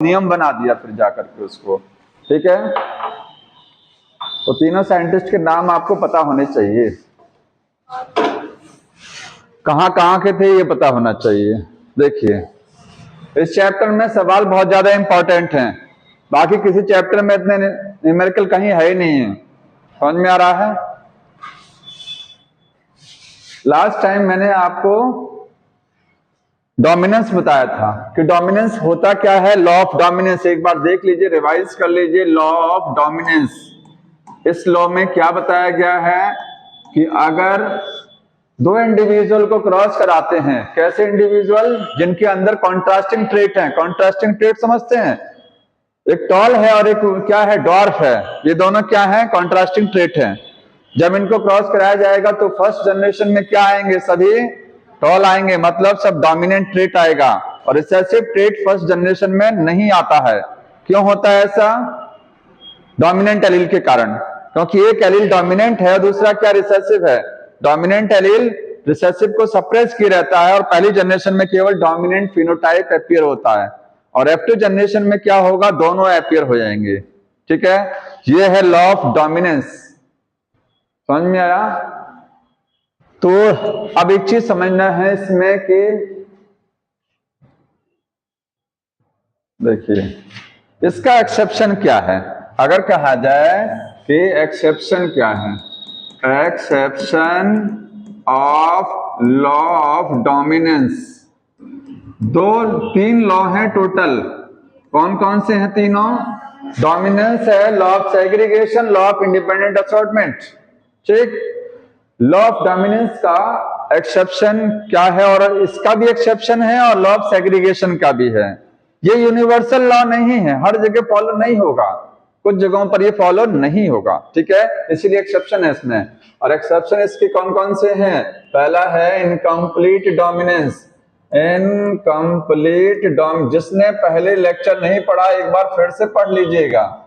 नियम बना दिया फिर जाकर के उसको। ठीक है, तो तीनों साइंटिस्ट के नाम आपको पता होने चाहिए, कहाँ कहाँ के थे ये पता होना चाहिए। देखिए इस चैप्टर में सवाल बहुत ज्यादा इंपॉर्टेंट हैं, बाकी किसी चैप्टर में इतने न्यूमेरिकल कहीं है ही नहीं है। समझ में आ रहा है? लास्ट टाइम मैंने आपको डोमिनेंस बताया था कि डोमिनेंस होता क्या है, लॉ ऑफ डोमिनेंस। एक बार देख लीजिए, रिवाइज कर लीजिए लॉ ऑफ डोमिनेंस। इस लॉ में क्या बताया गया है कि अगर दो इंडिविजुअल को क्रॉस कराते हैं, कैसे इंडिविजुअल? जिनके अंदर कॉन्ट्रास्टिंग ट्रेट है। कॉन्ट्रास्टिंग ट्रेट समझते हैं? एक टॉल है और एक क्या है, डॉर्फ है। ये दोनों क्या है? कॉन्ट्रास्टिंग ट्रेट है। जब इनको क्रॉस कराया जाएगा तो फर्स्ट जनरेशन में क्या आएंगे? सभी टॉल आएंगे, मतलब सब डोमिनेंट ट्रेट आएगा। और रिसेसिव ट्रेट फर्स्ट जनरेशन में नहीं आता है। क्यों होता है ऐसा? डोमिनेंट एलील के कारण, क्योंकि एक एलील डोमिनेंट है, दूसरा क्या, रिसेसिव है। डोमिनेंट एलील रिसेसिव को सप्रेस किए रहता है और पहली जनरेशन में केवल डोमिनेंट फिनोटाइप अपीयर होता है, और F2 जनरेशन में क्या होगा? दोनों अपीयर हो जाएंगे। ठीक है, ये है लॉ ऑफ डोमिनेंस। समझ में आया? तो अब एक चीज समझना है इसमें कि देखिए इसका एक्सेप्शन क्या है। अगर कहा जाए कि एक्सेप्शन क्या है, exception of law of dominance, तीन लॉ हैं टोटल। कौन कौन से हैं तीनों? डोमिनेंस है, law of segregation, law of independent assortment. ठीक, लॉ ऑफ डोमिनेंस का एक्सेप्शन क्या है, और इसका भी एक्सेप्शन है और लॉ ऑफ सेग्रीगेशन का भी है। ये यूनिवर्सल लॉ नहीं है, हर जगह फॉलो नहीं होगा, कुछ जगहों पर ये फॉलो नहीं होगा। ठीक है, इसीलिए एक्सेप्शन है इसमें। और एक्सेप्शन इसके कौन कौन से हैं? पहला है इनकम्प्लीट डोमिनेंस। इनकम्प्लीट डोमिनेंस, जिसने पहले लेक्चर नहीं पढ़ा एक बार फिर से पढ़ लीजिएगा,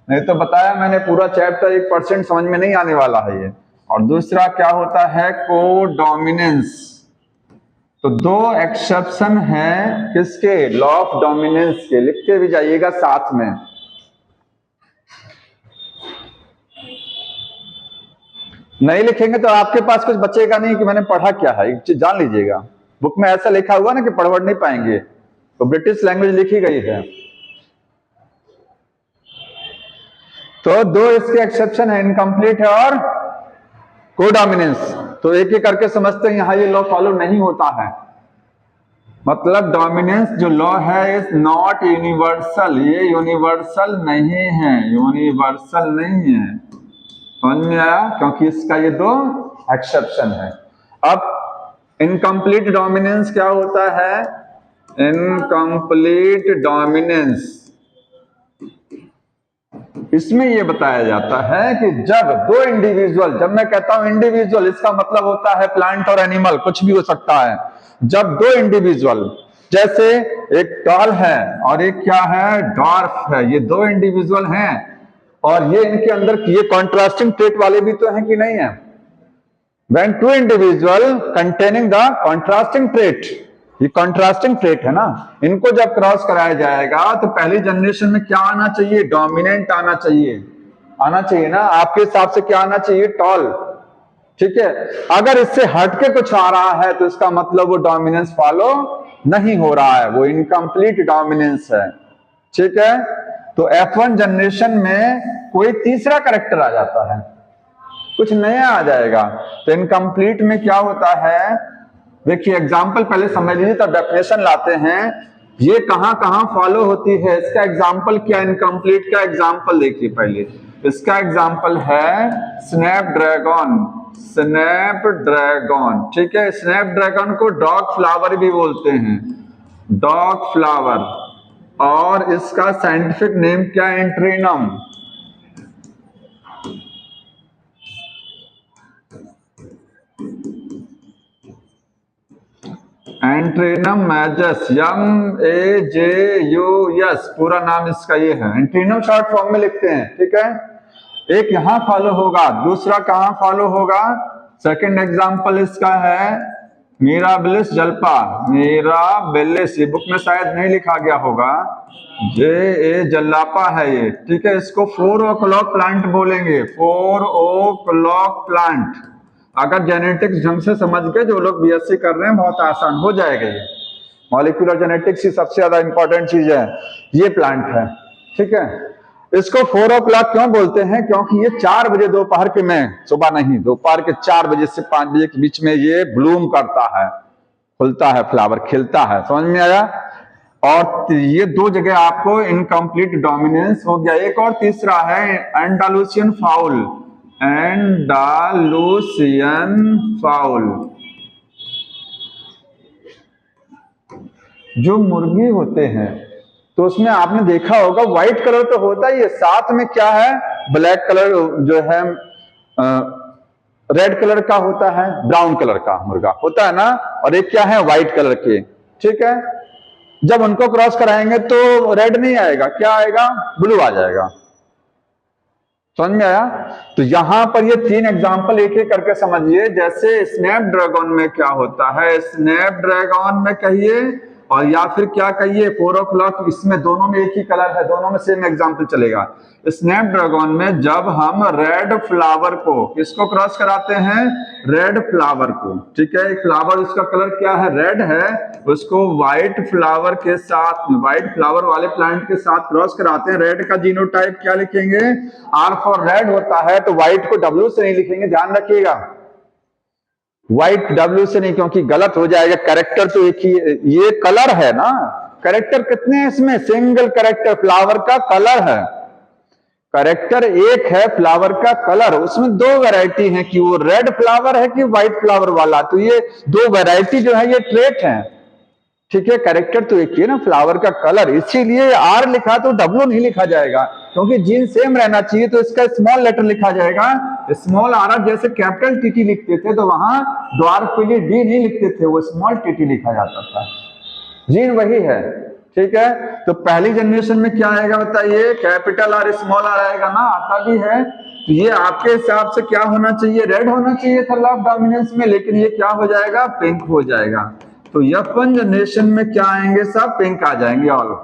नहीं तो बताया मैंने पूरा चैप्टर 1% समझ में नहीं आने वाला है ये। और दूसरा क्या होता है? कोडोमिनेंस। तो दो एक्सेप्शन है किसके? लॉ ऑफ डोमिनेंस के। लिख के भी जाइएगा साथ में। नहीं लिखेंगे तो आपके पास कुछ बचेगा नहीं कि मैंने पढ़ा क्या है, एक चीज जान लीजिएगा। बुक में ऐसा लिखा हुआ ना कि पढ़ नहीं पाएंगे, तो ब्रिटिश लैंग्वेज लिखी गई है। तो दो इसके एक्सेप्शन है, इनकम्प्लीट है और कोडोमिनेंस। तो एक एक करके समझते हैं, यहां ये लॉ फॉलो नहीं होता है। मतलब डोमिनेंस जो लॉ है इज नॉट यूनिवर्सल, ये यूनिवर्सल नहीं है, यूनिवर्सल नहीं है। समझ में आया? क्योंकि इसका ये दो एक्सेप्शन है। अब इनकम्प्लीट डोमिनेंस क्या होता है? इनकम्प्लीट डोमिनेंस, इसमें यह बताया जाता है कि जब दो इंडिविजुअल, जब मैं कहता हूं इंडिविजुअल, इसका मतलब होता है प्लांट और एनिमल, कुछ भी हो सकता है। जब दो इंडिविजुअल, जैसे एक टॉल है और एक क्या है, डॉर्फ है, ये दो इंडिविजुअल हैं और ये इनके अंदर ये कॉन्ट्रास्टिंग ट्रेट वाले भी तो हैं कि नहीं है? When two individual containing the contrasting trait, ये कॉन्ट्रास्टिंग ट्रेट है ना, इनको जब क्रॉस कराया जाएगा तो पहली जनरेशन में क्या आना चाहिए? डोमिनेंट आना चाहिए, आना चाहिए ना। आपके हिसाब से क्या आना चाहिए? टॉल। ठीक है, अगर इससे हटके कुछ आ रहा है तो इसका मतलब वो डोमिनेंस फॉलो नहीं हो रहा है, वो इनकम्प्लीट डोमिनेंस है। ठीक है, तो F1 जनरेशन में कोई तीसरा कैरेक्टर आ जाता है, कुछ नया आ जाएगा। तो इनकम्प्लीट में क्या होता है? देखिए एग्जाम्पल पहले समझ लीजिए तब डेफिनेशन लाते हैं। ये कहां कहां फॉलो होती है, इसका एग्जाम्पल क्या? इनकम्प्लीट का एग्जाम्पल देखिए पहले। इसका एग्जाम्पल है स्नैपड्रैगन, स्नैपड्रैगन। ठीक है, स्नैपड्रैगन को डॉग फ्लावर भी बोलते हैं, डॉग फ्लावर। और इसका साइंटिफिक नेम क्या है? एंट्रीनम। एंट्रीनम मैजस, MAJUS, पूरा नाम इसका ये है। एंट्रीनम शॉर्ट फॉर्म में लिखते हैं। ठीक है, एक यहां फॉलो होगा, दूसरा कहां फॉलो होगा? सेकंड एग्जांपल इसका है मिराबिलिस जलपा, मिराबिलिस, ये बुक में शायद नहीं लिखा गया होगा, जे जल्लापा है ये, ठीक है। इसको 4 o'clock प्लांट बोलेंगे, 4 o'clock प्लांट। अगर जेनेटिक्स ढंग से समझ के जो लोग बीएससी कर रहे हैं, बहुत आसान हो जाएगा ये। मॉलिक्यूलर जेनेटिक्स ही सबसे ज्यादा इंपॉर्टेंट चीज है, ये प्लांट है, ठीक है। इसको 4 o'clock क्यों बोलते हैं? क्योंकि ये 4 बजे दोपहर के में, सुबह नहीं, दोपहर के 4 बजे से 5 बजे के बीच में ये ब्लूम करता है, खुलता है, फ्लावर खिलता है। समझ में आया? और ये 2 जगह आपको इनकम्प्लीट डोमिनेंस हो गया। एक और तीसरा है एंडालुसियन फाउल, एंडालुसियन फाउल, जो मुर्गी होते हैं तो उसमें आपने देखा होगा व्हाइट कलर तो होता ही है, साथ में क्या है, ब्लैक कलर जो है, रेड कलर का होता है, ब्राउन कलर का मुर्गा होता है ना, और एक क्या है, व्हाइट कलर के, ठीक है। जब उनको क्रॉस कराएंगे तो रेड नहीं आएगा, क्या आएगा, ब्लू आ जाएगा। समझ में आया? तो यहां पर ये 3 एग्जांपल एक एक करके समझिए। जैसे स्नैपड्रैगन में क्या होता है, स्नैपड्रैगन में कहिए, और या फिर क्या कहिए 4 o'clock, इसमें दोनों में एक ही कलर है, दोनों में सेम एग्जांपल चलेगा। स्नैपड्रैगन में जब हम रेड फ्लावर को, किसको क्रॉस कराते हैं, रेड फ्लावर को, ठीक है। एक फ्लावर उसका कलर क्या है, रेड है, उसको व्हाइट फ्लावर के साथ, व्हाइट फ्लावर वाले प्लांट के साथ क्रॉस कराते हैं। रेड का जीनोटाइप क्या लिखेंगे, आर फॉर रेड होता है, तो व्हाइट को डब्ल्यू से नहीं लिखेंगे, ध्यान रखिएगा, व्हाइट डब्ल्यू से नहीं, क्योंकि गलत हो जाएगा। कैरेक्टर तो एक ही, ये कलर है ना, कैरेक्टर कितने हैं इसमें, सिंगल कैरेक्टर, फ्लावर का कलर है, कैरेक्टर एक है, फ्लावर का कलर, उसमें 2 वैरायटी है कि वो रेड फ्लावर है कि व्हाइट फ्लावर वाला, तो ये 2 वैरायटी जो है ये ट्रेट है, ठीक है। कैरेक्टर तो एक ही है ना, फ्लावर का कलर, इसीलिए आर लिखा तो डब्ल्यू नहीं लिखा जाएगा, क्योंकि जीन सेम रहना चाहिए, तो इसका स्मॉल लेटर लिखा जाएगा, स्मॉल आर। जैसे कैपिटल टीटी लिखते थे तो वहां द्वार के लिए डी नहीं लिखते थे, वो स्मॉल टीटी लिखा जाता था। जीन वही है, ठीक है। तो पहली जनरेशन में क्या आएगा बताइए, कैपिटल आर स्मॉल आर आएगा ना, आता भी है। तो ये आपके हिसाब से क्या होना चाहिए, रेड होना चाहिए था लॉ ऑफ डोमिनेंस में, लेकिन ये क्या हो जाएगा, पिंक हो जाएगा। तो F1 जनरेशन में क्या आएंगे, सब पिंक आ जाएंगे ऑल,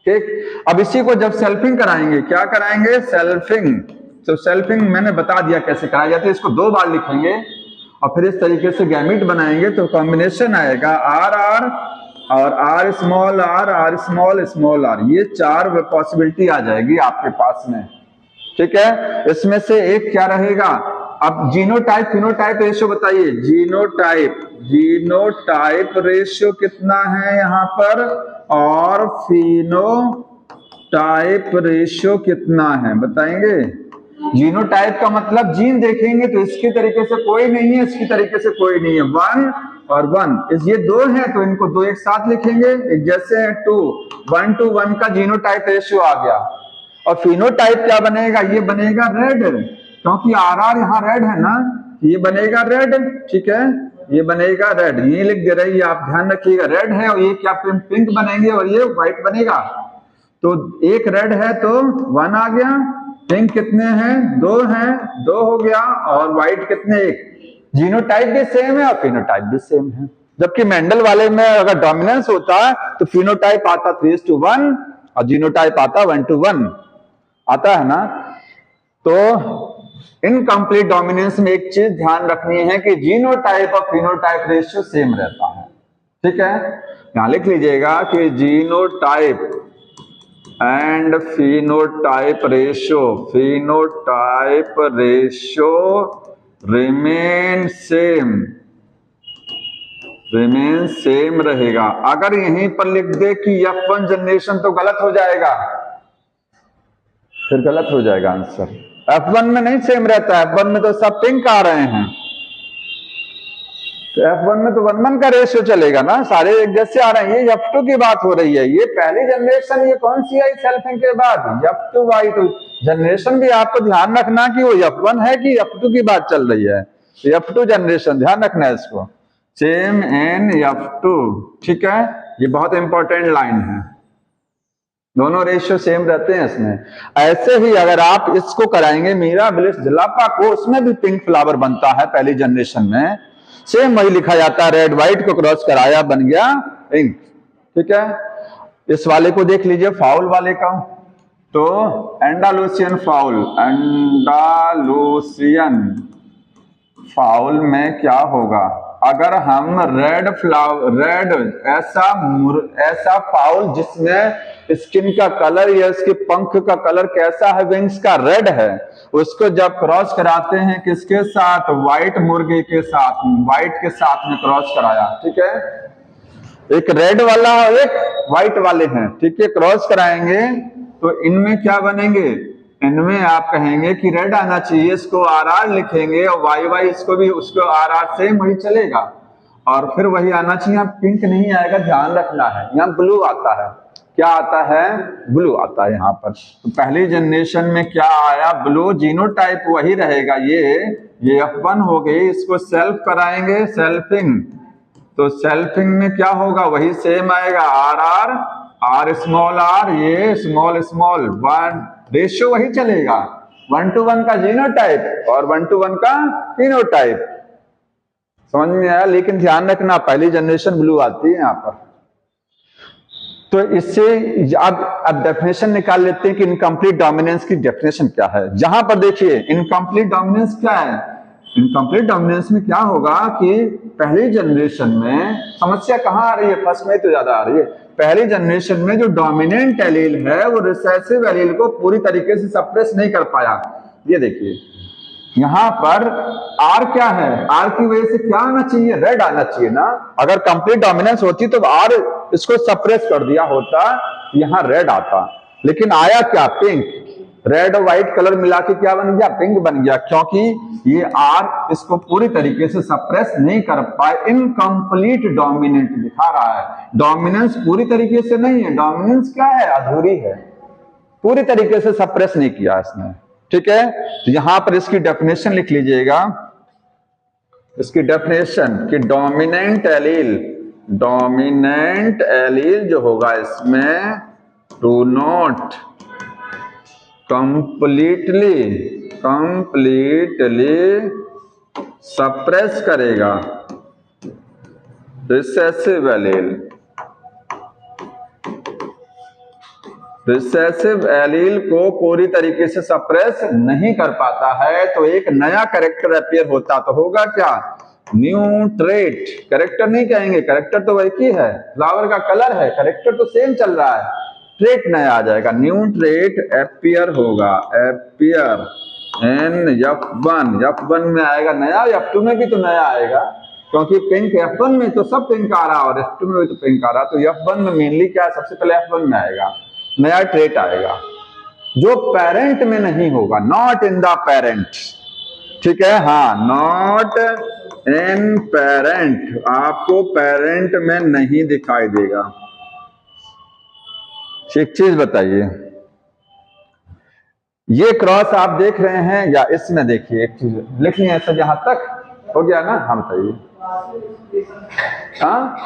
ठीक। अब इसी को जब सेल्फिंग कराएंगे, क्या कराएंगे, सेल्फिंग। तो सेल्फिंग मैंने बता दिया कैसे कराया जाता है, इसको 2 बार लिखेंगे और फिर इस तरीके से गैमीट बनाएंगे, तो कॉम्बिनेशन आएगा आर आर और R small r small small r, ये 4 पॉसिबिलिटी आ जाएगी आपके पास में, ठीक है। इसमें से एक क्या रहेगा, अब जीनोटाइप फिनोटाइप रेशियो बताइए, जीनोटाइप रेशियो कितना है यहाँ पर, और फिनोटाइप रेशियो कितना है बताएंगे। जीनोटाइप का मतलब जीन देखेंगे तो इसके तरीके से कोई नहीं है, इसकी तरीके से कोई नहीं है, 1 और 1, ये 2 है तो इनको 2 एक साथ लिखेंगे, एक जैसे है 2, 1 to 1 का जीनोटाइप रेशियो आ गया। और फिनोटाइप क्या बनेगा, ये बनेगा रेड, क्योंकि आर आर यहाँ रेड है ना, ये बनेगा रेड, ठीक है, ये बनेगा रेड, ये लिख दे रही है आप, ध्यान रखिएगा, रेड है, और ये क्या पिंक बनेंगे और ये व्हाइट बनेगा। तो एक रेड है तो 1 आ गया, पिंक कितने हैं, 2 हैं, 2 हो गया, और व्हाइट कितने, 1। जीनोटाइप भी सेम है और फिनोटाइप भी सेम है। जबकि मेंडल वाले में अगर डोमिनेंस होता तो फिनोटाइप आता 3:1 और जीनोटाइप आता 1:1 आता है ना। तो इनकम्प्लीट डोमिनेंस में एक चीज ध्यान रखनी है कि जीनोटाइप और फिनोटाइप रेशियो सेम रहता है, ठीक है। यहां लिख लीजिएगा कि genotype and phenotype ratio remain same रहेगा। अगर यहीं पर लिख दे कि F1 जनरेशन तो गलत हो जाएगा, फिर गलत हो जाएगा आंसर। F1 में नहीं सेम रहता है, F1 में तो सब पिंक आ रहे हैं, तो F1 में तो 1:1 का रेशियो चलेगा ना, सारे एक जैसे आ रहे हैं। ये F2 की बात हो रही है, ये पहली जनरेशन, ये कौन सी आई सेल्फिंग के बाद, F2 आई। तो जनरेशन भी आपको ध्यान रखना कि वो F1 है कि F2 की बात चल रही है, तो F2 जनरेशन ध्यान रखना है इसको, सेम इन F2, ठीक है। ये बहुत इंपॉर्टेंट लाइन है, दोनों रेशियो सेम रहते हैं इसमें। ऐसे ही अगर आप इसको कराएंगे मिराबिलिस जलापा को, उसमें भी पिंक फ्लावर बनता है पहली जनरेशन में, सेम वही लिखा जाता है, रेड व्हाइट को क्रॉस कराया बन गया पिंक। ठीक है, इस वाले को देख लीजिए, फाउल वाले का। तो एंडालूसियन फाउल, एंडालूसियन फाउल में क्या होगा, अगर हम रेड ऐसा फाउल जिसमें स्किन का कलर या इसके पंख का कलर कैसा है, विंग्स का रेड है, उसको जब क्रॉस कराते हैं किसके साथ, व्हाइट मुर्गे के साथ, व्हाइट के साथ में क्रॉस कराया। ठीक है, एक रेड वाला और एक व्हाइट वाले हैं। ठीक है, क्रॉस कराएंगे तो इनमें क्या बनेंगे, इनमें आप कहेंगे कि रेड आना चाहिए, इसको RR लिखेंगे, और वाई इसको भी, उसको RR सेम वही चलेगा, और फिर वही आना चाहिए। यहाँ पिंक नहीं आएगा, ध्यान रखना है, यहाँ ब्लू आता है। क्या आता है, ब्लू आता है यहाँ पर। तो पहली जनरेशन में क्या आया, ब्लू, जीनोटाइप वही रहेगा, ये F1 हो गई। इसको सेल्फ कराएंगे, सेल्फिंग, तो सेल्फिंग में क्या होगा, वही सेम आएगा, RR, R स्मॉल r, ये स्मॉल 1, रेशियो वही चलेगा, 1:1 का जीनोटाइप और 1:1 का फिनोटाइप। समझ में आया? लेकिन ध्यान रखना, पहली जनरेशन ब्लू आती है यहाँ पर। तो इससे अब डेफिनेशन निकाल लेते हैं कि इनकम्प्लीट डोमिनेंस की डेफिनेशन क्या है। जहां पर देखिए इनकम्प्लीट डोमिनेंस क्या है, इनकम्प्लीट डोमिनेंस में क्या होगा कि पहली जनरेशन में समस्या कहां आ रही है, फर्स्ट में तो ज्यादा आ रही है। पहली जनरेशन में जो डोमिनेंट एलील है वो रिसेसिव एलील को पूरी तरीके से सप्रेस नहीं कर पाया। ये देखिए यहां पर आर क्या है, आर की वजह से क्या आना चाहिए, रेड आना चाहिए ना। अगर कंप्लीट डोमिनेंस होती तो आर इसको सप्रेस कर दिया होता, यहां रेड आता, लेकिन आया क्या, पिंक। रेड और व्हाइट कलर मिला के क्या बन गया, पिंक बन गया, क्योंकि ये आर इसको पूरी तरीके से सप्रेस नहीं कर पाए, इनकम्प्लीट डोमिनेंट दिखा रहा है। डोमिनेंस पूरी तरीके से नहीं है, डोमिनेंस क्या है, अधूरी है, पूरी तरीके से सप्रेस नहीं किया इसने। ठीक है, तो यहां पर इसकी डेफिनेशन लिख लीजिएगा, इसकी डेफिनेशन कि डोमिनेंट एलील जो होगा इसमें डू नॉट कंप्लीटली सप्रेस करेगा रिसेसिव एलील। रिसेसिव एलील को पूरी तरीके से सप्रेस नहीं कर पाता है, तो एक नया कैरेक्टर अपीयर होता, तो होगा क्या, न्यू ट्रेट। कैरेक्टर नहीं कहेंगे, कैरेक्टर तो वही की है, फ्लावर का कलर है, कैरेक्टर तो सेम चल रहा है, ट्रेट नया आ जाएगा, न्यू ट्रेट अपीयर होगा, अपीयर इन F1 में आएगा नया, F2 में भी तो नया आएगा, क्योंकि पिंक F1 में तो सब पिंक आ रहा और F2 में भी तो पिंक आ रहा, तो F1 में मेनली क्या है, सबसे पहले F1 में आएगा, नया ट्रेट आएगा जो पेरेंट में नहीं होगा, नॉट इन द पेरेंट। ठीक है, हाँ, नॉट इन पेरेंट, आपको पेरेंट में नहीं दिखाई देगा। एक चीज बताइए, ये क्रॉस आप देख रहे हैं, या इसमें देखिए एक चीज लिख लिया, ऐसा जहां तक हो गया ना, हम बताइए। हाँ,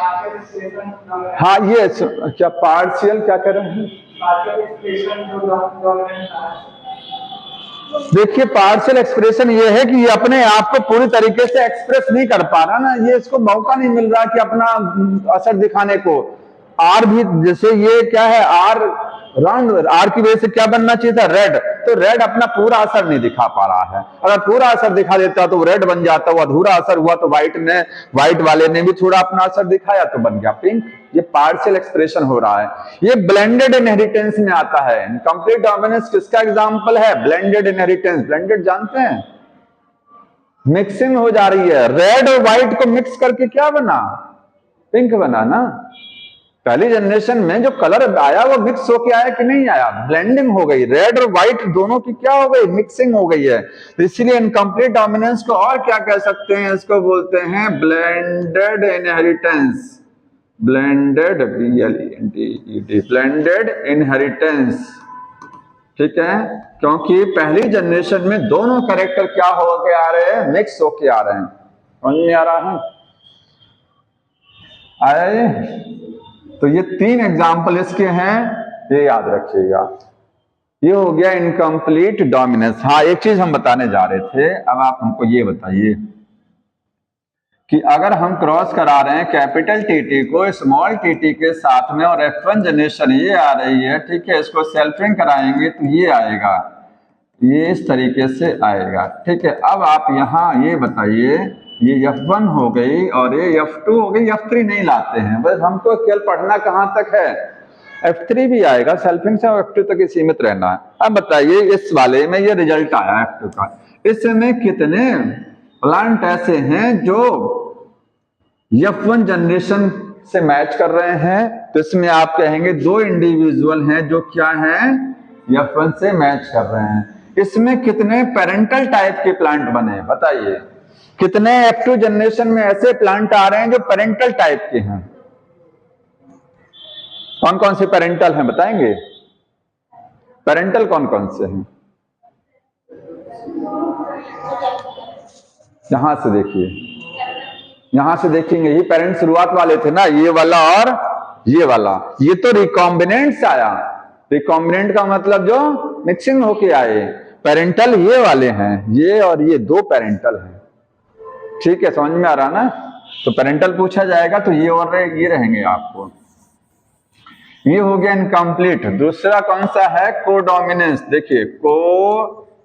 ये क्या पार्शियल क्या कर रहे हैं, देखिए पार्शियल एक्सप्रेशन ये है कि ये अपने आप को पूरी तरीके से एक्सप्रेस नहीं कर पा रहा ना, ये इसको मौका नहीं मिल रहा कि अपना असर दिखाने को। आर भी जैसे ये क्या है, आर राउंड, आर की वजह से क्या बनना चाहिए था, रेड, तो रेड अपना पूरा असर नहीं दिखा पा रहा है। अगर पूरा असर दिखा देता तो रेड बन जाता, वो अधूरा असर हुआ, तो व्हाइट वाले ने भी थोड़ा अपना असर दिखाया तो बन गया पिंक। ये पार्शियल एक्सप्रेशन हो रहा है, ये ब्लेंडेड इनहेरिटेंस में आता है। इनकम्प्लीट डोमिनेंस किसका एग्जांपल है, ब्लेंडेड इनहेरिटेंस। ब्लेंडेड जानते हैं, मिक्सिंग हो जा रही है, रेड और व्हाइट को मिक्स करके क्या बना, पिंक बना ना। पहली जनरेशन में जो कलर आया वो मिक्स होके आया कि नहीं आया, ब्लेंडिंग हो गई, रेड और व्हाइट दोनों की क्या हो गई, मिक्सिंग हो गई है। तो इसीलिए इनकम्प्लीट डोमिनेंस को और क्या कह सकते हैं, इसको बोलते हैं blended inheritance. Blended blended inheritance. ठीक है, क्योंकि पहली जनरेशन में दोनों कैरेक्टर क्या होके आ रहे हैं, मिक्स होके आ रहे हैं। समझ में आ रहा है, आया? तो ये 3 एग्जाम्पल इसके हैं, ये याद रखिएगा। ये हो गया इनकम्प्लीट डोमिनेंस। हाँ, एक चीज हम बताने जा रहे थे, अब आप हमको ये बताइए, कि अगर हम क्रॉस करा रहे हैं कैपिटल टीटी को स्मॉल टीटी के साथ में और F1 जनरेशन ये आ रही है, ठीक है, इसको सेल्फिंग कराएंगे तो ये आएगा, ये इस तरीके से आएगा, ठीक है। अब आप यहाँ ये बताइए, ये F1 हो गई और ये F2 हो गई, F3 नहीं लाते हैं, बस हमको केवल पढ़ना कहाँ तक है, F3 भी आएगा, सेल्फिंग से F2 तक ही सीमित रहना है। अब बताइए इस वाले में ये रिजल्ट आया F2 का, इसमें कितने प्लांट ऐसे हैं जो F1 जनरेशन से मैच कर रहे हैं, तो इसमें आप कहेंगे 2 इंडिविजुअल हैं जो क्या हैं, F1 से मैच कर रहे हैं। इसमें कितने पेरेंटल टाइप के प्लांट बने, बताइए कितने F2 जनरेशन में ऐसे प्लांट आ रहे हैं जो पेरेंटल टाइप के हैं, कौन कौन से पेरेंटल हैं बताएंगे, पेरेंटल कौन कौन से हैं, यहां से देखिए, यहां से देखेंगे, ये पेरेंट शुरुआत वाले थे ना, ये वाला और ये वाला, ये तो रिकॉम्बिनेंट्स आया, रिकॉम्बिनेंट का मतलब जो मिक्सिंग होके आए, पेरेंटल ये वाले हैं, ये और ये 2 पेरेंटल हैं, ठीक है, समझ में आ रहा ना। तो पेरेंटल पूछा जाएगा तो ये और ये रहेंगे आपको, ये हो गया इनकम्प्लीट। दूसरा कौन सा है, कोडोमिनेंस, देखिए कोडोमिनेंस,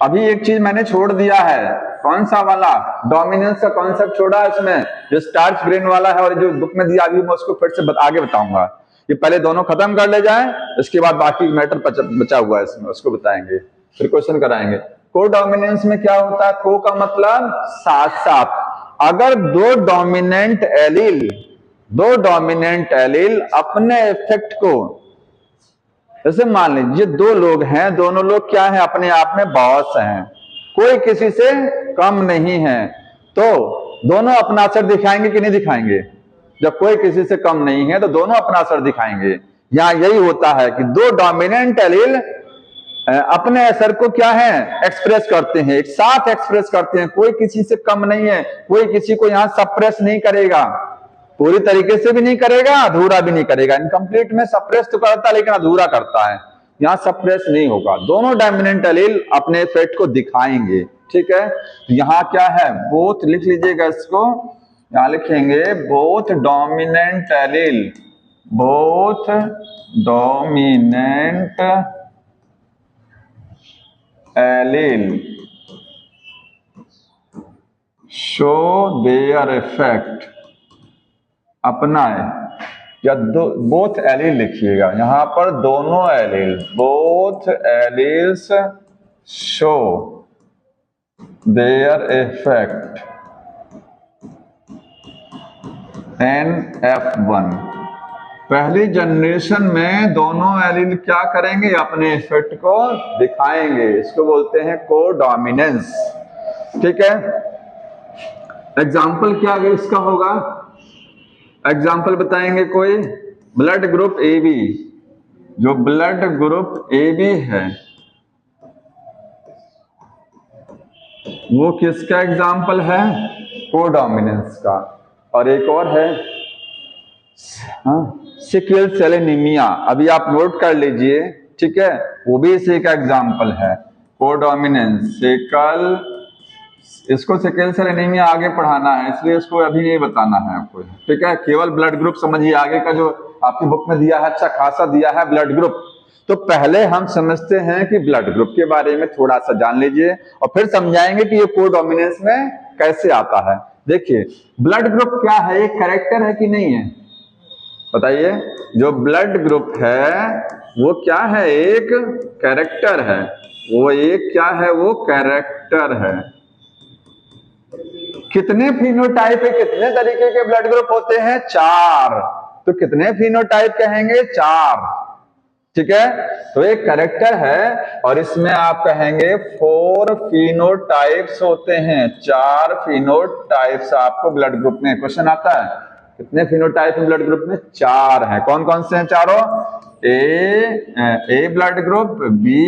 अभी एक चीज मैंने छोड़ दिया है, कौन सा वाला, डोमिनेंस का कॉन्सेप्ट छोड़ा इसमें, जो स्टार्च ग्रेन वाला है, और जो बुक में दिया अभी मैं उसको फिर से आगे बताऊंगा, ये पहले दोनों खत्म कर ले जाएं, इसके बाद बाकी मैटर बचा हुआ है इसमें, उसको बताएंगे, फिर क्वेश्चन कराएंगे। कोडोमिनेंस में क्या होता है, को का मतलब साथ साथ, अगर 2 डोमिनेंट एलील अपने इफेक्ट को, जैसे मान लीजिए 2 लोग हैं, दोनों लोग क्या है, अपने आप में बॉस हैं, कोई किसी से कम नहीं है, तो दोनों अपना असर दिखाएंगे कि नहीं दिखाएंगे, जब कोई किसी से कम नहीं है तो दोनों अपना असर दिखाएंगे। यहां यही होता है कि 2 डोमिनेंट एलील अपने असर को क्या है, एक्सप्रेस करते हैं, एक साथ एक्सप्रेस करते हैं, कोई किसी से कम नहीं है, कोई किसी को यहां सप्रेस नहीं करेगा, पूरी तरीके से भी नहीं करेगा, अधूरा भी नहीं करेगा। इनकम्प्लीट में सप्रेस तो करता है लेकिन अधूरा करता है, यहां सप्रेस नहीं होगा, दोनों डोमिनेंट एलील अपने इफेक्ट को दिखाएंगे, ठीक है। यहां क्या है, बोथ लिख लीजिएगा इसको, यहां लिखेंगे both dominant allele, both dominant allele show their effect, अपना है, या बोथ एलील लिखिएगा, यहां पर दोनों allele, both alleles show their effect in F1, पहली जनरेशन में दोनों एलील क्या करेंगे, अपने इफेक्ट को दिखाएंगे, इसको बोलते हैं कोडोमिनेंस, ठीक है। एग्जाम्पल क्या अगर इसका होगा, एग्जाम्पल बताएंगे कोई, ब्लड ग्रुप AB, जो ब्लड ग्रुप AB है वो किसका एग्जाम्पल है, कोडोमिनेंस का। और एक और है सिकल सेल एनीमिया, अभी आप नोट कर लीजिए, ठीक है, वो भी इसी का एग्जाम्पल है, कोडोमिनेंस, इसको सिकल सेल एनीमिया आगे पढ़ाना है, इसलिए इसको अभी नहीं बताना है आपको, ठीक है, केवल ब्लड ग्रुप समझिए, आगे का जो आपकी बुक में दिया है अच्छा खासा दिया है ब्लड ग्रुप, तो पहले हम समझते हैं कि ब्लड ग्रुप के बारे में थोड़ा सा जान लीजिए और फिर समझाएंगे कि ये कोडोमिनेंस में कैसे आता है। देखिए ब्लड ग्रुप क्या है, एक कैरेक्टर है कि नहीं है, बताइए, जो ब्लड ग्रुप है वो क्या है, एक कैरेक्टर है, वो एक क्या है, वो कैरेक्टर है। कितने फिनोटाइप है, कितने तरीके के ब्लड ग्रुप होते हैं, 4, तो कितने फिनोटाइप कहेंगे, 4, ठीक है। तो एक कैरेक्टर है और इसमें आप कहेंगे 4 फिनोटाइप्स होते हैं, 4 फिनोटाइप्स आपको ब्लड ग्रुप में क्वेश्चन आता है, कितने फिनोटाइप ब्लड ग्रुप में, 4 हैं, कौन कौन से हैं चारों, A blood group, B,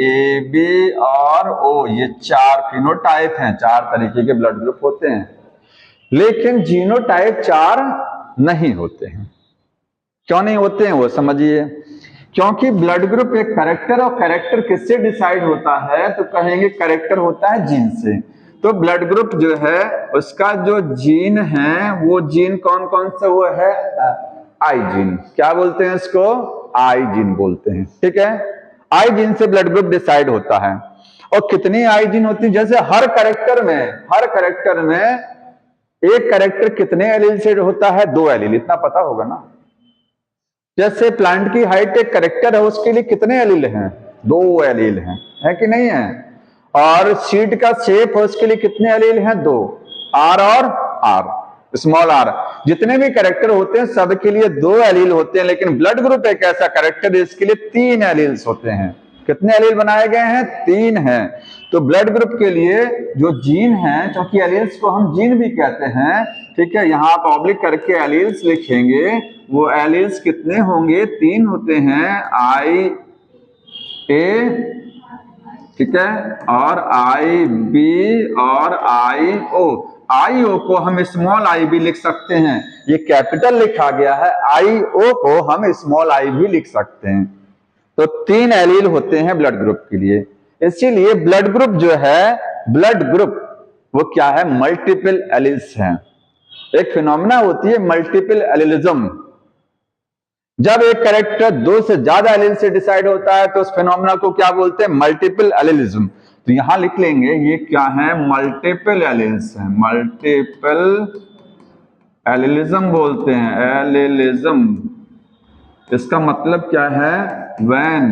A B और ओ, ये 4 फिनोटाइप हैं, 4 तरीके के ब्लड ग्रुप होते हैं, लेकिन जीनोटाइप 4 नहीं होते हैं। क्यों नहीं होते हैं वो समझिए, क्योंकि ब्लड ग्रुप एक कैरेक्टर, और कैरेक्टर किससे डिसाइड होता है, तो कहेंगे कैरेक्टर होता है जीन से। तो ब्लड ग्रुप जो है उसका जो जीन है वो जीन कौन कौन सा वो है, आई जीन। क्या बोलते हैं इसको, आई जीन बोलते हैं। ठीक है, आई जीन से ब्लड ग्रुप डिसाइड होता है। और कितनी आई जीन होती है, जैसे हर कैरेक्टर में एक कैरेक्टर कितने एलील से होता है, 2 एलील, इतना पता होगा ना। जैसे प्लांट की हाइट एक कैरेक्टर है, उसके लिए कितने एलील हैं, 2 एलील हैं, है कि नहीं है। और सीड का शेप है, उसके लिए कितने एलील हैं, 2, आर और आर, स्मॉल आर। जितने भी कैरेक्टर होते हैं सबके लिए 2 एलील होते हैं, लेकिन ब्लड ग्रुप एक ऐसा कैरेक्टर है इसके लिए 3 एलील्स होते हैं। कितने एलील बनाए गए हैं, 3 हैं। तो ब्लड ग्रुप के लिए जो जीन है, क्योंकि एलील्स को हम जीन भी कहते हैं, ठीक है, यहां आप ऑब्लिक करके एलील्स लिखेंगे, वो एलील्स कितने होंगे, 3 होते हैं, आई ए, ठीक है, और आई बी और आई ओ। आई ओ को हम स्मॉल आई भी लिख सकते हैं, ये कैपिटल लिखा गया है, आई ओ को हम स्मॉल आई भी लिख सकते हैं। तो 3 एलील होते हैं ब्लड ग्रुप के लिए। इसीलिए ब्लड ग्रुप जो है, ब्लड ग्रुप वो क्या है, मल्टीपल एलील्स हैं। एक फिनोमेना होती है मल्टीपल एलीलिज्म। जब एक कैरेक्टर 2 से ज्यादा एलील से डिसाइड होता है तो उस फिनोमेना को क्या बोलते हैं, मल्टीपल एलीलिज्म। तो यहां लिख लेंगे ये क्या है, मल्टीपल एलील्स है, मल्टीपल एलीलिज्म बोलते हैं, एलीलिज्म। इसका मतलब क्या है, व्हेन,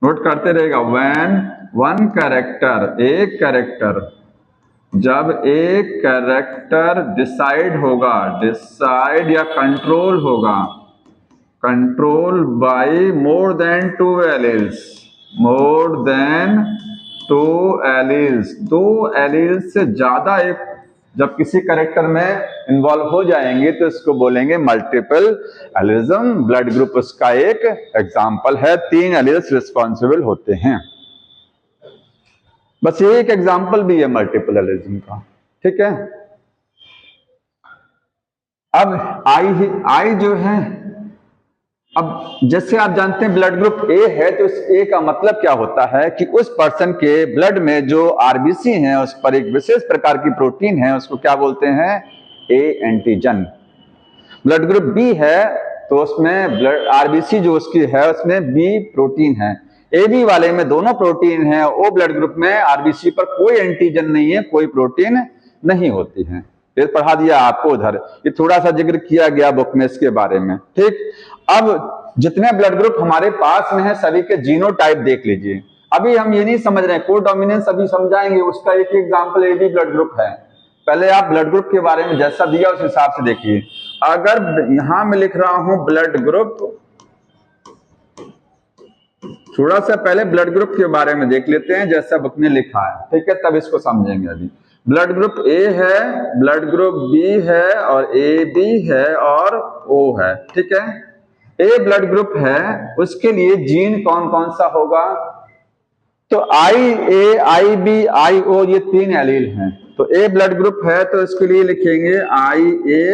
नोट करते रहेगा, व्हेन वन कैरेक्टर, एक कैरेक्टर, जब एक कैरेक्टर डिसाइड होगा, डिसाइड या कंट्रोल होगा, control by more than 2 alleles, more than 2 alleles, 2 alleles से ज्यादा एक जब किसी कैरेक्टर में इन्वॉल्व हो जाएंगे तो इसको बोलेंगे मल्टीपल एलीलिज्म। ब्लड ग्रुप उसका एक एग्जांपल है, 3 एलील्स रिस्पॉन्सिबल होते हैं। बस ये एक एग्जांपल भी है मल्टीपल एलीलिज्म का। ठीक है, अब आई जो है, अब जैसे आप जानते हैं ब्लड ग्रुप ए है, तो इस ए का मतलब क्या होता है कि उस पर्सन के ब्लड में जो आरबीसी है उस पर एक विशेष प्रकार की प्रोटीन है, उसको क्या बोलते हैं, A antigen. Blood group B है तो उसमें ब्लड आरबीसी जो उसकी है उसमें बी प्रोटीन है। ए बी वाले में दोनों प्रोटीन है, ओ ब्लड ग्रुप में आरबीसी पर कोई एंटीजन नहीं है, कोई प्रोटीन नहीं होती है। ये पढ़ा दिया आपको उधर, ये थोड़ा सा जिक्र किया गया बुक में इसके बारे में। ठीक, अब जितने ब्लड ग्रुप हमारे पास में है सभी के जीनोटाइप देख लीजिए। अभी हम ये नहीं समझ रहे हैं, कोडोमिनेंस अभी समझाएंगे, उसका एक example A B blood group है। पहले आप ब्लड ग्रुप के बारे में जैसा दिया उस हिसाब से देखिए। अगर यहां मैं लिख रहा हूं ब्लड ग्रुप, थोड़ा सा पहले ब्लड ग्रुप के बारे में देख लेते हैं जैसा बुक में लिखा है, ठीक है, तब इसको समझेंगे। अभी ब्लड ग्रुप ए है, ब्लड ग्रुप बी है, और ए बी है, और ओ है। ठीक है, ए ब्लड ग्रुप है, उसके लिए जीन कौन कौन सा होगा, तो आई ए, आई बी, आई ओ, ये 3 एलील हैं। तो ए ब्लड ग्रुप है तो इसके लिए लिखेंगे आई ए,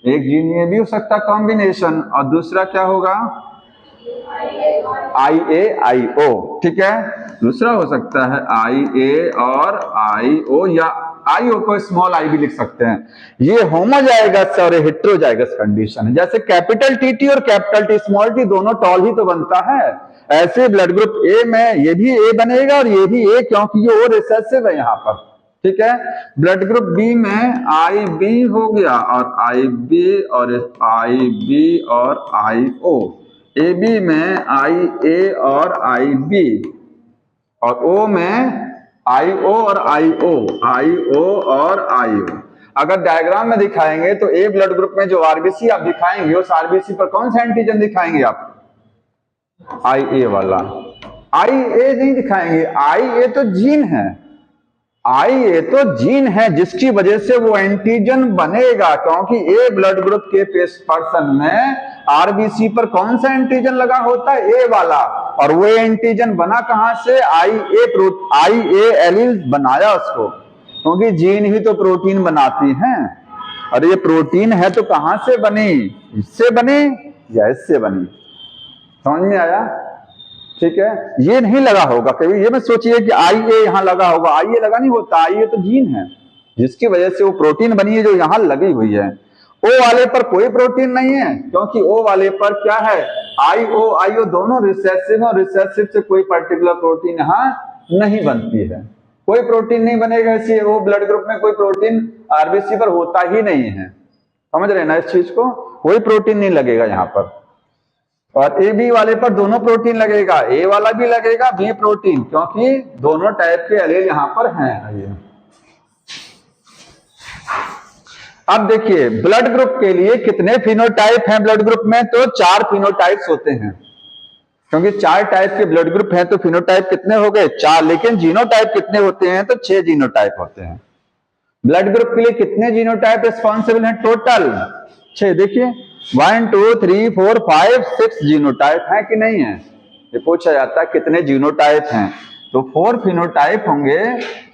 एक जीन ये भी हो सकता कॉम्बिनेशन, और दूसरा क्या होगा, आई ए आई ओ। ठीक है, दूसरा हो सकता है आई ए और आई ओ, या आई ओ को स्मॉल आई भी लिख सकते हैं। ये होमोजाइगस और हेटेरोजाइगस कंडीशन है। जैसे कैपिटल टी टी और कैपिटल टी स्मॉल टी दोनों टॉल ही तो बनता है, ऐसे ब्लड ग्रुप ए में ये भी ए बनेगा और ये भी ए, क्योंकि ये ओ रिसेसिव है यहाँ पर। ठीक है, ब्लड ग्रुप बी में आई बी हो गया, और आई बी और आई बी और आई ओ। ए बी में आई ए और आई बी, और ओ में आई ओ और आई ओ, आई ओ और आई ओ। अगर डायग्राम में दिखाएंगे तो ए ब्लड ग्रुप में जो आरबीसी आप दिखाएंगे उस आरबीसी पर कौन सा एंटीजन दिखाएंगे आप, आई ए वाला। आई ए नहीं दिखाएंगे, आई ए तो जीन है, आई ए तो जीन है जिसकी वजह से वो एंटीजन बनेगा, क्योंकि ए ब्लड ग्रुप के पर्सन में आरबीसी पर कौन सा एंटीजन लगा होता है, ए वाला, और वो एंटीजन बना कहां से, आई ए एलील बनाया उसको, क्योंकि जीन ही तो प्रोटीन बनाती हैं। और ये प्रोटीन है तो कहां से बनी, इससे बनी या इससे बनी, समझ में आया। ठीक है, ये नहीं लगा होगा कभी, ये मत सोचिए कि आई ए यहां लगा होगा, आई ए लगा नहीं होता, आई ए तो जीन है जिसकी वजह से वो प्रोटीन बनी है जो यहां लगी हुई है। ओ वाले पर कोई प्रोटीन नहीं है, क्योंकि ओ वाले पर क्या है, आई ओ दोनों रिसेसिव और रिसेसिव से कोई पर्टिकुलर प्रोटीन यहां नहीं बनती है, कोई प्रोटीन नहीं बनेगा, इसलिए वो ब्लड ग्रुप में कोई प्रोटीन आरबीसी पर होता ही नहीं है। समझ रहे हैं ना इस चीज को, कोई प्रोटीन नहीं लगेगा यहां पर। और ए बी वाले पर दोनों प्रोटीन लगेगा, ए वाला भी लगेगा, बी प्रोटीन, क्योंकि दोनों टाइप के एलील यहां पर हैं। आइए अब देखिए ब्लड ग्रुप के लिए कितने फिनोटाइप हैं ब्लड ग्रुप में, तो 4 फिनोटाइप्स होते हैं, क्योंकि 4 टाइप के ब्लड ग्रुप हैं तो फिनोटाइप कितने हो गए 4, लेकिन जीनोटाइप कितने होते हैं, तो 6 जीनोटाइप होते हैं। ब्लड ग्रुप के लिए कितने जीनोटाइप रिस्पॉन्सिबल हैं टोटल, 6। देखिए 1 2 3 4 5 6 जीनोटाइप है कि नहीं है, ये पूछा जाता है कितने जीनोटाइप हैं, तो 4 फिनोटाइप होंगे,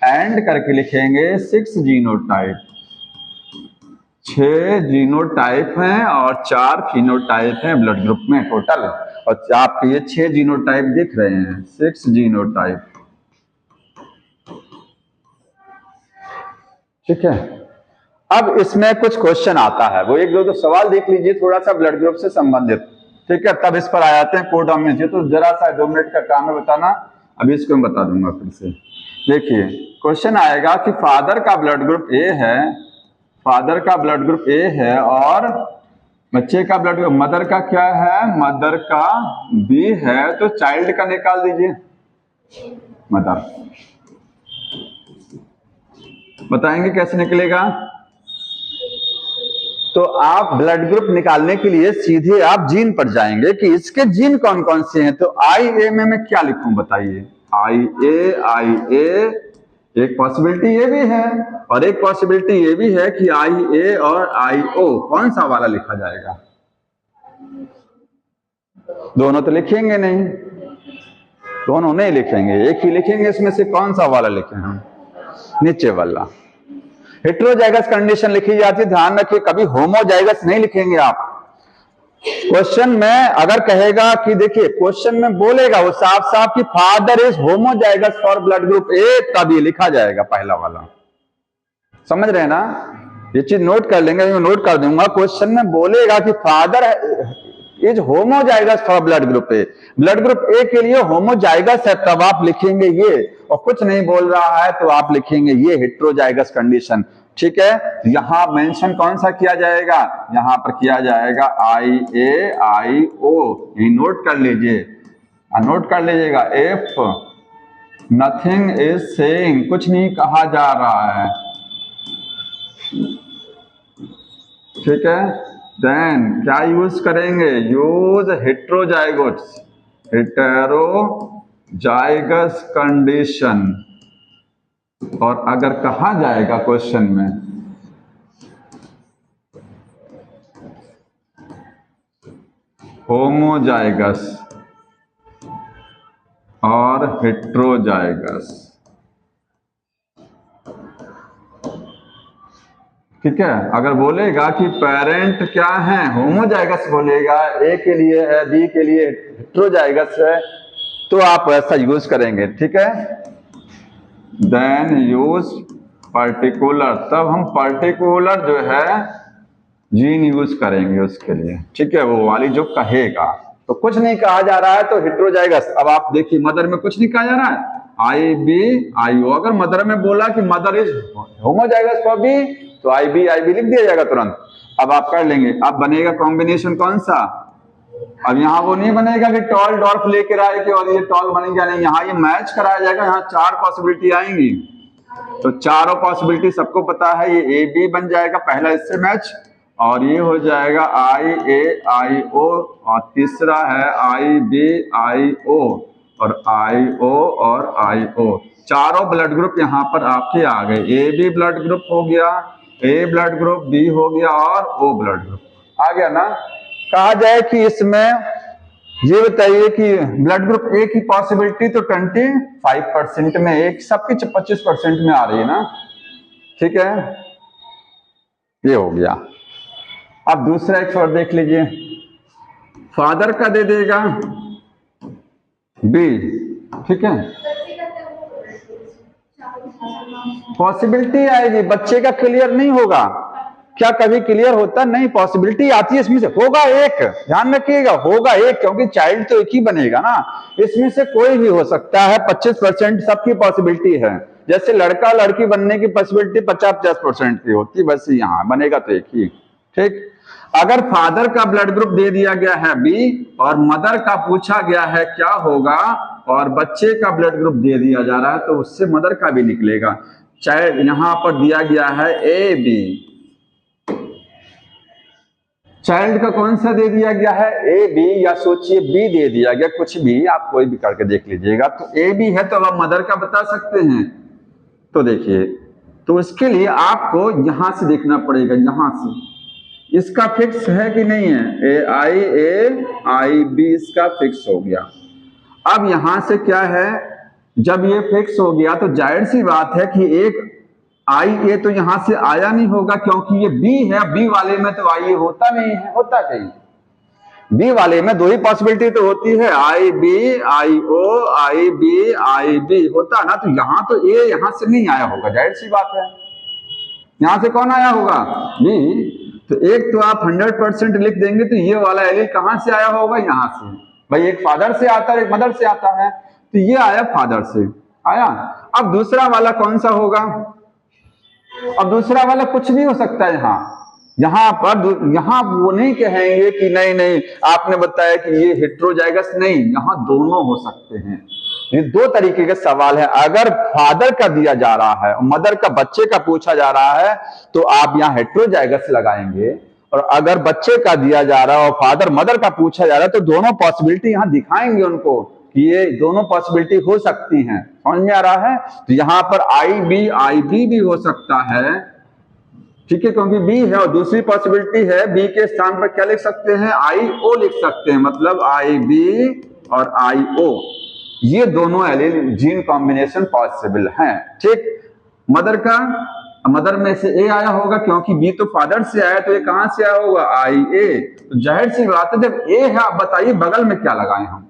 एंड करके लिखेंगे 6 जीनोटाइप। 6 जीनोटाइप हैं और 4 फिनोटाइप हैं ब्लड ग्रुप में टोटल, और आपके ये 6 जीनोटाइप दिख रहे हैं, 6 जीनोटाइप। ठीक है, अब इसमें कुछ क्वेश्चन आता है, वो एक दो सवाल देख लीजिए थोड़ा सा ब्लड ग्रुप से संबंधित, ठीक है, तब इस पर आ जाते हैं कोडोमिनेंस। तो जरा सा 2 मिनट का काम है बताना, अभी इसको मैं बता दूंगा फिर से। देखिए क्वेश्चन आएगा कि फादर का ब्लड ग्रुप ए है, फादर का ब्लड ग्रुप ए है, और बच्चे का ब्लड ग्रुप, मदर का क्या है, मदर का बी है, तो चाइल्ड का निकाल दीजिए, मदर। बताएंगे कैसे निकलेगा, तो आप ब्लड ग्रुप निकालने के लिए सीधे आप जीन पर जाएंगे कि इसके जीन कौन कौन से हैं, तो आई ए में मैं क्या लिखूं बताइए, आई ए एक पॉसिबिलिटी ये भी है, और एक पॉसिबिलिटी ये भी है कि आई ए और आई ओ कौन सा वाला लिखा जाएगा, दोनों तो लिखेंगे नहीं, दोनों नहीं लिखेंगे, एक ही लिखेंगे, इसमें से कौन सा वाला लिखें हम, नीचे वाला। हेट्रोजाइगस कंडीशन लिखी जाती है, ध्यान रखिए कभी होमोजाइगस नहीं लिखेंगे आप। क्वेश्चन में अगर कहेगा कि देखिए क्वेश्चन में बोलेगा वो साफ साफ कि father is homozygous for blood group A, तब ये लिखा जाएगा पहला वाला। समझ रहे हैं ना, ये चीज नोट कर लेंगे, मैं नोट कर दूंगा। क्वेश्चन में बोलेगा कि father is homozygous for blood group A, blood group A के लिए होमोजाइगस है, तब आप लिखेंगे ये, और कुछ नहीं बोल रहा है तो आप लिखेंगे ये हेट्रोजाइगस कंडीशन। ठीक है, यहां मेंशन कौन सा किया जाएगा, यहां पर किया जाएगा आई ए आई ओ, ये नोट कर लीजिए, नोट कर लीजिएगा। इफ नथिंग इज सेइंग, कुछ नहीं कहा जा रहा है, ठीक है, देन क्या यूज करेंगे, यूज हेट्रोजाइगोट्स, हेटेरोजाइगस कंडीशन। और अगर कहा जाएगा क्वेश्चन में होमोजाइगस और हेट्रोजाइगस, ठीक है, अगर बोलेगा कि पेरेंट क्या है, होमोजाइगस बोलेगा, ए के लिए है, बी के लिए हेट्रोजाइगस है, तो आप ऐसा यूज करेंगे। ठीक है, देन यूज पर्टिकुलर, तब हम पर्टिकुलर जो है जीन यूज करेंगे उसके लिए। ठीक है, वो वाली जो कहेगा, तो कुछ नहीं कहा जा रहा है तो हेट्रोजाइगस। अब आप देखिए मदर में कुछ नहीं कहा जा रहा है, आई बी आई ओ, अगर मदर में बोला कि mother is homozygous for B, तो आई बी लिख दिया जाएगा तुरंत। अब आप कर लेंगे, अब बनेगा कॉम्बिनेशन कौन सा, अब यहाँ वो नहीं बनेगा कि टॉल डॉर्फ लेकर आए कि और ये टॉल बनेगा, नहीं, यहाँ ये मैच कराया जाएगा, यहाँ 4 पॉसिबिलिटी आएंगी, तो चारों पॉसिबिलिटी सबको पता है, ये ए बी बन जाएगा पहला इससे मैच, और ये हो जाएगा आई ए आई ओ, और तीसरा है आई बी आई ओ, और आई ओ और आई ओ। चारों ब्लड ग्रुप यहाँ पर आपके आ गए, ए बी ब्लड ग्रुप हो गया, ए ब्लड ग्रुप, बी हो गया, और ओ ब्लड ग्रुप आ गया ना। कहा जाए कि इसमें ये बताइए कि ब्लड ग्रुप ए की पॉसिबिलिटी तो 25% में, एक सबकी 25% में आ रही है ना। ठीक है, ये हो गया। अब दूसरा एक और देख लीजिए, फादर का दे देगा, बी, ठीक है। पॉसिबिलिटी आएगी, बच्चे का क्लियर नहीं होगा। क्या कभी क्लियर होता? नहीं, पॉसिबिलिटी आती है इसमें से। होगा एक, ध्यान रखिएगा, होगा एक, क्योंकि चाइल्ड तो एक ही बनेगा ना। इसमें से कोई भी हो सकता है, 25% सबकी पॉसिबिलिटी है। जैसे लड़का लड़की बनने की पॉसिबिलिटी 50-50% की होती, बस यहाँ बनेगा तो एक ही, ठीक। अगर फादर का ब्लड ग्रुप दे दिया गया है बी और मदर का पूछा गया है क्या होगा, और बच्चे का ब्लड ग्रुप दे दिया जा रहा है, तो उससे मदर का भी निकलेगा। चाइल्ड यहां पर दिया गया है ए बी, चाइल्ड का कौन सा दे दिया गया है? ए बी, या सोचिए बी दे दिया गया, कुछ भी आप कोई भी करके देख लीजिएगा। तो ए बी है, तो अब आप मदर का बता सकते हैं। तो देखिए, तो इसके लिए आपको यहां से देखना पड़ेगा, यहां से इसका फिक्स है कि नहीं है। ए आई बी इसका फिक्स हो गया। अब यहां से क्या है, जब ये फिक्स हो गया तो जाहिर सी बात है कि एक आई ए तो यहां से आया नहीं होगा, क्योंकि ये बी है। बी वाले में तो आई ए होता नहीं है, होता कहीं बी वाले में दो ही पॉसिबिलिटी तो होती है, I B I O, I B I B होता ना। तो यहां तो ए यहां से नहीं आया होगा, जाहिर सी बात है। यहां से कौन आया होगा? बी। तो एक तो आप 100% लिख देंगे, तो ये वाला एलील कहां से आया होगा? यहां से। भाई एक फादर से आता है, एक मदर से आता है, तो ये आया फादर से आया। अब दूसरा वाला कौन सा होगा? अब दूसरा वाला कुछ भी हो सकता है। यहां पर यहां वो नहीं कहेंगे कि नहीं नहीं आपने बताया कि ये हेट्रोजाइगस, नहीं, यहां दोनों हो सकते हैं। ये दो तरीके के सवाल है। अगर फादर का दिया जा रहा है और मदर का बच्चे का पूछा जा रहा है, तो आप यहाँ हेट्रोजाइगस लगाएंगे। और अगर बच्चे का दिया जा रहा है और फादर मदर का पूछा जा रहा है, तो दोनों पॉसिबिलिटी यहाँ दिखाएंगे उनको कि ये दोनों पॉसिबिलिटी हो सकती हैं। समझ में आ रहा है? तो यहाँ पर आई बी भी हो सकता है, ठीक है, क्योंकि बी है। और दूसरी पॉसिबिलिटी है, बी के स्थान पर क्या लिख सकते हैं? आई ओ लिख सकते हैं, मतलब आई बी और आई ओ, ये दोनों एलील जीन कॉम्बिनेशन पॉसिबल हैं, ठीक। मदर में से ए आया होगा, क्योंकि बी तो फादर से आया, तो ये कहां से आया होगा? आई ए। तो जाहिर सी बात है, जब ए है, आप बताइए बगल में क्या लगाएं हम?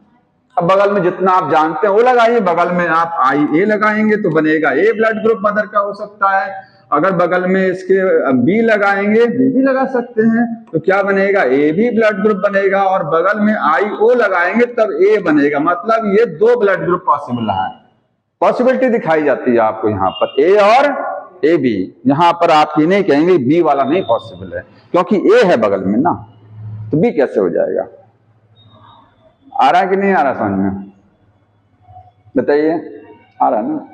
अब बगल में जितना आप जानते हैं वो लगाइए। बगल में आप आई ए लगाएंगे तो बनेगा ए ब्लड ग्रुप मदर का हो सकता है। अगर बगल में इसके बी लगाएंगे, बी भी लगा सकते हैं, तो क्या बनेगा? ए भी ब्लड ग्रुप बनेगा। और बगल में आई ओ लगाएंगे तब ए बनेगा, मतलब ये दो ब्लड ग्रुप पॉसिबल है। पॉसिबिलिटी दिखाई जाती है आपको यहाँ पर, ए और ए बी। यहाँ पर आप ये नहीं कहेंगे बी वाला नहीं पॉसिबल है, क्योंकि ए है बगल में ना, तो बी कैसे हो जाएगा? आ रहा है कि नहीं आ रहा समझ में? बताइए, आ रहा है ना?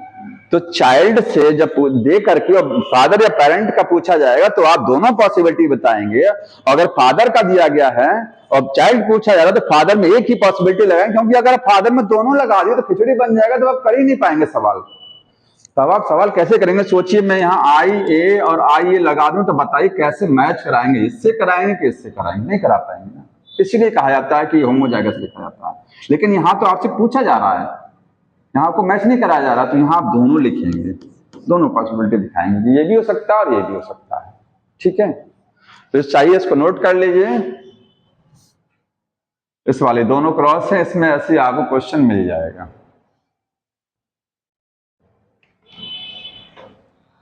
तो चाइल्ड से जब दे करके फादर या पेरेंट का पूछा जाएगा, तो आप दोनों पॉसिबिलिटी बताएंगे। अगर फादर का दिया गया है और चाइल्ड पूछा जा रहा है, तो फादर में एक ही पॉसिबिलिटी लगाएंगे, क्योंकि अगर फादर में दोनों लगा दिए तो खिचड़ी बन जाएगा, तो आप कर ही नहीं पाएंगे सवाल। तब आप सवाल कैसे करेंगे? सोचिए, मैं यहाँ आई ए और आई ए लगा दूं, तो बताइए कैसे मैच कराएंगे? इससे कराएंगे कि इससे कराएंगे? नहीं करा पाएंगे ना। इसलिए कहा जाता है कि होमोजाइगस लिखा जाता है। लेकिन यहाँ तो आपसे पूछा जा रहा है, यहाँ को मैच नहीं कराया जा रहा, तो यहाँ आप दोनों लिखेंगे, दोनों पॉसिबिलिटी दिखाएंगे, ये भी हो सकता है और ये भी हो सकता है, ठीक है। तो चाहिए इसको नोट कर लीजिए। इस वाले दोनों क्रॉस है, इसमें ऐसे आपको क्वेश्चन मिल जाएगा।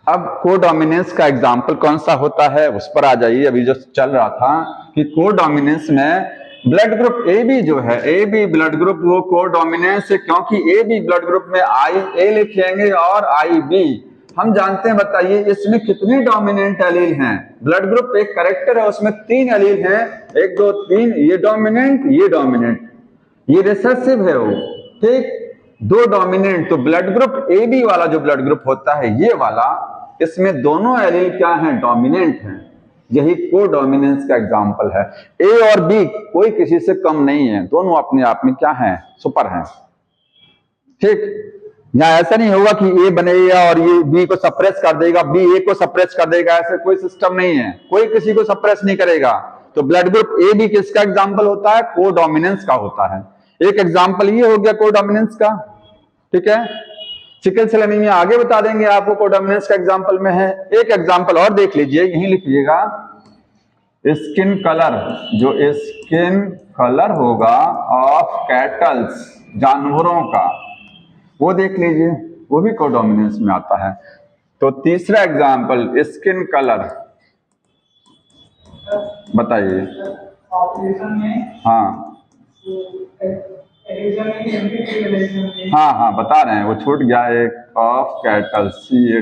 अब कोडोमिनेंस का एग्जाम्पल कौन सा होता है, उस पर आ जाइए। अभी जो चल रहा था कि कोडोमिनेंस में ब्लड ग्रुप ए बी जो है, ए बी ब्लड ग्रुप, वो कोडोमिनेंस है, क्योंकि ए बी ब्लड ग्रुप में आई ए लिखेंगे और आई बी। हम जानते हैं, बताइए इसमें कितने डोमिनेंट एलील हैं? ब्लड ग्रुप एक कैरेक्टर है, उसमें 3 एलील हैं, 1 2 3, ये डोमिनेंट, ये डोमिनेंट, ये रिसेसिव है वो, ठीक। 2 डोमिनेंट, तो ब्लड ग्रुप ए बी वाला जो ब्लड ग्रुप होता है ये वाला, इसमें दोनों एलील क्या हैं? डोमिनेंट हैं। यही कोडोमिनेंस का एग्जांपल है। ए और बी कोई किसी से कम नहीं है, दोनों अपने आप में क्या हैं? सुपर हैं, ठीक। यहां ऐसा नहीं होगा कि ए बनेगा और ये बी को सप्रेस कर देगा, बी ए को सप्रेस कर देगा, ऐसे कोई सिस्टम नहीं है, कोई किसी को सप्रेस नहीं करेगा। तो ब्लड ग्रुप ए बी किसका एग्जाम्पल होता है? कोडोमिनेंस का होता है। एक एग्जाम्पल ये हो गया कोडोमिनेंस का, ठीक है। सिकल सेल एनीमिया आगे बता देंगे आपको, कोडोमिनेंस का एग्जांपल में है। एक एग्जांपल और देख लीजिए, यहीं लिखिएगा। स्किन कलर, जो स्किन कलर होगा ऑफ कैटल्स, जानवरों का, वो देख लीजिए, वो भी कोडोमिनेंस में आता है। तो तीसरा एग्जाम्पल स्किन कलर बताइए। हाँ हाँ हाँ बता रहे हैं, वो छूट गया एक ऑफ कैटल, CA।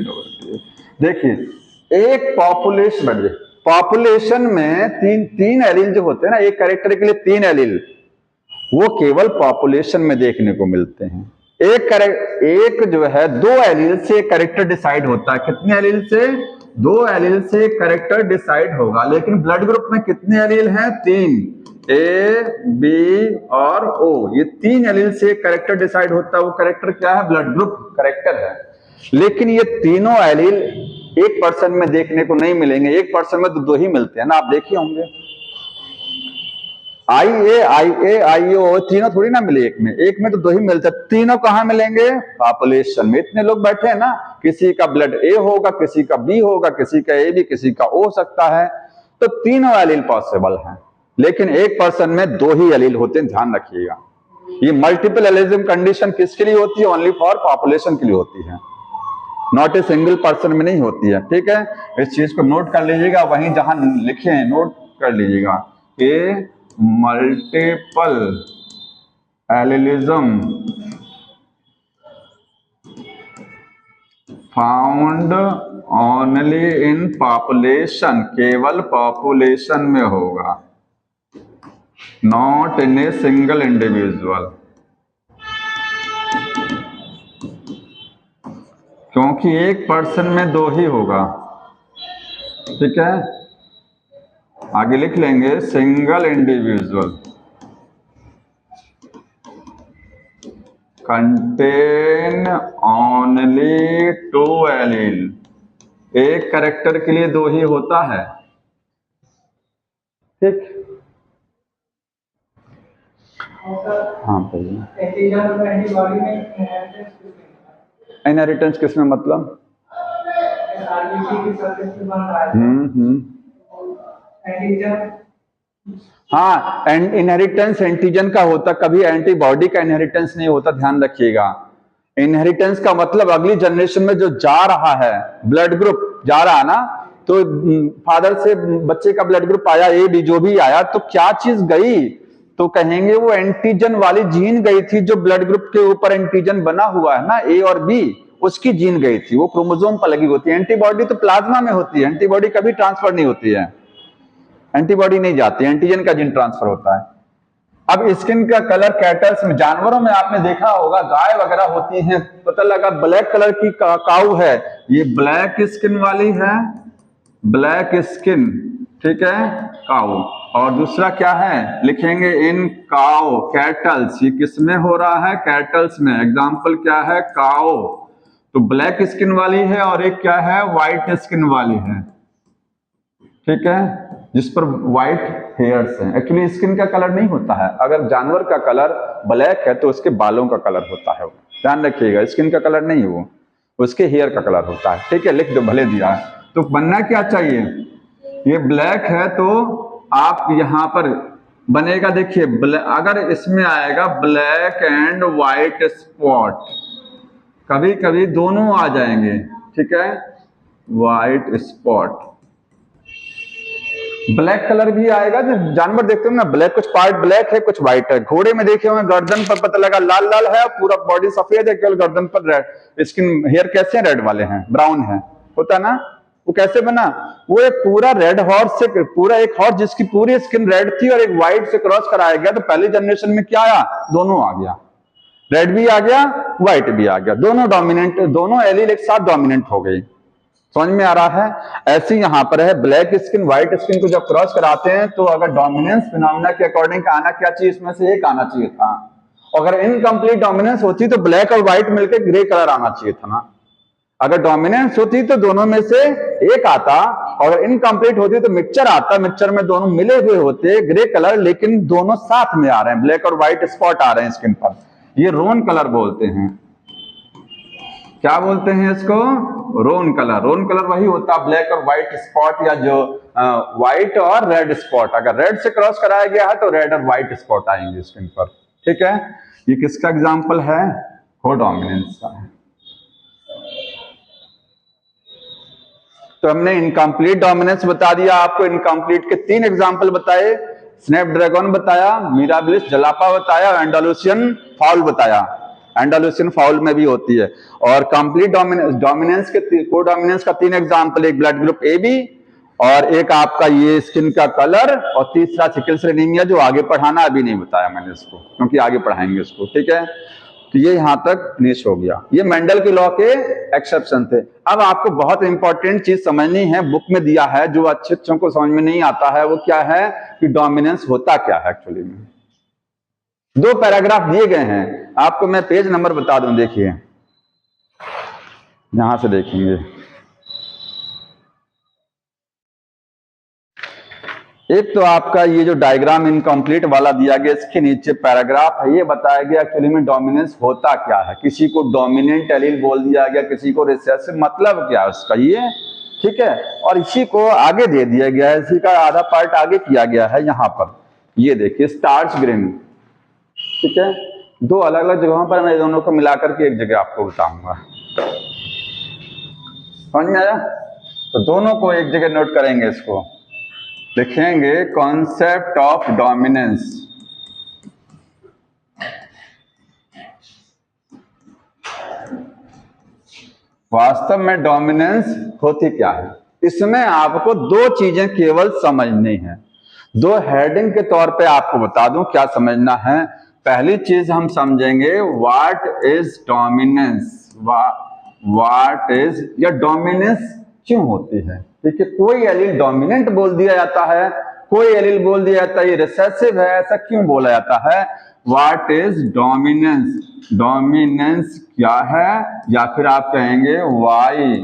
देखिए एक पॉपुलेशन बढ़ गई, पॉपुलेशन में तीन एलील जो होते हैं ना, एक कैरेक्टर के लिए 3 एलील, वो केवल पॉपुलेशन में देखने को मिलते हैं। एक जो है 2 एलील से कैरेक्टर डिसाइड होता है। कितने एलील से? 2 एलील से कैरेक्टर डिसाइड होगा। लेकिन ब्लड ग्रुप में कितने एलील हैं? 3, A, B और O, ये 3 एलील से कैरेक्टर डिसाइड होता है। वो कैरेक्टर क्या है? ब्लड ग्रुप कैरेक्टर है। लेकिन ये तीनों एलील एक पर्सन में देखने को नहीं मिलेंगे। एक पर्सन में तो 2 ही मिलते हैं ना, आप देखे होंगे। IA, तीनों थोड़ी ना मिले एक में, एक में तो 2 ही मिलते हैं। तीनों कहां मिलेंगे? पॉपुलेशन में। इतने लोग बैठे हैं ना, किसी का ब्लड A होगा, किसी का B होगा, किसी का AB, किसी का O हो सकता है। तो तीनों एलील पॉसिबल हैं, लेकिन एक पर्सन में 2 ही एलील होते हैं, ध्यान रखिएगा। ये मल्टीपल एलिज्म कंडीशन किसके लिए होती है? ओनली फॉर पॉपुलेशन के लिए होती है, नॉट ए सिंगल पर्सन में नहीं होती है। ठीक है, इस चीज को नोट कर लीजिएगा, वहीं जहां लिखे हैं नोट कर लीजिएगा कि multiple allelism found only in population, केवल पॉपुलेशन में होगा, not in a single individual. क्योंकि एक पर्सन में 2 ही होगा। ठीक है, आगे लिख लेंगे single individual contain only 2 allele. एक कैरेक्टर के लिए 2 ही होता है। ठीक, हाँ भैया। इनहेरिटेंस किसमें मतलब? हाँ, इनहेरिटेंस एंटीजन का होता, कभी एंटीबॉडी का इनहेरिटेंस नहीं होता, ध्यान रखिएगा। इनहेरिटेंस का मतलब अगली जनरेशन में जो जा रहा है, ब्लड ग्रुप जा रहा है ना, तो फादर से बच्चे का ब्लड ग्रुप आया, ए बी जो भी आया, तो क्या चीज गई? तो कहेंगे वो एंटीजन वाली जीन गई थी, जो ब्लड ग्रुप के ऊपर एंटीजन बना हुआ है ना, ए और बी, उसकी जीन गई थी, वो क्रोमोसोम पर लगी होती है। एंटीबॉडी तो प्लाज्मा में होती है, एंटीबॉडी कभी ट्रांसफर नहीं होती है, एंटीबॉडी नहीं जाती, एंटीजन का जीन ट्रांसफर होता है। अब स्किन का कलर कैटल्स में, जानवरों में आपने देखा होगा, गाय वगैरह होती हैं, पता लगा ब्लैक कलर की काऊ है, ये ब्लैक स्किन वाली है, ब्लैक स्किन, ठीक है, काऊ। और दूसरा क्या है, लिखेंगे इन काऊ कैटल्स, ये किसमें हो रहा है? कैटल्स में। एग्जाम्पल क्या है? काऊ, तो ब्लैक स्किन वाली है, और एक क्या है? व्हाइट स्किन वाली है। ठीक है, जिस पर व्हाइट हेयर्स हैं। एक्चुअली स्किन का कलर नहीं होता है, अगर जानवर का कलर ब्लैक है तो उसके बालों का कलर होता है, ध्यान रखिएगा, स्किन का कलर नहीं, वो उसके हेयर का कलर होता है। ठीक है, लिख दो, भले दिया है। तो बनना क्या चाहिए? ये ब्लैक है तो आप यहां पर बनेगा, देखिए अगर इसमें आएगा ब्लैक एंड व्हाइट स्पॉट, कभी कभी दोनों आ जाएंगे। ठीक है, व्हाइट स्पॉट, ब्लैक कलर भी आएगा। जो जानवर देखते हो ना, ब्लैक, कुछ पार्ट ब्लैक है, कुछ व्हाइट है। घोड़े में देखे होंगे, गर्दन पर पता लगा लाल लाल है, पूरा बॉडी सफेद है, केवल गर्दन पर रेड, स्किन हेयर कैसे रेड वाले हैं, ब्राउन है, होता ना। वो कैसे बना? वो एक पूरा रेड हॉर्स से, पूरा एक हॉर्स जिसकी पूरी स्किन रेड थी और एक व्हाइट से क्रॉस कराया गया, तो पहली जनरेशन में क्या आया? दोनों आ गया, रेड भी आ गया, व्हाइट भी आ गया, दोनों डोमिनेंट, दोनों एलील एक साथ डोमिनेंट हो गई। समझ में आ रहा है? ऐसे यहां पर है, ब्लैक स्किन व्हाइट स्किन को जब क्रॉस कराते हैं तो अगर डोमिनेंस फिनोमेना के अकॉर्डिंग आना क्या चाहिए, इसमें से एक आना चाहिए था। अगर इनकम्प्लीट डोमिनेंस होती तो ब्लैक और व्हाइट मिलकर ग्रे कलर आना चाहिए था ना। अगर डोमिनेंस होती तो दोनों में से एक आता, और इनकम्प्लीट होती तो मिक्सचर आता, मिक्सचर में दोनों मिले हुए होते ग्रे कलर, लेकिन दोनों साथ में आ रहे हैं, ब्लैक और व्हाइट स्पॉट आ रहे हैं स्किन पर, ये रोन कलर बोलते हैं। क्या बोलते हैं इसको? रोन कलर। रोन कलर वही होता है ब्लैक और व्हाइट स्पॉट, या जो व्हाइट और रेड स्पॉट, अगर रेड से क्रॉस कराया गया है तो रेड और व्हाइट स्पॉट आएंगे स्क्रीन पर। ठीक है, ये किसका एग्जाम्पल है? कोडोमिनेंस का है। तो हमने इनकम्प्लीट डोमिनेंस बता दिया आपको, इनकम्प्लीट के 3 एग्जाम्पल बताए, स्नैपड्रैगन बताया, मिराबिलिस जलापा बताया, एंडालुसियन फाउल बताया। एंडालुसियन फाउल में भी होती है। और कंप्लीट डोमिनेंस के कोडोमिनेंस का 3 एग्जाम्पल, एक ब्लड ग्रुप ए बी, और एक आपका ये स्किन का कलर, और तीसरा सिकल सेल एनीमिया, जो आगे पढ़ाना अभी नहीं बताया मैंने इसको, क्योंकि आगे पढ़ाएंगे इसको। ठीक है, तो ये यहां तक फिनिश हो गया। ये मेंडल के लॉ के एक्सेप्शन थे। अब आपको बहुत इंपॉर्टेंट चीज समझनी है, बुक में दिया है, जो अच्छे बच्चों को समझ में नहीं आता है, वो क्या है कि डोमिनेंस होता क्या है एक्चुअली में। 2 पैराग्राफ दिए गए हैं आपको, मैं पेज नंबर बता दूं, देखिए यहां से देखेंगे। एक तो आपका ये जो डायग्राम इनकम्प्लीट वाला दिया गया, इसके नीचे पैराग्राफ है, ये बताया गया एक्चुअली में डोमिनेंस होता क्या है। किसी को डोमिनेंट एलील बोल दिया गया, किसी को रिसेसिव, मतलब क्या है उसका ये। ठीक है, और इसी को आगे दे दिया गया है, इसी का आधा पार्ट आगे किया गया है यहाँ पर, ये देखिए स्टार्च ग्रेन। ठीक है, 2 अलग अलग जगहों पर मैं दोनों को मिलाकर के एक जगह आपको बताऊंगा। समझ में आया? तो दोनों को एक जगह नोट करेंगे, इसको लिखेंगे कॉन्सेप्ट ऑफ डोमिनेंस। वास्तव में डोमिनेंस होती क्या है, इसमें आपको 2 चीजें केवल समझनी है। 2 हेडिंग के तौर पे आपको बता दूं क्या समझना है। पहली चीज हम समझेंगे what is dominance, what is, या डोमिनेंस क्यों होती है। ठीक है, कोई एलील डोमिनेंट बोल दिया जाता है, कोई एलील बोल दिया जाता है ये रिसेसिव है, ऐसा क्यों बोला जाता है। व्हाट इज डोमिनेंस, डोमिनेंस क्या है, या फिर आप कहेंगे वाई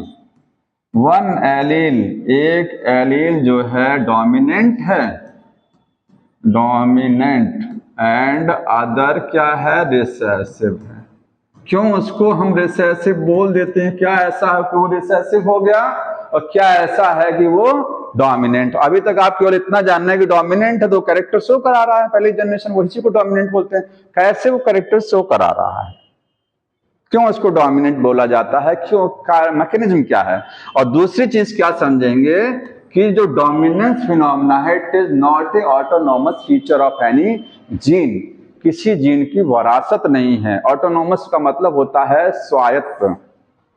वन एलील, एक एलील जो है डोमिनेंट है, डोमिनेंट, एंड अदर क्या है, रिसेसिव है। क्यों उसको हम रिसेसिव बोल देते हैं, क्या ऐसा है कि वो रिसेसिव हो गया, और क्या ऐसा है कि वो डोमिनेंट। अभी तक आप केवल इतना जानना है कि डोमिनेंट है तो कैरेक्टर शो करा रहा है, पहली जनरेशन वही को डोमिनेंट बोलते हैं। कैसे वो कैरेक्टर शो करा रहा है, क्यों उसको डोमिनेंट बोला जाता है, क्यों, मैकेनिज्म क्या है। और दूसरी चीज क्या समझेंगे कि जो डोमिनेंस फिनोमेना है, it is not a autonomous feature of any gene, किसी जीन की वरासत नहीं है। ऑटोनोमस का मतलब होता है स्वायत्त,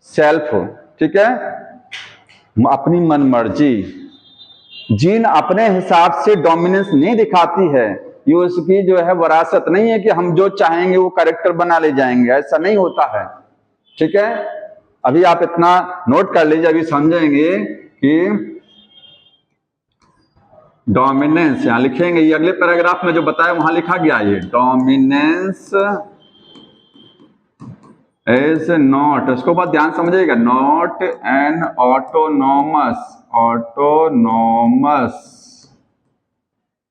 सेल्फ। ठीक है, अपनी मनमर्जी। जीन अपने हिसाब से डोमिनेंस नहीं दिखाती है, ये उसकी जो है वरासत नहीं है कि हम जो चाहेंगे वो कैरेक्टर बना ले जाएंगे, ऐसा नहीं होता है। ठीक है, अभी आप इतना नोट कर लीजिए, अभी समझेंगे कि डोमिनेंस यहां लिखेंगे, ये अगले पैराग्राफ में जो बताया वहां लिखा गया, ये डोमिनेंस इज नॉट, इसको बहुत ध्यान समझिएगा, not an autonomous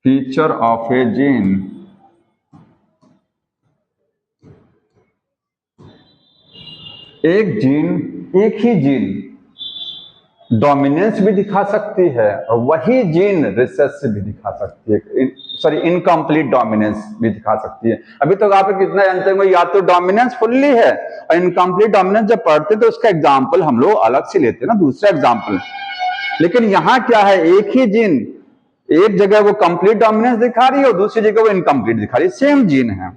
feature of A gene. एक ही जीन डोमिनेंस भी दिखा सकती है, और वही जीन रिसेसिव भी दिखा सकती है, सॉरी इनकम्प्लीट डोमिनेंस भी दिखा सकती है। अभी तक आप कितना जानते हैं, या तो डोमिनेंस फुल्ली है, और इनकम्प्लीट डोमिनेंस जब पढ़ते हैं तो उसका एग्जाम्पल हम लोग अलग से लेते हैं ना, दूसरा एग्जाम्पल। लेकिन यहां क्या है, एक ही जीन, एक जगह वो कंप्लीट डोमिनेंस दिखा रही है और दूसरी जगह वो इनकम्प्लीट दिखा रही है, सेम जीन है।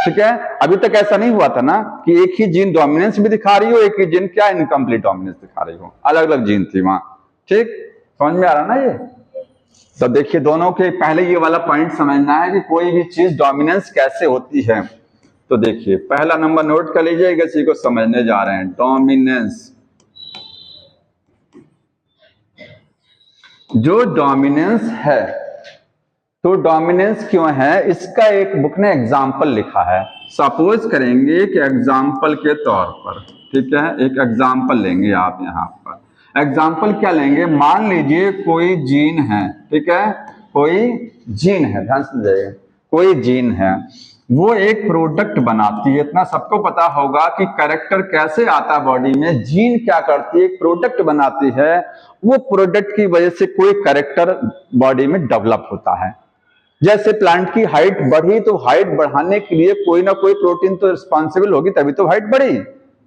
ठीक है, अभी तक ऐसा नहीं हुआ था ना कि एक ही जीन डोमिनेंस भी दिखा रही हो, एक ही जीन क्या इनकम्प्लीट डोमिनेंस दिखा रही हो, अलग अलग जीन थी वहां। ठीक, समझ में आ रहा ना ये। तो देखिए, दोनों के पहले ये वाला पॉइंट समझना है कि कोई भी चीज डोमिनेंस कैसे होती है। तो देखिए, पहला नंबर नोट कर लीजिएगा, इसी को समझने जा रहे हैं, डोमिनेंस। जो डोमिनेंस है, तो डोमिनेंस क्यों है, इसका एक बुक ने एग्जाम्पल लिखा है। सपोज करेंगे कि एग्जाम्पल के तौर पर, ठीक है, एक एग्जाम्पल लेंगे आप यहां पर। एग्जाम्पल क्या लेंगे, मान लीजिए कोई जीन है, ठीक है, कोई जीन है, ध्यान से समझिए, कोई जीन है, वो एक प्रोडक्ट बनाती है। इतना सबको पता होगा कि कैरेक्टर कैसे आता है बॉडी में, जीन क्या करती है, एक प्रोडक्ट बनाती है, वो प्रोडक्ट की वजह से कोई कैरेक्टर बॉडी में डेवलप होता है। जैसे प्लांट की हाइट बढ़ी तो हाइट बढ़ाने के लिए कोई ना कोई प्रोटीन तो रिस्पॉन्सिबल होगी, तभी तो हाइट बढ़ी,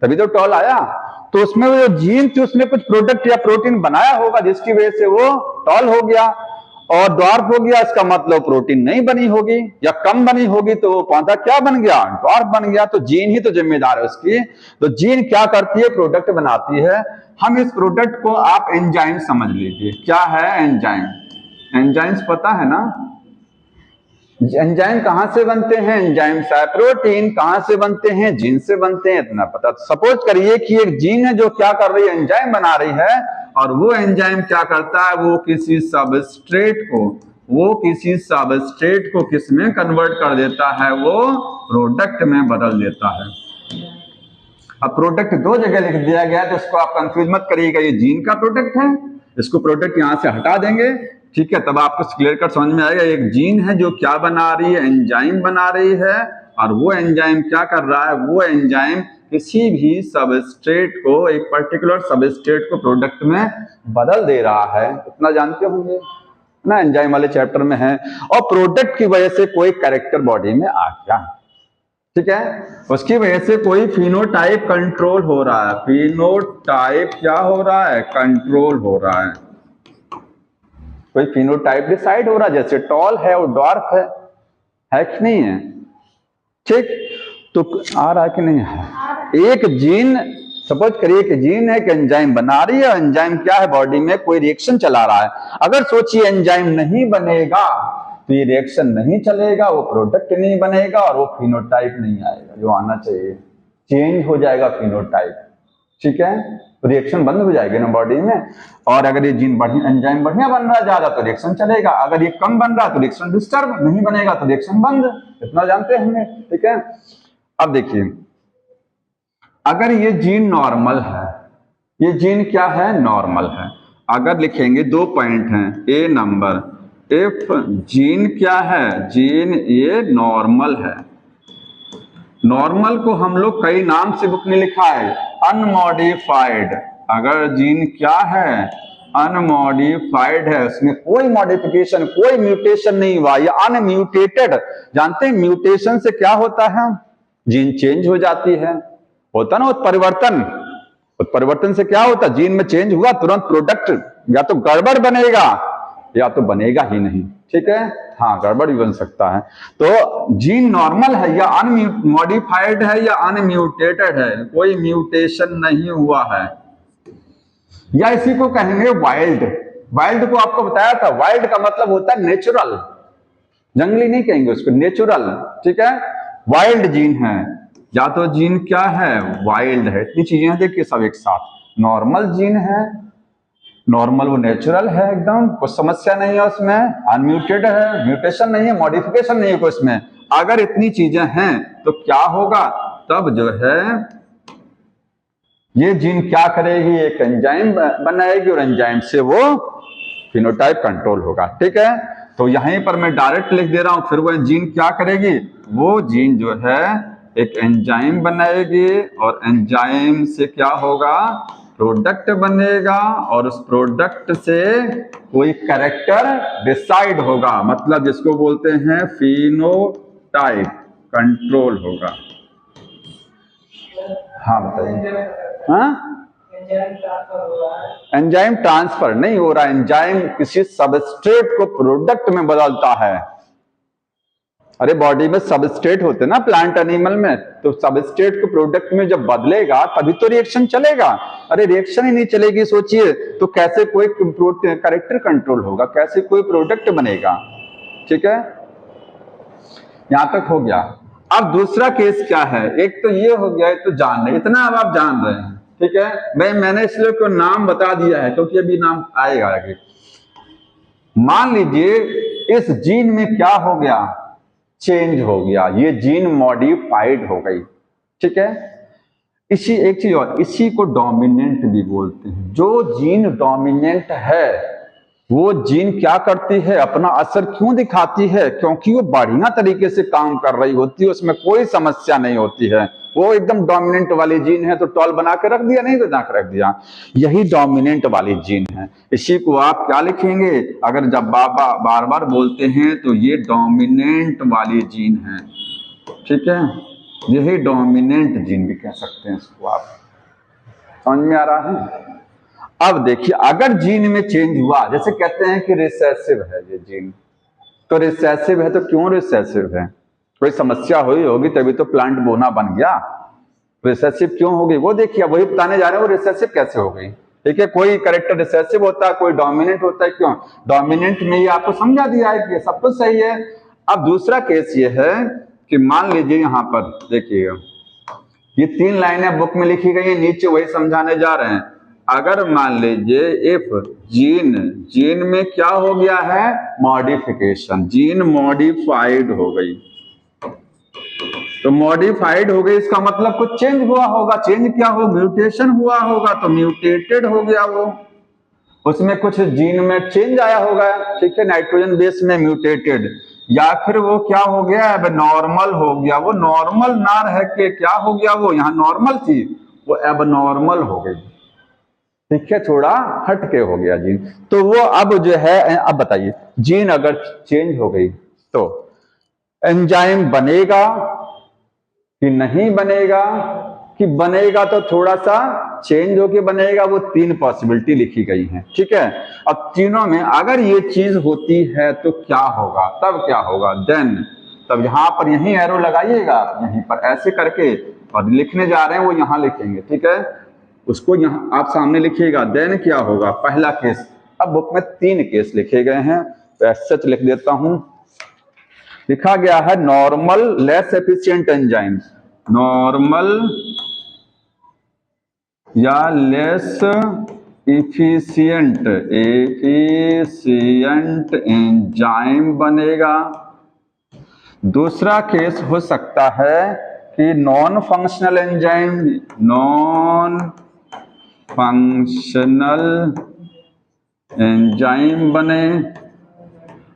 तभी तो टॉल आया। तो उसमें वो जो जीन थी उसने कुछ प्रोडक्ट या प्रोटीन बनाया होगा जिसकी वजह से वो टॉल हो गया और ड्वार्फ हो गया। इसका मतलब प्रोटीन नहीं बनी होगी या कम बनी होगी, तो वो पौधा क्या बन गया, ड्वार्फ बन गया। तो जीन ही तो जिम्मेदार है उसकी। तो जीन क्या करती है, प्रोडक्ट बनाती है। हम इस प्रोडक्ट को आप एंजाइम समझ लीजिए। क्या है एंजाइम? एंजाइम्स पता है ना? एंजाइम कहां से बनते हैं? एंजाइम है प्रोटीन। कहां से बनते हैं? जीन से बनते हैं, इतना पता। सपोज करिए कि एक जीन है जो क्या कर रही है, एंजाइम बना रही है, और वो एंजाइम क्या करता है, वो किसी सबस्ट्रेट को किस में कन्वर्ट कर देता है, वो प्रोडक्ट में बदल देता है। अब प्रोडक्ट दो जगह लिख दिया गया तो इसको आप कंफ्यूज मत करिएगा, ये जीन का प्रोडक्ट है, इसको प्रोडक्ट यहां से हटा देंगे, ठीक है, तब आपको क्लियर कट समझ में आएगा। एक जीन है जो क्या बना रही है, एंजाइम बना रही है, और वो एंजाइम क्या कर रहा है, वो एंजाइम किसी भी सबस्ट्रेट को, एक पर्टिकुलर सबस्ट्रेट को प्रोडक्ट में बदल दे रहा है। इतना जानते होंगे ना, एंजाइम वाले चैप्टर में है। और प्रोडक्ट की वजह से कोई कैरेक्टर बॉडी में आ गया, ठीक है, उसकी वजह से कोई फिनोटाइप कंट्रोल हो रहा है। फिनोटाइप क्या हो रहा है, कंट्रोल हो रहा है। कोई फिनोटाइप डिसाइड हो रहा है, जैसे टॉल है और डॉर्फ है कि नहीं है? ठीक, तो आ रहा है कि नहीं है? एक जीन, सपोज करिए कि जीन है कि एंजाइम बना रही है, एंजाइम क्या है, बॉडी में कोई रिएक्शन चला रहा है। अगर सोचिए एंजाइम नहीं बनेगा तो ये रिएक्शन नहीं चलेगा, वो प्रोडक्ट नहीं बनेगा और वो फिनोटाइप नहीं आएगा जो आना चाहिए, चेंज हो जाएगा फिनोटाइप, ठीक है, तो रिएक्शन बंद हो जाएगी ना बॉडी में। और अगर ये जीन बढ़िया, एंजाइम बढ़िया बन रहा है ज्यादा तो रिएक्शन चलेगा, अगर ये कम बन रहा है तो रिएक्शन डिस्टर्ब, नहीं बनेगा तो रिएक्शन बंद। इतना जानते हैं हमें, ठीक है। अब देखिए, अगर ये जीन नॉर्मल है, ये जीन क्या है, नॉर्मल है। अगर लिखेंगे, दो पॉइंट हैं, ए नंबर, इफ जीन क्या है, जीन ये नॉर्मल है। नॉर्मल को हम लोग कई नाम से बुक में लिखा है, अनमॉडिफाइड। अगर जीन क्या है, अनमॉडिफाइड है, उसमें कोई मॉडिफिकेशन, कोई म्यूटेशन नहीं हुआ, या अनम्यूटेटेड। जानते हैं म्यूटेशन से क्या होता है, जीन चेंज हो जाती है, होता ना उत्परिवर्तन। उत्परिवर्तन से क्या होता, जीन में चेंज हुआ, तुरंत प्रोडक्ट या तो गड़बड़ बनेगा या तो बनेगा ही नहीं, ठीक है, हाँ गड़बड़ भी बन सकता है। तो जीन नॉर्मल है या अनमॉडिफाइड है या अनम्यूटेटेड है, कोई म्यूटेशन नहीं हुआ है, या इसी को कहेंगे वाइल्ड। वाइल्ड को आपको बताया था, वाइल्ड का मतलब होता है नेचुरल, जंगली नहीं कहेंगे उसको, नेचुरल, ठीक है। वाइल्ड जीन है, या तो जीन क्या है, वाइल्ड है। इतनी चीजें हैं, देखिए सब एक साथ। नॉर्मल जीन है, नॉर्मल वो नेचुरल है एकदम, कुछ समस्या नहीं है उसमें, अनम्यूटेड है, म्यूटेशन नहीं है, मॉडिफिकेशन नहीं है कोई उसमें। अगर इतनी चीजें हैं तो क्या होगा, तब जो है ये जीन क्या करेगी, एक एंजाइम बनाएगी और एंजाइम से वो फिनोटाइप कंट्रोल होगा, ठीक है। तो यहीं पर मैं डायरेक्ट लिख दे रहा हूं, फिर वो जीन क्या करेगी, वो जीन जो है एक एंजाइम बनाएगी और एंजाइम से क्या होगा, प्रोडक्ट बनेगा, और उस प्रोडक्ट से कोई कैरेक्टर डिसाइड होगा, मतलब जिसको बोलते हैं फिनोटाइप कंट्रोल होगा। हाँ बताइए। हाँ, एंजाइम ट्रांसफर नहीं हो रहा, एंजाइम किसी सबस्ट्रेट को प्रोडक्ट में बदलता है। अरे बॉडी में सबस्ट्रेट होते ना प्लांट एनिमल में, तो सबस्ट्रेट को प्रोडक्ट में जब बदलेगा तभी तो रिएक्शन चलेगा। अरे रिएक्शन ही नहीं चलेगी सोचिए तो कैसे कोई कैरेक्टर कंट्रोल होगा, कैसे कोई प्रोडक्ट बनेगा, ठीक है। यहां तक हो गया। अब दूसरा केस क्या है, एक तो ये हो गया, तो जान रहे, इतना अब आप जान रहे हैं, ठीक है। मैंने इसलिए को नाम बता दिया है क्योंकि अभी नाम आएगा आगे। मान लीजिए इस जीन में क्या हो गया, चेंज हो गया, ये जीन मॉडिफाइड हो गई, ठीक है। इसी एक चीज और, इसी को डोमिनेंट भी बोलते हैं। जो जीन डोमिनेंट है वो जीन क्या करती है, अपना असर क्यों दिखाती है, क्योंकि वो बढ़िया तरीके से काम कर रही होती है, उसमें कोई समस्या नहीं होती है। वो एकदम डोमिनेंट वाली जीन है तो टॉल बना के रख दिया, नहीं बना के रख दिया, यही डोमिनेंट वाली जीन है। इसी को आप क्या लिखेंगे, अगर जब बाबा बार बार बोलते हैं तो ये डोमिनेंट वाली जीन है, ठीक है, यही डोमिनेंट जीन भी कह सकते हैं इसको आप। समझ में आ रहा है? अब देखिए, अगर जीन में चेंज हुआ, जैसे कहते हैं कि रिसेसिव है ये जीन, तो रिसेसिव है तो क्यों रिसेसिव है, कोई समस्या हुई होगी तभी तो प्लांट बोना बन गया। रिसेसिव क्यों होगी वो देखिए, वही बताने जा रहे हैं वो रिसेसिव कैसे हो गई। ठीक है, कोई कैरेक्टर रिसेसिव होता है, कोई डोमिनेंट होता है, क्यों डोमिनेंट में ये आपको समझा दिया है कि सब कुछ सही है। अब दूसरा केस ये है कि मान लीजिए यहां पर देखिएगा, ये 3 लाइनें बुक में लिखी गई है, नीचे वही समझाने जा रहे हैं। अगर मान लीजिए इफ जीन में क्या हो गया है, मॉडिफिकेशन, जीन मॉडिफाइड हो गई, तो मॉडिफाइड हो गई इसका मतलब कुछ चेंज हुआ होगा। चेंज क्या हो, म्यूटेशन हुआ होगा, तो म्यूटेटेड हो गया वो, उसमें कुछ जीन में चेंज आया होगा, ठीक है, नाइट्रोजन बेस में म्यूटेटेड, या फिर वो क्या हो गया, अब नॉर्मल हो गया। वो नॉर्मल ना रह के क्या हो गया, वो यहाँ नॉर्मल थी वो अब नॉर्मल हो गई, ठीक है, थोड़ा हटके हो गया जीन। तो वो अब जो है, अब बताइए जीन अगर चेंज हो गई तो एंजाइम बनेगा कि नहीं बनेगा, कि बनेगा तो थोड़ा सा चेंज होके बनेगा, वो 3 पॉसिबिलिटी लिखी गई हैं, ठीक है। अब तीनों में अगर ये चीज होती है तो क्या होगा, तब क्या होगा, देन, तब यहां पर यही एरो लगाइएगा, यहीं पर ऐसे करके, और लिखने जा रहे हैं वो यहां लिखेंगे, ठीक है, उसको यहां आप सामने लिखिएगा। देन क्या होगा, पहला केस, अब बुक में 3 केस लिखे गए हैं तो ऐसे लिख देता हूं, लिखा गया है normal less efficient enzyme, normal या लेस इफिशिएंट एंजाइम बनेगा। दूसरा केस हो सकता है कि non functional enzyme, non functional enzyme बने,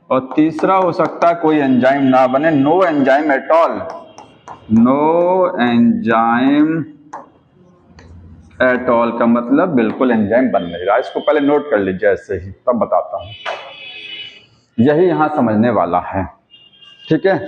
और तीसरा हो सकता है कोई एंजाइम ना बने, no enzyme at all, no enzyme at all का मतलब बिल्कुल एंजाइम बन नहीं रहा। इसको पहले नोट कर लीजिए ऐसे ही, तब बताता हूं, यही यहां समझने वाला है, ठीक है।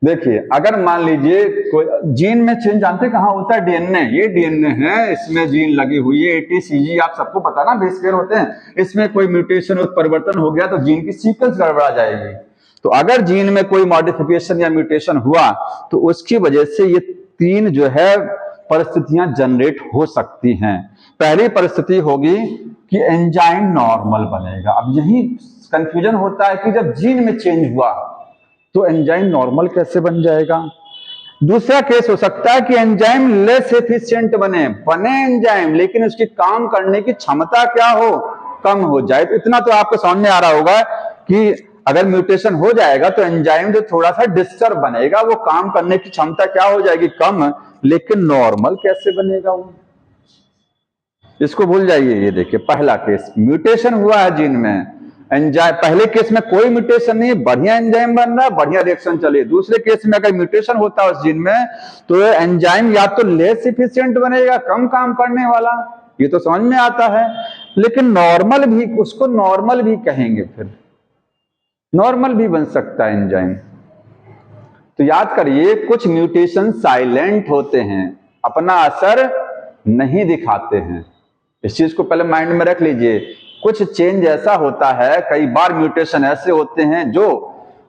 देखिए, अगर मान लीजिए कोई जीन में चेंज, जानते कहां होता है, डीएनए, ये डीएनए है, इसमें जीन लगी हुई है, एटीसीजी आप सबको पता ना, बेस पेयर होते हैं, इसमें कोई म्यूटेशन और परिवर्तन हो गया तो जीन की सीक्वेंस गड़बड़ा जाएगी। तो अगर जीन में कोई मॉडिफिकेशन या म्यूटेशन हुआ तो उसकी वजह से ये 3 जो है परिस्थितियां जनरेट हो सकती हैं। पहली परिस्थिति होगी कि एंजाइम नॉर्मल बनेगा। अब यही कंफ्यूजन होता है कि जब जीन में चेंज हुआ तो एंजाइम नॉर्मल कैसे बन जाएगा। दूसरा केस हो सकता है कि एंजाइम लेस एफिशिएंट बने एंजाइम, लेकिन उसकी काम करने की क्षमता क्या हो, कम हो जाए। तो इतना तो आपको समझ में आ रहा होगा कि अगर म्यूटेशन हो जाएगा तो एंजाइम जो थोड़ा सा डिस्टर्ब बनेगा, वो काम करने की क्षमता क्या हो जाएगी, कम, लेकिन नॉर्मल कैसे बनेगा वो, इसको भूल जाइए। ये देखिए पहला केस, म्यूटेशन हुआ है जीन में, एंजाइम, पहले केस में कोई म्यूटेशन नहीं, बढ़िया एंजाइम बन रहा है, बढ़िया रिएक्शन चले। दूसरे केस में अगर म्यूटेशन होता है उस जीन में तो एंजाइम या तो लेस इफिशिएंट बनेगा, कम काम करने वाला, ये तो समझ में आता है, लेकिन नॉर्मल भी, उसको नॉर्मल भी कहेंगे, फिर नॉर्मल भी बन सकता है एंजाइम। तो याद करिए, कुछ म्यूटेशन साइलेंट होते हैं, अपना असर नहीं दिखाते हैं, इस चीज को पहले माइंड में रख लीजिए। कुछ चेंज ऐसा होता है, कई बार म्यूटेशन ऐसे होते हैं जो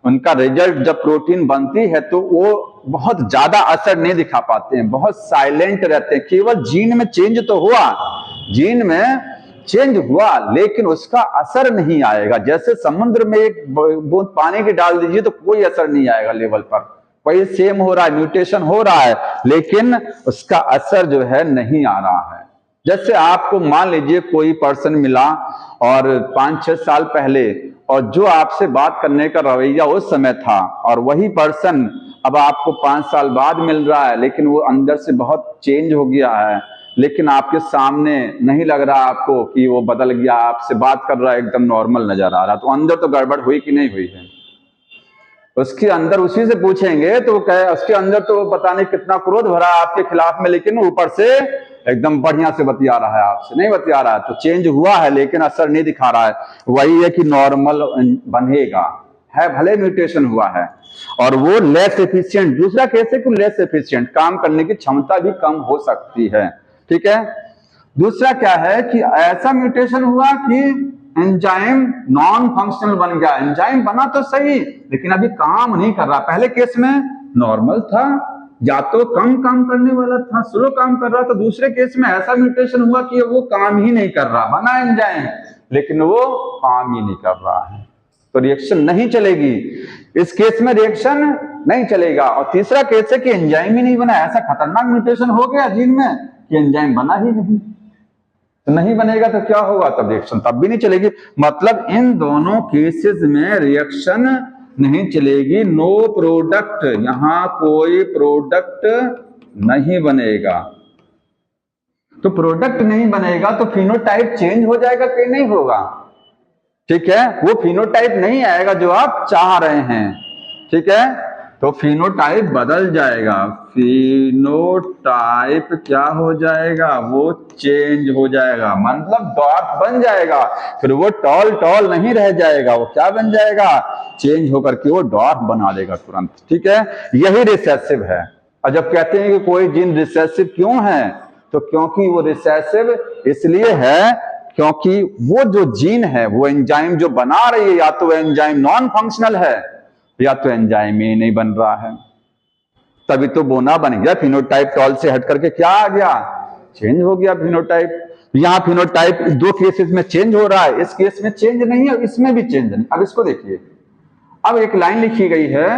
उनका रिजल्ट जब प्रोटीन बनती है तो वो बहुत ज्यादा असर नहीं दिखा पाते हैं, बहुत साइलेंट रहते हैं। केवल जीन में चेंज तो हुआ, जीन में चेंज हुआ, लेकिन उसका असर नहीं आएगा। जैसे समुद्र में एक बूंद पानी की डाल दीजिए तो कोई असर नहीं आएगा लेवल पर, वही सेम हो रहा है, म्यूटेशन हो रहा है, लेकिन उसका असर जो है नहीं आ रहा है। जैसे आपको मान लीजिए कोई पर्सन मिला और 5-6 साल पहले, और जो आपसे बात करने का रवैया उस समय था, और वही पर्सन अब आपको 5 साल बाद मिल रहा है, लेकिन वो अंदर से बहुत चेंज हो गया है, लेकिन आपके सामने नहीं लग रहा आपको कि वो बदल गया, आपसे बात कर रहा है, एकदम नॉर्मल नजर आ रहा, तो अंदर तो गड़बड़ हुई कि नहीं हुई है? उसके अंदर उसी से पूछेंगे तो वो कहे, उसके अंदर तो पता नहीं कितना क्रोध भरा है आपके खिलाफ में, लेकिन ऊपर से एकदम बढ़िया से बतिया रहा है, आपसे नहीं बतिया रहा है। तो चेंज हुआ है लेकिन असर नहीं दिखा रहा है। वही है कि नॉर्मल बनेगा, है भले म्यूटेशन हुआ है, और वो लेस एफिशिएंट। दूसरा केस है कि लेस एफिशिएंट, काम करने की क्षमता भी कम हो सकती है, ठीक है। दूसरा क्या है कि ऐसा म्यूटेशन हुआ कि एंजाइम नॉन फंक्शनल बन गया। एंजाइम बना तो सही लेकिन अभी काम नहीं कर रहा। पहले केस में नॉर्मल था, या तो कम काम करने वाला था, स्लो काम कर रहा था। दूसरे केस में ऐसा म्यूटेशन हुआ कि वो काम ही नहीं कर रहा, बना एंजाइम लेकिन वो काम ही नहीं कर रहा है, तो रिएक्शन नहीं चलेगी। इस केस में रिएक्शन नहीं चलेगा। और तीसरा केस है कि एंजाइम ही नहीं बना, ऐसा खतरनाक म्यूटेशन हो गया जीन में कि एंजाइम बना ही नहीं। तो नहीं बनेगा तो क्या होगा? तब रिएक्शन तब भी नहीं चलेगी। मतलब इन दोनों केसेस में रिएक्शन नहीं चलेगी, नो प्रोडक्ट, यहां कोई प्रोडक्ट नहीं बनेगा। तो प्रोडक्ट नहीं बनेगा तो फिनोटाइप चेंज हो जाएगा कि नहीं होगा? ठीक है, वो फिनोटाइप नहीं आएगा जो आप चाह रहे हैं, ठीक है। तो फिनोटाइप बदल जाएगा, फिनोटाइप क्या हो जाएगा? वो चेंज हो जाएगा, मतलब डॉट बन जाएगा। फिर वो टॉल टॉल नहीं रह जाएगा, वो क्या बन जाएगा? चेंज होकर के वो डॉट बना देगा तुरंत, ठीक है। यही रिसेसिव है। और जब कहते हैं कि कोई जीन रिसेसिव क्यों है, तो क्योंकि वो रिसेसिव इसलिए है क्योंकि वो जो जीन है, वो एंजाइम जो बना रही है, या तो एंजाइम नॉन फंक्शनल है या तो एंजाइम ही नहीं बन रहा है। तभी तो बोना बन गया। फिनोटाइप टॉल से हट करके क्या आ गया? चेंज हो गया फिनोटाइप। यहां फिनोटाइप दो केसेस में चेंज हो रहा है, इस केस में चेंज नहीं है, इसमें भी चेंज नहीं। अब इसको देखिए, अब एक लाइन लिखी गई है,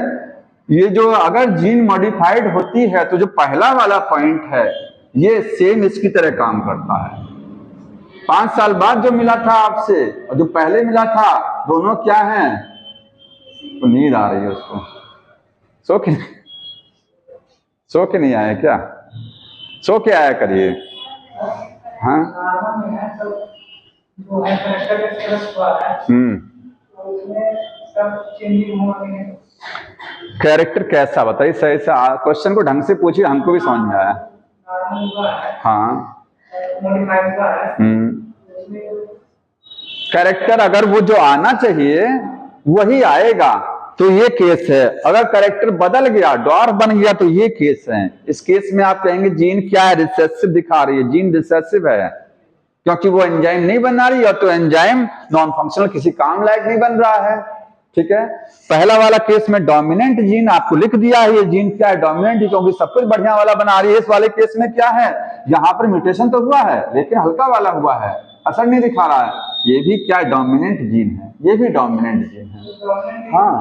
ये जो अगर जीन मॉडिफाइड होती है तो जो पहला वाला पॉइंट है ये सेम इसकी तरह काम करता है। 5 साल बाद जो मिला था आपसे और जो पहले मिला था, दोनों क्या हैं? तो नींद आ रही है उसको, सो के नहीं आया क्या? सो के आया करिए। हाँ, कैरेक्टर कैसा बताइए, सही से क्वेश्चन को ढंग से पूछिए, हमको भी समझ में आया। हाँ, कैरेक्टर अगर वो जो आना चाहिए वही आएगा तो ये केस है। अगर कैरेक्टर बदल गया, डॉर्फ बन गया, तो ये केस है। इस केस में आप कहेंगे जीन क्या है? रिसेसिव दिखा रही है, जीन रिसेसिव है क्योंकि वो एंजाइम नहीं बना रही, या तो एंजाइम नॉन फंक्शनल, किसी काम लायक नहीं बन रहा है, ठीक है। पहला वाला केस में डोमिनेंट जीन आपको लिख दिया है, ये जीन क्या है? डोमिनेंट ही, क्योंकि सब कुछ बढ़िया वाला बना रही है। इस वाले केस में क्या है? यहाँ पर म्यूटेशन तो हुआ है लेकिन हल्का वाला हुआ है, असर नहीं दिखा रहा है। ये भी क्या है? डोमिनेंट जीन है, ये भी डोमिनेंट जीन है। हाँ,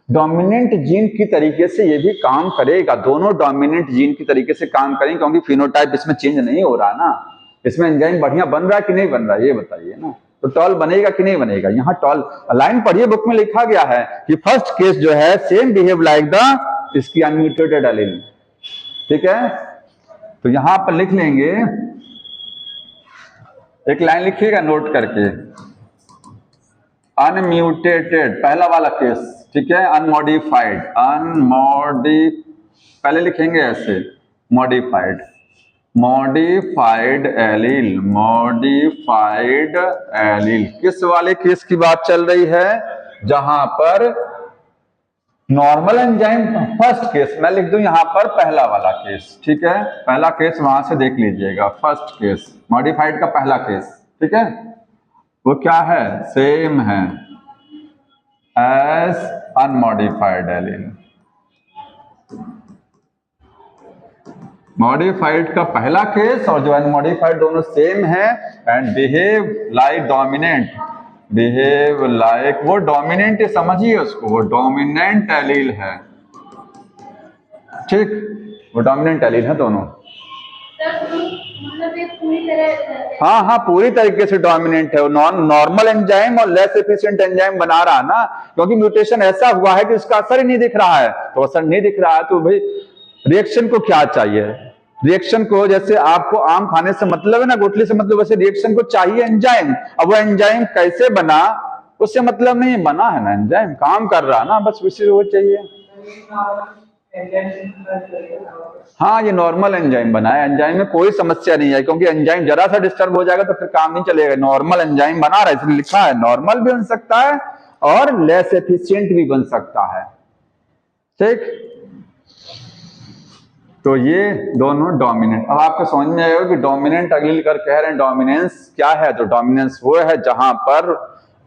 डोमिनेंट जीन की तरीके से ये भी काम करेगा, दोनों डोमिनेंट जीन की तरीके से काम करेंगे, क्योंकि फिनोटाइप इसमें चेंज नहीं हो रहा ना। इसमें एंजाइम बढ़िया बन रहा है कि नहीं बन रहा है, ये बताइए ना। तो टॉल बनेगा कि नहीं बनेगा? यहाँ टॉल लाइन पढ़िए, बुक में लिखा गया है कि फर्स्ट केस जो है सेम बिहेव लाइक द इसकी अनम्यूटेटेड एलील, ठीक है। तो यहां पर लिख लेंगे, एक लाइन लिखिएगा नोट करके, अनम्यूटेटेड पहला वाला केस, ठीक है। अनमॉडिफाइड, पहले लिखेंगे ऐसे, modified, modified allele, modified allele. किस वाले केस की बात चल रही है? जहां पर नॉर्मल एंजाइम, फर्स्ट केस मैं लिख दूं यहां पर पहला वाला केस, ठीक है। पहला केस वहां से देख लीजिएगा, फर्स्ट केस मॉडिफाइड का पहला केस, ठीक है। वो क्या है? सेम है एज अनमॉडिफाइड एलील। मॉडिफाइड का पहला केस और जो अनमॉडिफाइड दोनों सेम है, and behave like dominant, behave like, वो डोमिनेंट समझिए उसको, वो डोमिनेंट एलील है, ठीक, वो डोमिनेंट एलील है दोनों। हाँ हाँ, पूरी तरीके से डोमिनेंट है। नॉर्मल एंजाइम और लेस एफिशिएंट एंजाइम बना रहा ना, क्योंकि म्यूटेशन ऐसा हुआ है कि उसका असर ही नहीं दिख रहा है। तो असर नहीं दिख रहा है तो भाई रिएक्शन को क्या चाहिए? रिएक्शन को, जैसे आपको आम खाने से मतलब है ना, गुठली से मतलब, वैसे रिएक्शन को चाहिए एंजाइम। अब वो एंजाइम कैसे बना उससे मतलब नहीं, बना है ना एंजाइम, काम कर रहा है ना, बस उसी वो चाहिए। हाँ, ये नॉर्मल एंजाइम बना है, एंजाइम में कोई समस्या नहीं है, क्योंकि एंजाइम जरा सा डिस्टर्ब हो जाएगा तो फिर काम नहीं चलेगा। नॉर्मल एंजाइम बना रहा है, इसलिए लिखा है नॉर्मल भी बन सकता है और लेस एफिशिएंट भी बन सकता है। ठीक, तो ये दोनों डोमिनेंट। अब आपको समझ में आएगा कि डोमिनेंट एलील कर कह रहे हैं, डोमिनेंस क्या है? तो डोमिनेंस वो है जहां पर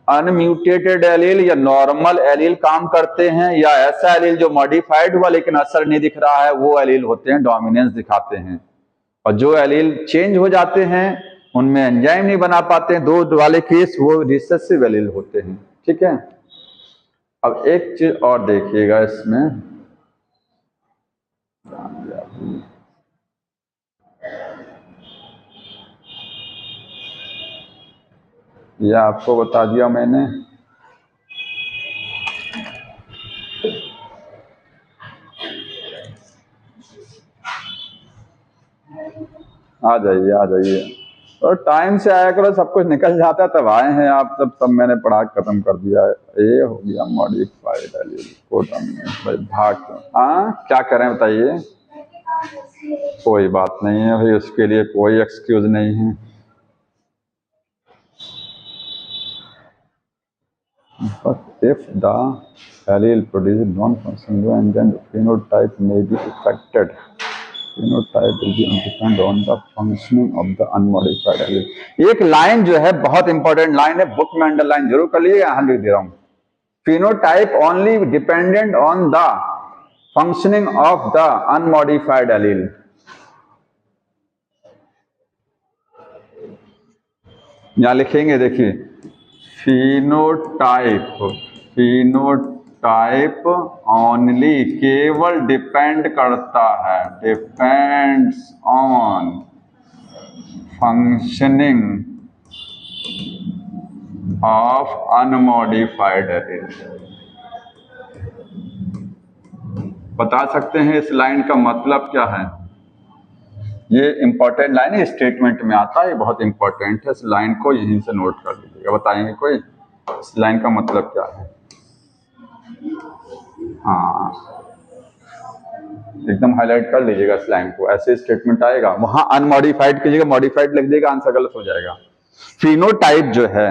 अनम्यूटेटेड एलील या नॉर्मल एलील काम करते हैं, या ऐसा एलील जो मॉडिफाइड हुआ लेकिन असर नहीं दिख रहा है, वो एलील होते हैं, डोमिनेंस दिखाते हैं। और जो एलील चेंज हो जाते हैं उनमें एंजाइम नहीं बना पाते हैं, दो वाले केस वो रिसेसिव एलील होते हैं। ठीक है, अब एक चीज और देखिएगा इसमें, यह आपको बता दिया मैंने। आ जाइए आ जाइए, और टाइम से आया करो, सब कुछ निकल जाता है तब आए हैं आप, सब मैंने पढ़ा खत्म कर दिया है। ये हो गया मॉडिफाइड एलील भाई, भाग। हाँ, क्या करें बताइए? कोई बात नहीं है भाई, उसके लिए कोई एक्सक्यूज नहीं है। But if the allele produces non-functional enzyme, the phenotype may be affected. Phenotype will be depend on the functioning of the unmodified allele. एक लाइन जो है बहुत इंपॉर्टेंट लाइन है, बुक में अंडरलाइन जरूर कर लीजिए, यहां लिख दे रहा हूं। phenotype only dependent on the functioning of the unmodified allele. यहां लिखेंगे, देखिए, फिनोटाइप, फिनोटाइप ओनली, केवल डिपेंड करता है, depends on functioning of unmodified allele. बता सकते हैं इस लाइन का मतलब क्या है? ये इंपॉर्टेंट लाइन है, स्टेटमेंट में आता है, बहुत इंपॉर्टेंट है, इस लाइन को यहीं से नोट कर लीजिएगा। बताएंगे कोई इस लाइन का मतलब क्या है? हाँ, एकदम हाईलाइट कर लीजिएगा इस लाइन को, ऐसे स्टेटमेंट आएगा, वहां अनमॉडिफाइड की जगह मॉडिफाइड लिख देगा, आंसर गलत हो जाएगा। फिनोटाइप जो है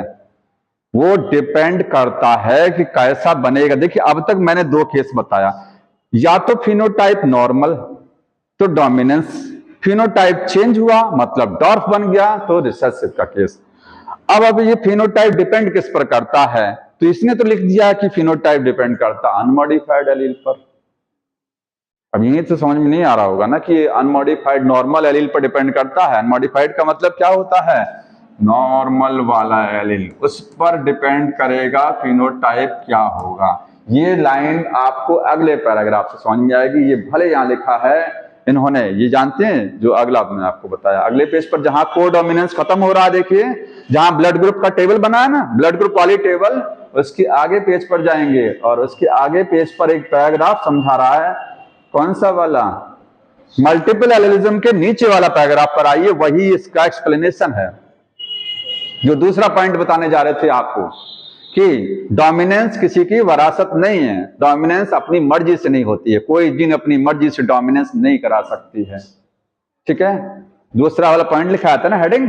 वो डिपेंड करता है कि कैसा बनेगा। देखिए, अब तक मैंने दो केस बताया, या तो फिनोटाइप नॉर्मल तो डोमिनेंस, फिनोटाइप चेंज हुआ मतलब डॉर्फ बन गया तो रिसेसिव का केस। अब ये फिनोटाइप डिपेंड किस पर करता है? तो इसने तो लिख दिया कि फिनोटाइप डिपेंड करता अनमॉडिफाइड एलील पर। अब यही तो समझ में नहीं आ रहा होगा ना कि अनमॉडिफाइड नॉर्मल एलील पर डिपेंड करता है। अनमॉडिफाइड का मतलब क्या होता है? नॉर्मल वाला एलील, उस पर डिपेंड करेगा फिनोटाइप क्या होगा। ये लाइन आपको अगले पैराग्राफ से समझ में आएगी। ये भले यहां लिखा है इन्होंने, ये जानते हैं जो अगला मैंने आपको बताया, अगले पेज पर जहां कोडोमिनेंस खत्म हो रहा है, देखिए जहां ब्लड ग्रुप का टेबल बना है ना, ब्लड ग्रुप वाली टेबल, उसके आगे पेज पर जाएंगे और उसके आगे पेज पर एक पैराग्राफ समझा रहा है। कौन सा वाला? मल्टीपल एलिलिज्म के नीचे वाला पैराग्राफ पर आइए, वही इसका एक्सप्लेनेशन है। जो दूसरा पॉइंट बताने जा रहे थे आपको कि डोमिनेंस किसी की वरासत नहीं है, डोमिनेंस अपनी मर्जी से नहीं होती है, कोई जीन अपनी मर्जी से डोमिनेंस नहीं करा सकती है। ठीक है, दूसरा वाला पॉइंट लिखा था ना heading,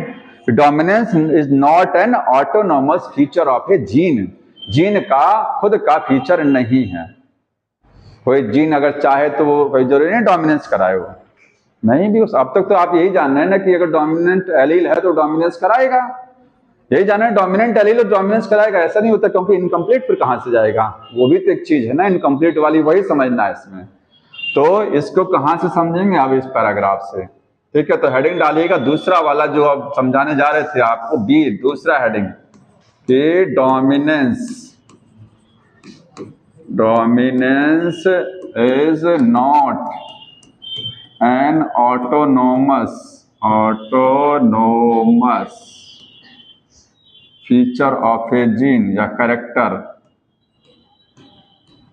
dominance is not an autonomous feature of A gene, gene का खुद का फीचर नहीं है। कोई जीन अगर चाहे तो वो कोई जरूरी नहीं डोमिनेंस कराए, वो नहीं भी। अब तक तो आप यही जान रहे हैं ना कि अगर डोमिनेंट एलील है तो डोमिनेंस कराएगा, यही जाना है, डोमिनेंट एलील और डोमिनेंस कराएगा, ऐसा नहीं होता, क्योंकि इनकम्प्लीट फिर कहां से जाएगा? वो भी तो एक चीज है ना इनकम्प्लीट वाली, वही समझना है इसमें। तो इसको कहां से समझेंगे? अब इस पैराग्राफ से। ठीक है, तो हेडिंग डालिएगा दूसरा वाला जो अब समझाने जा रहे थे आपको, बी, दूसरा हेडिंग कि dominance, dominance is not an autonomous, autonomous feature of A gene या कैरेक्टर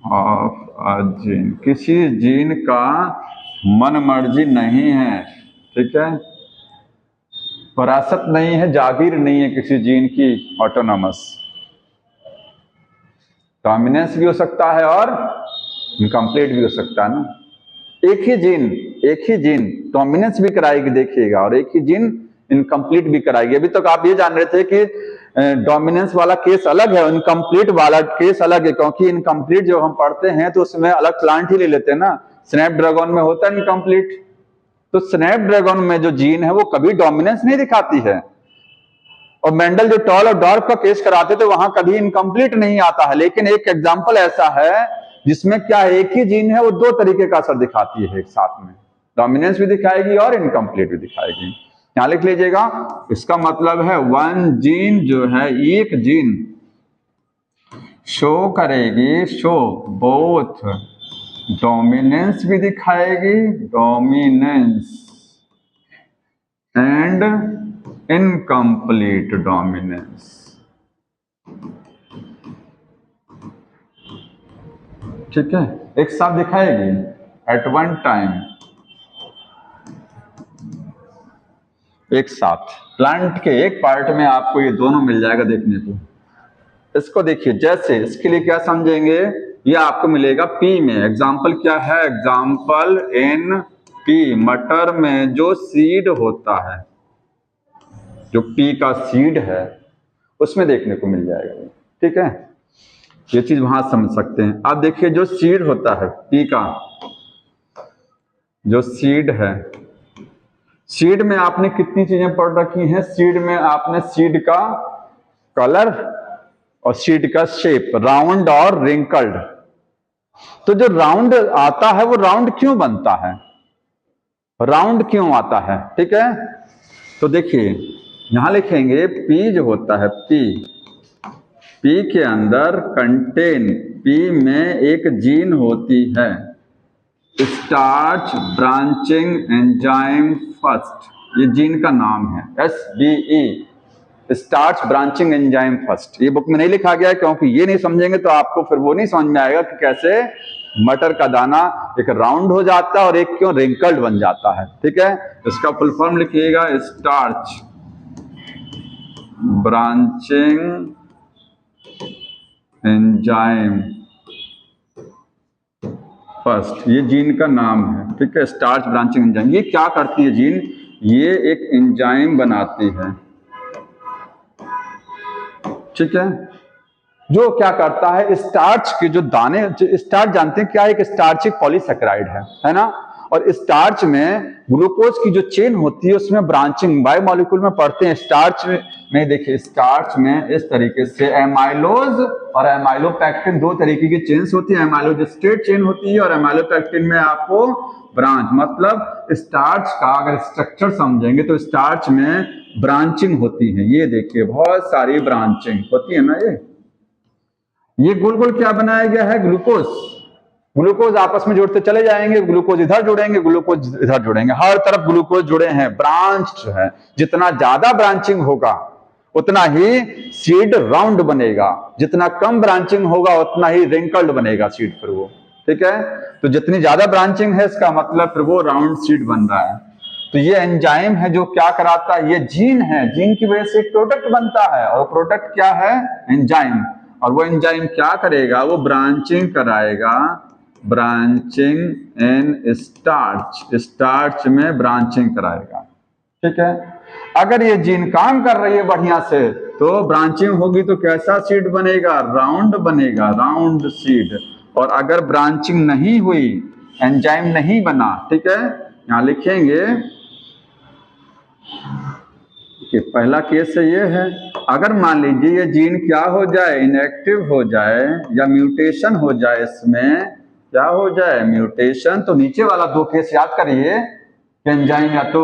ऑफ अ जीन, किसी जीन का मन मर्जी नहीं है, ठीक है, वरासत नहीं है, जागीर नहीं है किसी जीन की ऑटोनॉमस। डोमिनेंस भी हो सकता है और इनकम्प्लीट भी हो सकता है ना। एक ही जीन डोमिनेंस भी कराएगी देखिएगा, और एक ही जीन इनकम्प्लीट भी कराएगी। अभी तक आप ये जान रहे थे कि डोमिनेंस वाला केस अलग है, इनकम्प्लीट वाला केस अलग है, क्योंकि इनकम्प्लीट जो हम पढ़ते हैं तो उसमें अलग प्लांट ही ले लेते हैं ना। स्नैपड्रैगन में होता है इनकम्प्लीट, तो स्नैपड्रैगन में जो जीन है वो कभी डोमिनेंस नहीं दिखाती है। और मेंडल जो टॉल और डॉर्फ का केस कराते थे वहां कभी इनकम्प्लीट नहीं आता है। लेकिन एक एग्जाम्पल ऐसा है जिसमें क्या एक ही जीन है वो दो तरीके का असर दिखाती है एक साथ में, डोमिनेंस भी दिखाएगी और इनकम्प्लीट भी दिखाएगी। यहां लिख लीजिएगा, इसका मतलब है वन जीन जो है, एक जीन शो करेगी, शो बोथ डोमिनेंस भी दिखाएगी, डोमिनेंस एंड इनकम्प्लीट डोमिनेंस। ठीक है, एक साथ दिखाएगी एट वन टाइम, एक साथ प्लांट के एक पार्ट में आपको ये दोनों मिल जाएगा देखने को। इसको देखिए, जैसे इसके लिए क्या समझेंगे, ये आपको मिलेगा पी में। एग्जाम्पल क्या है, एग्जाम्पल इन पी, मटर में जो सीड होता है, जो पी का सीड है उसमें देखने को मिल जाएगा। ठीक है, ये चीज वहां समझ सकते हैं। अब देखिए, जो सीड होता है पी का, जो सीड है, सीड में आपने कितनी चीजें पढ़ रखी हैं। सीड में आपने सीड का कलर और सीड का शेप, राउंड और रिंकल्ड। तो जो राउंड आता है वो राउंड क्यों बनता है, राउंड क्यों आता है। ठीक है, तो देखिए यहां लिखेंगे पी जो होता है, पी के अंदर कंटेन, पी में एक जीन होती है, स्टार्च ब्रांचिंग एंजाइम फर्स्ट, ये जीन का नाम है SBE, starch branching enzyme first. ये बुक में नहीं लिखा गया है क्योंकि ये नहीं समझेंगे तो आपको फिर वो नहीं समझ में आएगा कि कैसे मटर का दाना एक राउंड हो जाता है और एक क्यों रिंकल्ड बन जाता है। ठीक है, इसका फुल फॉर्म लिखिएगा, स्टार्च ब्रांचिंग एंजाइम फर्स्ट, ये जीन का नाम है। ठीक है, स्टार्च ब्रांचिंग एंजाइम। ये क्या करती है जीन, ये एक एंजाइम बनाती है। ठीक है, जो क्या करता है, स्टार्च के जो दाने, स्टार्च जानते हैं क्या, एक स्टार्च एक पॉलीसेकेराइड है ना। और स्टार्च में ग्लूकोज की जो चेन होती है उसमें ब्रांचिंग बायोमोलिक्यूल में पढ़ते हैं। स्टार्च में देखिए, स्टार्च में इस तरीके से एमाइलोज और एमाइलोपेक्टिन दो तरीके की चेन्स होती है। एमाइलोज स्ट्रेट चेन होती है और एमाइलोपेक्टिन में आपको ब्रांच, मतलब स्टार्च का अगर स्ट्रक्चर समझेंगे तो स्टार्च में ब्रांचिंग होती है। ये देखिए बहुत सारी ब्रांचिंग होती है ना। ये गोल गोल क्या बनाया गया है, ग्लूकोज, ग्लूकोज आपस में जोड़ते चले जाएंगे, ग्लूकोज इधर जुड़ेंगे, ग्लूकोज इधर जुड़ेंगे, हर तरफ ग्लूकोज जुड़े हैं, ब्रांच है। जितना ज्यादा ब्रांचिंग होगा उतना ही सीड राउंड बनेगा, जितना कम ब्रांचिंग होगा उतना ही रिंकल्ड बनेगा सीड फिर वो। ठीक है, तो जितनी ज्यादा ब्रांचिंग है इसका मतलब फिर वो राउंड सीड बन रहा है। तो ये एंजाइम है जो क्या कराता है, ये जीन है, जीन की वजह से एक प्रोडक्ट बनता है और प्रोडक्ट क्या है, एंजाइम। और वो एंजाइम क्या करेगा, वो ब्रांचिंग कराएगा, ब्रांचिंग इन स्टार्च, स्टार्च में ब्रांचिंग कराएगा। ठीक है, अगर ये जीन काम कर रही है बढ़िया से तो ब्रांचिंग होगी तो कैसा सीड बनेगा, राउंड बनेगा, राउंड सीड। और अगर ब्रांचिंग नहीं हुई, एंजाइम नहीं बना, ठीक है, यहां लिखेंगे कि पहला केस ये है, अगर मान लीजिए ये जीन क्या हो जाए, इनएक्टिव हो जाए या म्यूटेशन हो जाए, इसमें क्या हो जाए, म्यूटेशन, तो नीचे वाला दो केस याद करिए, एंजाइम या तो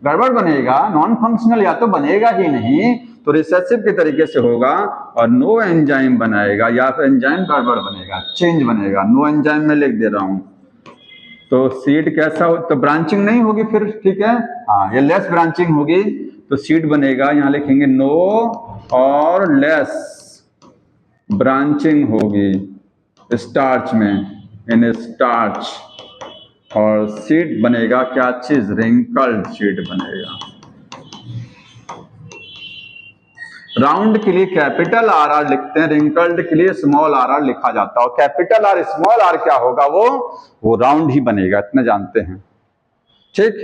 गड़बड़ बनेगा, नॉन फंक्शनल, या तो बनेगा ही नहीं तो रिसेसिव के तरीके से होगा और नो एंजाइम बनाएगा, या फिर एंजाइम गड़बड़ बनेगा, चेंज बनेगा। नो एंजाइम में लिख दे रहा हूं, तो सीड कैसा हो, तो ब्रांचिंग नहीं होगी फिर। ठीक है, हाँ, ये लेस ब्रांचिंग होगी तो सीड बनेगा, यहां लिखेंगे नो और लेस ब्रांचिंग होगी स्टार्च में, इन स्टार्च और सीड बनेगा क्या चीज, रिंकल्ड सीड बनेगा। राउंड के लिए कैपिटल आर आर लिखते हैं, रिंकल्ड के लिए स्मॉल आर आर लिखा जाता है। और कैपिटल आर स्मॉल आर क्या होगा, वो राउंड ही बनेगा, इतना जानते हैं। ठीक,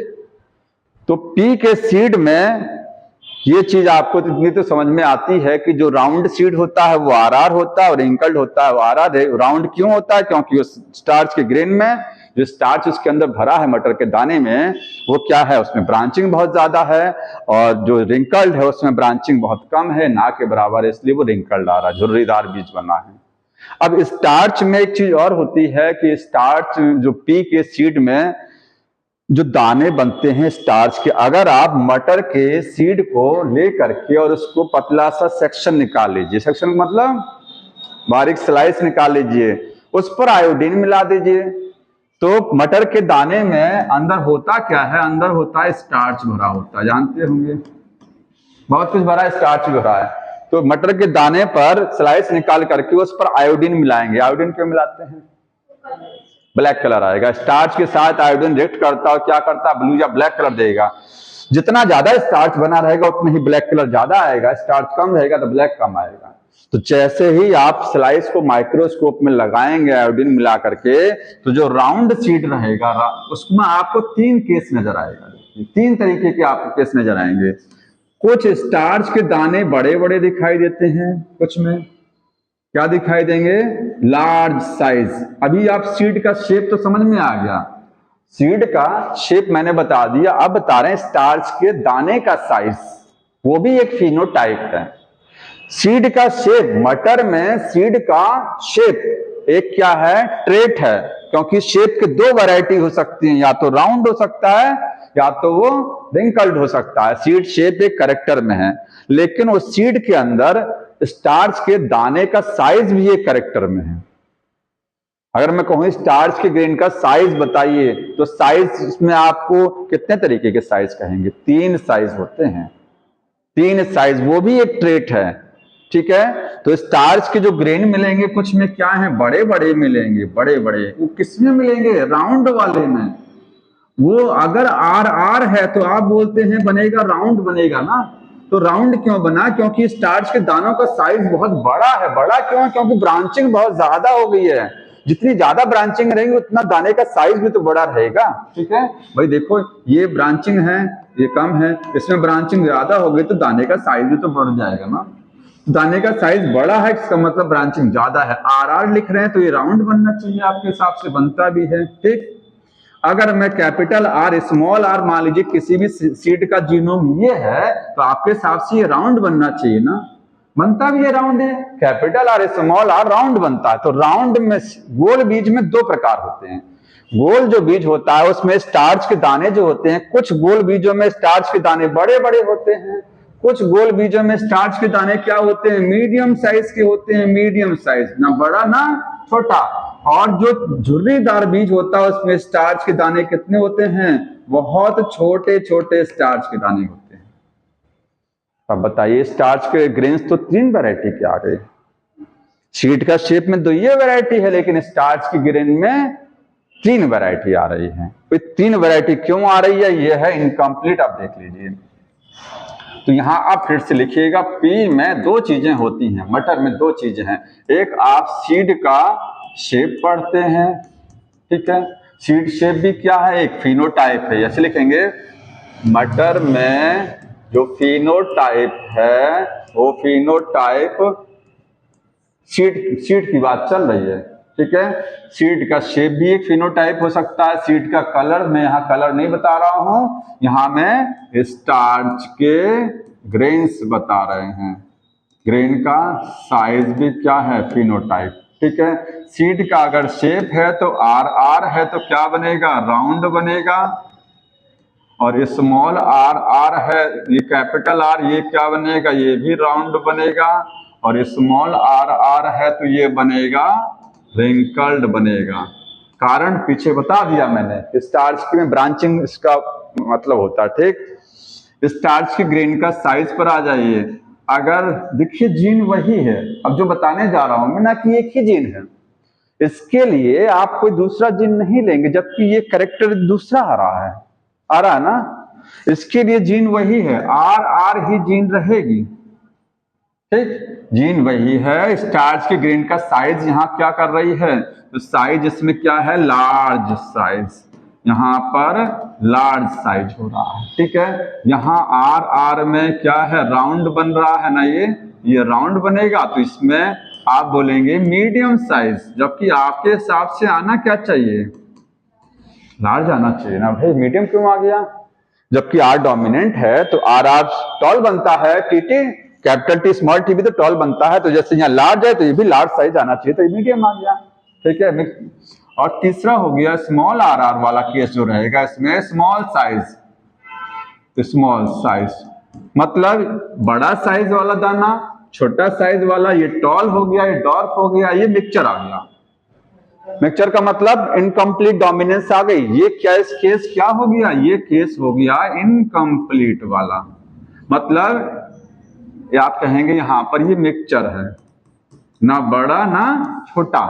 तो पी के सीड में ये चीज आपको इतनी तो समझ में आती है कि जो राउंड सीड होता है वो आर आर होता है और रिंकल्ड होता है वो आर आर। राउंड क्यों होता है, क्योंकि उस स्टार्च के ग्रेन में जो स्टार्च उसके अंदर भरा है मटर के दाने में, वो क्या है, उसमें ब्रांचिंग बहुत ज्यादा है, और जो रिंकल्ड है उसमें ब्रांचिंग बहुत कम है, ना के बराबर है, इसलिए वो रिंकल्ड आ रहा है, झुर्रीदार बीज बना है। अब स्टार्च में एक चीज और होती है कि स्टार्च जो पी के सीड में जो दाने बनते हैं स्टार्च के, अगर आप मटर के सीड को ले करके और उसको पतला सा सेक्शन निकाल लीजिए, सेक्शन मतलब बारीक स्लाइस निकाल लीजिए, उस पर आयोडीन मिला दीजिए, तो मटर के दाने में अंदर होता क्या है, अंदर होता है स्टार्च भरा होता है, जानते होंगे बहुत कुछ भरा है, स्टार्च भरा है। तो मटर के दाने पर स्लाइस निकाल करके उस पर आयोडीन मिलाएंगे। आयोडीन क्यों मिलाते हैं, ब्लैक कलर आएगा। स्टार्च के साथ आयोडीन रिएक्ट करता है, क्या करता है, ब्लू या ब्लैक कलर देगा। जितना ज्यादा स्टार्च बना रहेगा उतना ही ब्लैक कलर ज्यादा आएगा, स्टार्च कम रहेगा तो ब्लैक कम आएगा। तो जैसे ही आप स्लाइस को माइक्रोस्कोप में लगाएंगे आयोडीन मिला करके, तो जो राउंड सीड रहेगा उसमें आपको 3 केस नजर आएगा। 3 तरीके के आपको केस नजर आएंगे। कुछ स्टार्च के दाने बड़े बड़े दिखाई देते हैं, कुछ में क्या दिखाई देंगे, लार्ज साइज। अभी आप सीड का शेप तो समझ में आ गया, सीड का शेप मैंने बता दिया। अब बता रहे हैं स्टार्च के दाने का साइज, वो भी एक फिनोटाइप है। सीड का शेप, मटर में सीड का शेप एक क्या है, ट्रेट है, क्योंकि शेप के 2 वैरायटी हो सकती हैं, या तो राउंड हो सकता है या तो वो रिंकल्ड हो सकता है। सीड शेप एक कैरेक्टर में है, लेकिन उस सीड के अंदर स्टार्च के दाने का साइज भी एक कैरेक्टर में है। अगर मैं कहूं स्टार्च के ग्रेन का साइज बताइए, तो साइज इसमें आपको कितने तरीके के साइज कहेंगे, 3 साइज होते हैं, 3 साइज, वो भी एक ट्रेट है। ठीक है, तो स्टार्च के जो ग्रेन मिलेंगे कुछ में क्या है, बड़े बड़े मिलेंगे, बड़े बड़े। वो किसमें मिलेंगे, राउंड वाले में। वो अगर आर आर है तो आप बोलते हैं बनेगा राउंड बनेगा ना। तो राउंड क्यों बना, क्योंकि स्टार्च के दानों का साइज बहुत बड़ा है। बड़ा क्यों है, क्योंकि ब्रांचिंग बहुत ज्यादा हो गई है। जितनी ज्यादा ब्रांचिंग रहेगी उतना दाने का साइज भी तो बड़ा रहेगा। ठीक है भाई, देखो ये ब्रांचिंग है, ये कम है, इसमें ब्रांचिंग ज्यादा हो गई तो दाने का साइज भी तो बढ़ जाएगा ना। दाने का साइज बड़ा है, इसका मतलब ब्रांचिंग ज्यादा है। आर आर लिख रहे हैं तो ये राउंड बनना चाहिए, आपके हिसाब से बनता भी है। ठीक, अगर मैं कैपिटल आर स्मॉल आर मान लीजिए किसी भी सीड का जीनोम ये है, तो आपके हिसाब से ये राउंड बनना चाहिए ना, बनता भी ये राउंड है। Capital R small r round बनता है। तो राउंड में गोल बीज में 2 प्रकार होते हैं। गोल जो बीज होता है उसमें स्टार्च के दाने जो होते हैं, कुछ गोल बीजों में स्टार्च के दाने बड़े बड़े होते हैं, कुछ गोल बीजों में स्टार्च के दाने क्या होते हैं, मीडियम साइज के होते हैं, मीडियम साइज, ना बड़ा ना छोटा। और जो झुर्रीदार बीज होता है उसमें स्टार्च के दाने कितने होते हैं, बहुत छोटे छोटे स्टार्च के दाने होते हैं। अब बताइए, स्टार्च के ग्रेन्स तो 3 वैरायटी के आ गए। सीड का शेप में 2 ये वैरायटी है, लेकिन स्टार्च के ग्रेन में 3 वैरायटी आ रही है। तो 3 वैरायटी क्यों आ रही है, ये है इनकम्प्लीट। आप देख लीजिए, तो यहां आप फिर से लिखिएगा, पी में 2 चीजें होती हैं, मटर में 2 चीजें हैं। एक आप सीड का शेप पढ़ते हैं, ठीक है, सीड शेप भी क्या है, एक फिनोटाइप है। ऐसे लिखेंगे, मटर में जो फिनोटाइप है वो फिनोटाइप, सीड की बात चल रही है, ठीक है। सीड का शेप भी एक फिनोटाइप हो सकता है। सीड का कलर, मैं यहाँ कलर नहीं बता रहा हूं, यहाँ मैं स्टार्च के ग्रेन्स बता रहे हैं। ग्रेन का साइज भी क्या है, फिनोटाइप, ठीक है। सीड का अगर शेप है तो आर आर है तो क्या बनेगा, राउंड बनेगा। और स्मॉल आर आर है, ये कैपिटल आर, ये क्या बनेगा, ये भी राउंड बनेगा। और स्मॉल आर आर है तो ये बनेगा रिंकल्ड बनेगा। कारण पीछे बता दिया मैंने, स्टार्च में ब्रांचिंग इसका मतलब होता है, ठीक। स्टार्च की ग्रेन का साइज पर आ जाइए। अगर देखिए जीन वही है, अब जो बताने जा रहा हूं मैं ना कि एक ही जीन है, इसके लिए आप कोई दूसरा जीन नहीं लेंगे, जबकि ये कैरेक्टर दूसरा आ रहा है ना। इसके लिए जीन वही है, आर ही जीन रहेगी, ठीक। जीन वही है। स्टार्च के ग्रेन का साइज यहाँ क्या कर रही है, तो साइज इसमें क्या है, लार्ज साइज, यहाँ पर लार्ज साइज हो रहा है, ठीक है। यहाँ आर में क्या है, राउंड बन रहा है ना, ये राउंड बनेगा, तो इसमें आप बोलेंगे मीडियम साइज, जबकि आपके हिसाब से आना क्या चाहिए, लार्ज आना चाहिए ना भाई, मीडियम क्यों आ गया। जबकि आर डोमिनेंट है तो आर टॉल बनता है, T capital T small T भी तो टॉल बनता है, तो जैसे यहाँ लार्ज है तो ये भी लार्ज साइज आना चाहिए, तो ये मीडियम आ गया, ठीक है। और तीसरा हो गया स्मॉल आर वाला केस जो रहेगा, इसमें स्मॉल साइज, तो स्मॉल साइज मतलब बड़ा साइज वाला दाना, छोटा साइज वाला, ये टॉल हो गया, ये डॉर्फ हो गया, ये मिक्सचर आ गया। मिक्सचर का मतलब इनकम्प्लीट डोमिनेंस आ गई। ये क्या, इस केस क्या हो गया, ये केस हो गया इनकम्प्लीट वाला, मतलब ये आप कहेंगे यहां पर ये मिक्सचर है, ना बड़ा ना छोटा,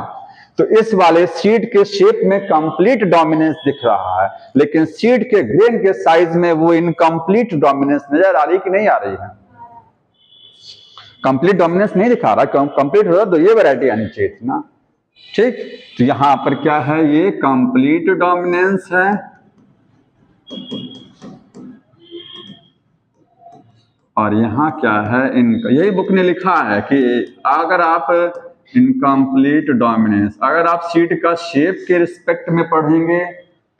तो इस वाले सीड के शेप में कंप्लीट डोमिनेंस दिख रहा है, लेकिन सीड के ग्रेन के साइज में वो इनकम्प्लीट डोमिनेंस नजर आ रही कि नहीं आ रही है, कंप्लीट डोमिनेंस नहीं दिखा रहा, कंप्लीट हो रहा तो ये वैरायटी आनी चाहिए थी ना, ठीक। तो यहां पर क्या है, ये कंप्लीट डोमिनेंस है, और यहाँ क्या है, इनका यही बुक ने लिखा है कि अगर आप इनकम्प्लीट डोमिनेंस, अगर आप सीड का शेप के रिस्पेक्ट में पढ़ेंगे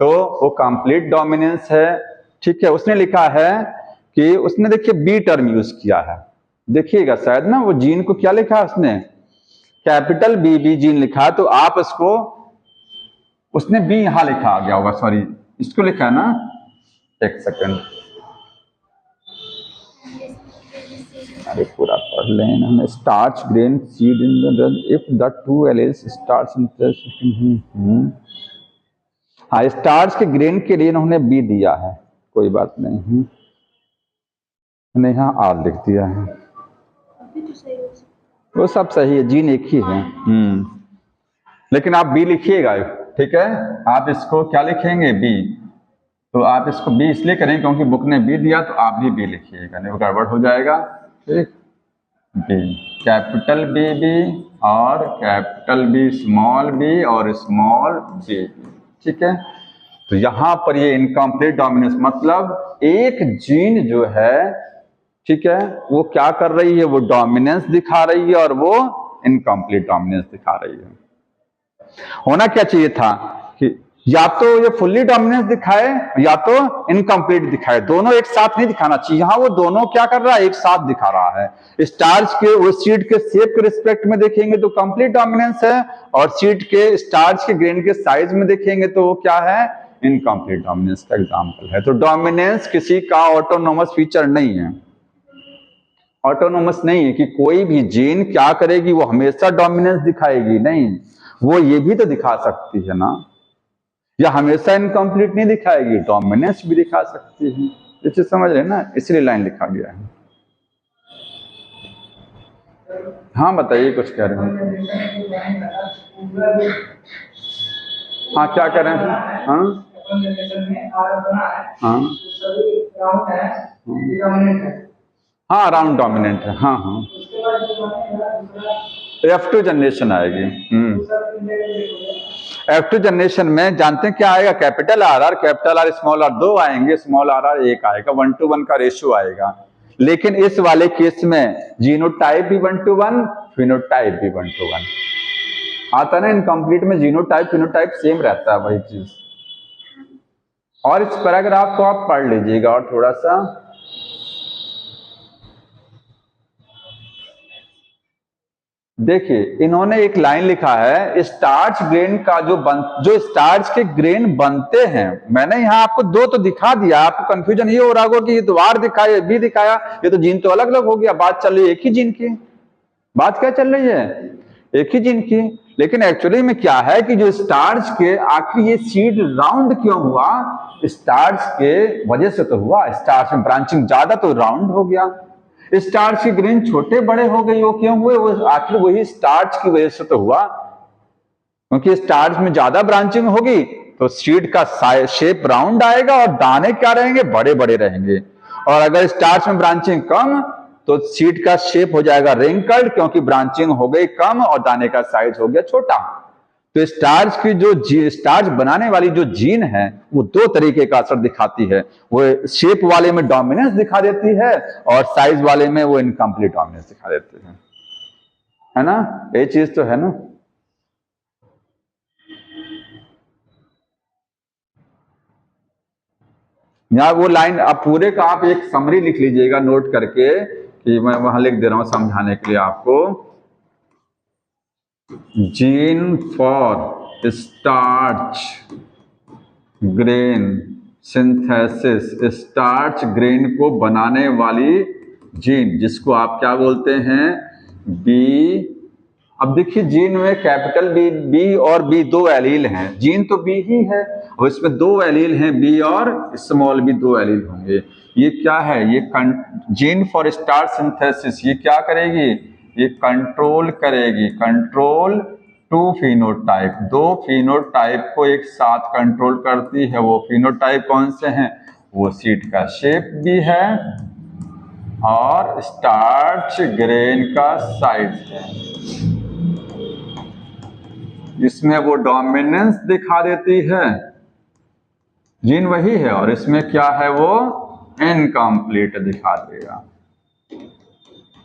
तो वो कंप्लीट डोमिनेंस है, ठीक है। उसने लिखा है कि उसने देखिए बी टर्म यूज किया है, देखिएगा शायद ना, वो जीन को क्या लिखा है उसने, कैपिटल बी जीन लिखा है, तो आप इसको, उसने बी यहां लिखा आ गया होगा, सॉरी इसको लिखा है ना, एक सेकंड, अरे पूरा पढ़ लें हमने, starch grain seed in the if the two alleles starch in, हाँ स्टार्च के ग्रेन के लिए इन्होंने बी दिया है, कोई बात नहीं, मैंने यहाँ आर लिख दिया है, वो सब सही है, जीन एक ही है, लेकिन आप बी लिखिएगा, ठीक है। आप इसको क्या लिखेंगे, बी, तो आप इसको बी इसलिए करें क्योंकि बुक ने बी दिया, तो आप भी बी लिखिएगा, नहीं वो गड़बड़ हो जाएगा, ठीक। बी, कैपिटल बी और कैपिटल बी, स्मॉल बी और स्मॉल बी, ठीक है। तो यहां पर ये इनकम्प्लीट डोमिनेंस मतलब एक जीन जो है, ठीक है, वो क्या कर रही है, वो डोमिनेंस दिखा रही है और वो इनकम्प्लीट डोमिनेंस दिखा रही है। होना क्या चाहिए था कि या तो ये फुल्ली डोमिनेंस दिखाए या तो इनकम्प्लीट दिखाए, दोनों एक साथ नहीं दिखाना चाहिए, यहां वो दोनों क्या कर रहा है, एक साथ दिखा रहा है। स्टार्च के वो सीड के शेप के रिस्पेक्ट में देखेंगे तो कंप्लीट डोमिनेंस है, और सीड के स्टार्च के ग्रेन के साइज में देखेंगे तो वो क्या है, इनकम्प्लीट डोमिनेंस का एग्जाम्पल है। तो डोमिनेंस किसी का ऑटोनोमस फीचर नहीं है, ऑटोनोमस नहीं है कि कोई भी जीन क्या करेगी, वो हमेशा डोमिनेंस दिखाएगी, नहीं, वो ये भी तो दिखा सकती है ना, या हमेशा इनकम्प्लीट नहीं दिखाएगी, डोमिनेंस भी दिखा सकती है, ये चीज समझ रहे ना, इसलिए लाइन लिखा गया है। हाँ बताइए, कुछ कह रहे हैं, हाँ क्या कह रहे हैं, हाँ राउंड डोमिनेंट है, हाँ हाँ, F2 जनरेशन आएगी, F2 जनरेशन में जानते हैं क्या आएगा, कैपिटल आर स्मॉल आर, दो आएंगे, स्मॉल आर एक आएगा, 1:1 का रेशियो आएगा। लेकिन इस वाले केस में जीनोटाइप भी 1:1, फिनोटाइप भी 1:1 आता ना, इनकम्प्लीट में जीनोटाइप फिनोटाइप सेम रहता है, वही चीज। और इस पैराग्राफ को आप पढ़ लीजिएगा और थोड़ा सा, देखिए इन्होंने एक लाइन लिखा है, स्टार्च ग्रेन का जो स्टार्च के ग्रेन बनते हैं, मैंने यहाँ आपको दो तो दिखा दिया, आपको कंफ्यूजन ये हो रहा होगा कि ये तो आर दिखाया, ये बी दिखाया, ये तो जीन तो अलग अलग हो गया, बात चल रही है एक ही जीन की, बात क्या चल रही है, एक ही जीन की। लेकिन एक्चुअली में क्या है कि जो स्टार्च के, आखिर ये सीड राउंड क्यों हुआ, स्टार्च के वजह से तो हुआ, स्टार्च में ब्रांचिंग ज्यादा तो राउंड हो गया, स्टार्च के ग्रेन छोटे बड़े हो गए, वो क्यों हुए, वो आखिर वही स्टार्च की वजह से तो हुआ। क्योंकि स्टार्च में ज्यादा ब्रांचिंग होगी तो सीड का शेप राउंड आएगा और दाने क्या रहेंगे, बड़े बड़े रहेंगे। और अगर स्टार्च में ब्रांचिंग कम तो सीड का शेप हो जाएगा रिंकल्ड, क्योंकि ब्रांचिंग हो गई कम और दाने का साइज हो गया छोटा। तो स्टार्च की जो स्टार्च बनाने वाली जो जीन है वो दो तरीके का असर दिखाती है। वो शेप वाले में डोमिनेंस दिखा देती है और साइज वाले में वो इनकम्प्लीट डोमिनेंस दिखा देती है ना। ये चीज तो है ना। यहाँ वो लाइन आप पूरे का आप एक समरी लिख लीजिएगा नोट करके, कि मैं वहां लिख दे रहा हूं समझाने के लिए आपको। Gene for starch grain synthesis, starch grain को बनाने वाली जीन जिसको आप क्या बोलते हैं, बी। अब देखिए जीन में कैपिटल बी और बी दो एलील हैं, जीन तो बी ही है और इसमें दो एलील हैं, बी और स्मॉल बी दो एलील होंगे। ये क्या है, ये जीन फॉर स्टार्च सिंथेसिस ये क्या करेगी, ये कंट्रोल करेगी, कंट्रोल टू फिनोटाइप, दो फिनोटाइप को एक साथ कंट्रोल करती है। वो फिनोटाइप कौन से हैं, वो सीड का शेप भी है और स्टार्च ग्रेन का साइज है। इसमें वो डोमिनेंस दिखा देती है, जीन वही है, और इसमें क्या है वो इनकम्प्लीट दिखा देगा।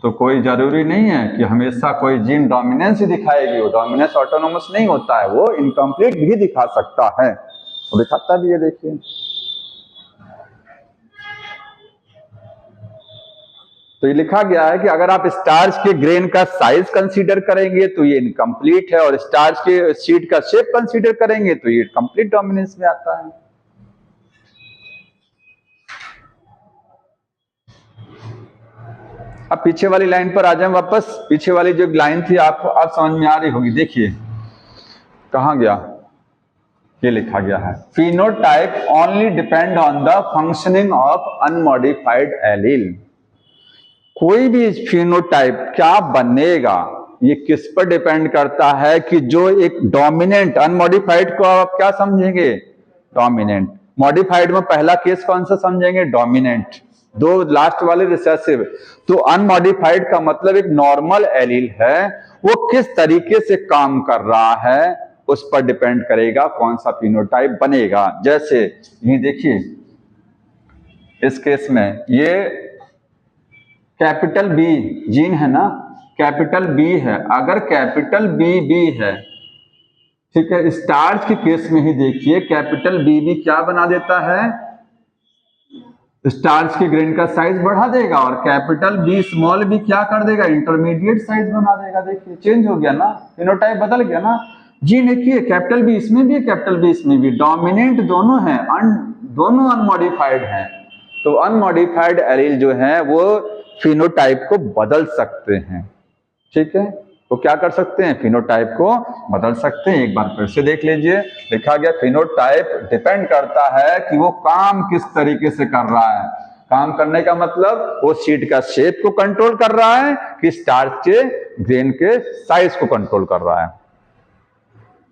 तो कोई जरूरी नहीं है कि हमेशा कोई जीन डोमिनेंस ही दिखाएगी, वो डोमिनेंस ऑटोनोमस नहीं होता है, वो इनकम्प्लीट भी दिखा सकता है, वो दिखाता भी है। देखिए तो ये लिखा गया है कि अगर आप स्टार्च के ग्रेन का साइज कंसीडर करेंगे तो ये इनकम्प्लीट है, और स्टार्च के सीड का शेप कंसीडर करेंगे तो ये कंप्लीट डोमिनेंस में आता है। अब पीछे वाली लाइन पर आ जाए वापस। पीछे वाली जो लाइन थी आपको आप समझ में आ रही होगी। देखिए कहां गया, ये लिखा गया है phenotype only depend on the functioning of unmodified allele. कोई भी फिनोटाइप क्या बनेगा ये किस पर डिपेंड करता है, कि जो एक डोमिनेंट, अनमॉडिफाइड को आप क्या समझेंगे, डोमिनेंट। मॉडिफाइड में पहला केस कौन सा समझेंगे, डोमिनेंट, दो लास्ट वाले रिसेसिव। तो अनमॉडिफाइड का मतलब एक नॉर्मल एलील है, वो किस तरीके से काम कर रहा है उस पर डिपेंड करेगा कौन सा फिनोटाइप बनेगा। जैसे ये देखिए इस केस में ये कैपिटल बी जीन है ना, कैपिटल बी है, अगर कैपिटल बी है, ठीक है, स्टार्च के केस में ही देखिए कैपिटल बी क्या बना देता है, स्टार्च के ग्रेन का साइज बढ़ा देगा, और कैपिटल बी स्मॉल बी क्या कर देगा, इंटरमीडिएट साइज बना देगा। देखिए चेंज हो गया ना, फिनोटाइप बदल गया ना। जीन एक ही है, कैपिटल बी इसमें भी है, कैपिटल बी इसमें भी, डोमिनेंट दोनों हैं, दोनों अनमॉडिफाइड हैं। तो अनमॉडिफाइड एलील जो है वो फिनोटाइप को बदल सकते हैं, ठीक है, तो क्या कर सकते हैं, फिनोटाइप को बदल सकते हैं। एक बार फिर से देख लीजिए, लिखा गया फिनोटाइप डिपेंड करता है कि वो काम किस तरीके से कर रहा है। काम करने का मतलब वो सीड का शेप को कंट्रोल कर रहा है कि स्टार्च के ग्रेन के साइज को कंट्रोल कर रहा है।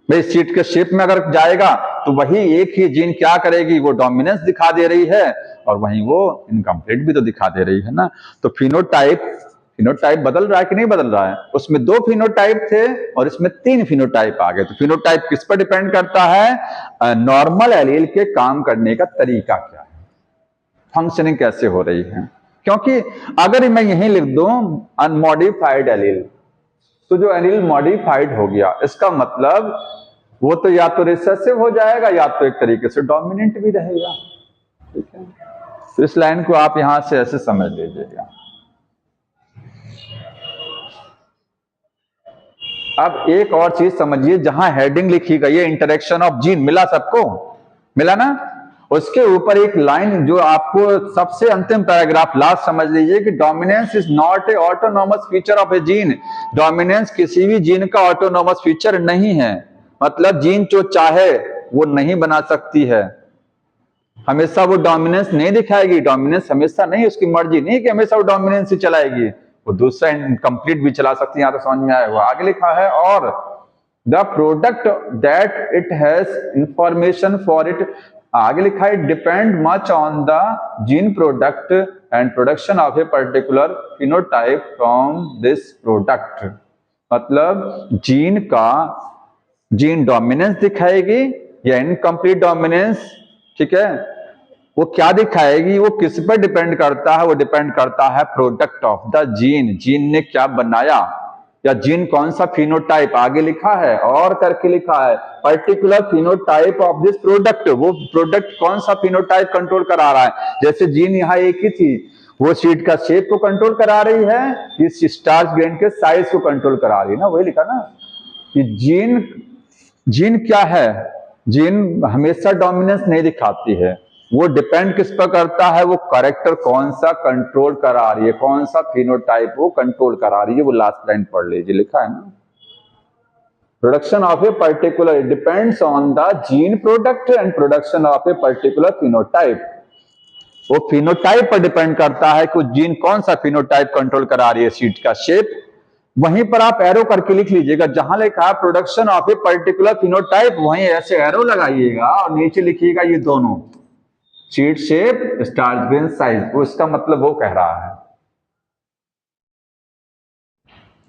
भाई सीड के शेप में अगर जाएगा तो वही एक ही जीन क्या करेगी, वो डोमिनेंस दिखा दे रही है और वहीं वो इनकम्प्लीट भी तो दिखा दे रही है ना। तो फिनोटाइप बदल रहा है कि नहीं बदल रहा है, उसमें दो फिनोटाइप थे और इसमें तीन फिनोटाइप आ गए। तो फिनोटाइप किस पर डिपेंड करता है, नॉर्मल एलील के काम करने का तरीका क्या है, फंक्शनिंग कैसे हो रही है। क्योंकि अगर मैं यही लिख दूं अनमॉडिफाइड एलील, तो जो एलील मॉडिफाइड हो गया इसका मतलब वो तो या तो रिसेसिव हो जाएगा या तो एक तरीके से डोमिनेंट भी रहेगा, ठीक है। तो इस लाइन को आप यहां से ऐसे समझ लीजिएगा। अब एक और चीज समझिए, जहां हेडिंग लिखी गई है इंटरेक्शन ऑफ जीन, मिला सबको, मिला ना, उसके ऊपर एक लाइन जो आपको सबसे अंतिम पैराग्राफ लास्ट समझ लीजिए कि dominance is not a autonomous feature of A gene. Dominance किसी भी जीन का ऑटोनोमस फीचर नहीं है, मतलब जीन जो चाहे वो नहीं बना सकती है, हमेशा वो डोमिनेंस नहीं दिखाएगी। डोमिनेंस हमेशा नहीं, उसकी मर्जी नहीं कि हमेशा वो डोमिनेंस ही चलाएगी, वो दूसरा इनकम्प्लीट भी चला सकती है। यहां तो समझ में आया हुआ, आगे लिखा है और the product that it has information for it, आगे लिखा है depend much on the gene product and production of a particular phenotype from this product. मतलब जीन डोमिनेंस दिखाएगी या इनकम्प्लीट डोमिनेंस, ठीक है, वो क्या दिखाएगी, वो किस पर डिपेंड करता है, वो डिपेंड करता है product of the gene, gene ने क्या बनाया या जीन कौन सा फिनोटाइप, आगे लिखा है और करके लिखा है particular phenotype of this product, वो प्रोडक्ट कौन सा फिनोटाइप कंट्रोल करा रहा है। जैसे जीन यहाँ एक ही थी, वो सीड का शेप को कंट्रोल करा रही है, इस स्टार्च ग्रेन के साइज को कंट्रोल करा रही है ना, वही लिखा ना कि जीन क्या है, जीन हमेशा डोमिनेंस नहीं दिखाती है, वो डिपेंड किस पर करता है, वो कैरेक्टर कौन सा कंट्रोल करा रही है, कौन सा फिनोटाइप वो कंट्रोल करा रही है, वो लास्ट लाइन पढ़ लीजिए, लिखा है ना। Production of a particular depends on the gene product and production of a particular phenotype, वो फिनोटाइप पर डिपेंड करता है कि जीन कौन सा फिनोटाइप कंट्रोल करा रही है, सीड का शेप। वहीं पर आप एरो करके लिख लीजिएगा, जहां लिखा है production of a particular phenotype वहीं ऐसे एरो लगाइएगा और नीचे लिखिएगा ये दोनों seed shape starch grain size, वो इसका मतलब वो कह रहा है।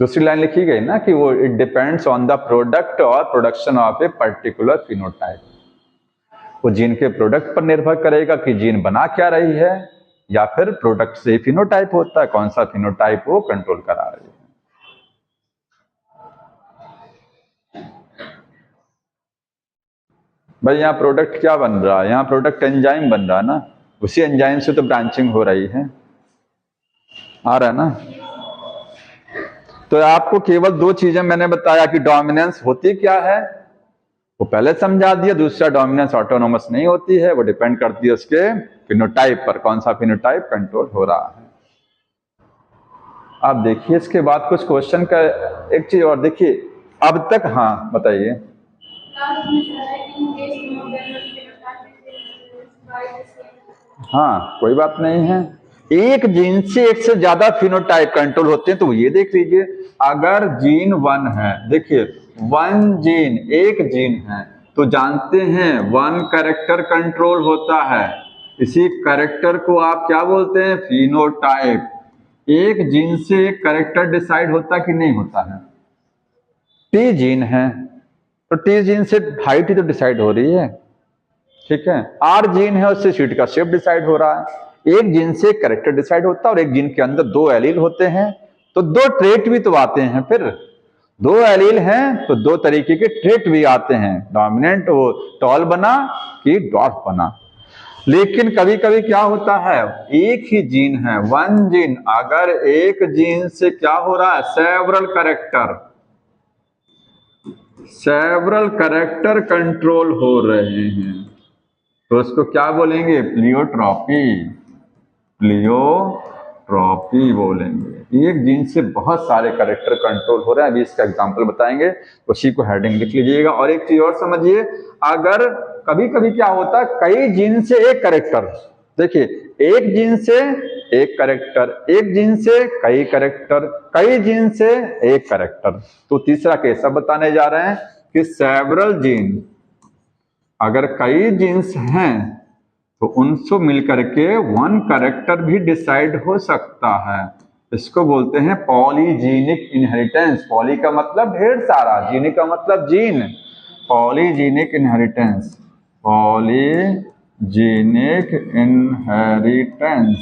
दूसरी लाइन लिखी गई ना कि वो it depends on the product और production of a particular phenotype, वो जीन के प्रोडक्ट पर निर्भर करेगा कि जीन बना क्या रही है, या फिर प्रोडक्ट से फिनोटाइप होता है, कौन सा फिनोटाइप वो कंट्रोल करा रही है। भाई यहाँ प्रोडक्ट क्या बन रहा है, यहाँ प्रोडक्ट एंजाइम बन रहा है ना, उसी एंजाइम से तो ब्रांचिंग हो रही है, आ रहा है ना। तो आपको केवल दो चीजें मैंने बताया कि डोमिनेंस होती क्या है, वो पहले समझा दिया, दूसरा डोमिनेंस ऑटोनोमस नहीं होती है, वो डिपेंड करती है उसके फिनोटाइप पर, कौन सा फिनोटाइप कंट्रोल हो रहा है। आप देखिए इसके बाद कुछ क्वेश्चन का, एक चीज और देखिए अब तक, हाँ बताइए। हाँ कोई बात नहीं है, एक जीन से एक से ज्यादा फिनोटाइप कंट्रोल होते हैं, तो ये देख लीजिए अगर जीन वन है, देखिए वन जीन, एक जीन है, तो जानते हैं वन कैरेक्टर कंट्रोल होता है, इसी कैरेक्टर को आप क्या बोलते हैं, फिनोटाइप। एक जीन से एक कैरेक्टर डिसाइड होता कि नहीं होता है, टी जीन है तो टी जीन से हाइट ही तो डिसाइड हो रही है, ठीक है, आर जीन है उससे सीट का शेप डिसाइड हो रहा है, एक जीन से एक कैरेक्टर डिसाइड होता है और एक जीन के अंदर दो एलील होते हैं तो दो ट्रेट भी तो आते हैं, फिर दो एलील हैं तो दो तरीके के ट्रेट भी आते हैं, डोमिनेंट वो टॉल बना कि डॉर्फ बना। लेकिन कभी कभी क्या होता है, एक ही जीन है, वन जीन, अगर एक जीन से क्या हो रहा है, सेवरल कैरेक्टर कंट्रोल हो रहे हैं, तो उसको क्या बोलेंगे, प्लियोट्रॉपी बोलेंगे। एक जीन से बहुत सारे कैरेक्टर कंट्रोल हो रहे हैं, अभी इसका एग्जांपल बताएंगे, उसी को हेडिंग लिख लीजिएगा। और एक चीज और समझिए, अगर कभी कभी क्या होता है, कई जीन से एक कैरेक्टर, देखिए एक जीन से एक कैरेक्टर, एक जीन से कई कैरेक्टर, कई जीन से एक कैरेक्टर, तो तीसरा केस अब बताने जा रहे हैं कि सेवरल जीन, अगर कई जीन्स हैं तो उनसे मिलकर के वन कैरेक्टर भी डिसाइड हो सकता है, इसको बोलते हैं पॉलीजीनिक इनहेरिटेंस। पॉली का मतलब ढेर सारा, जीनिक का मतलब जीन, पॉलीजीनिक इनहेरिटेंस, पॉलीजीनिक इनहेरिटेंस।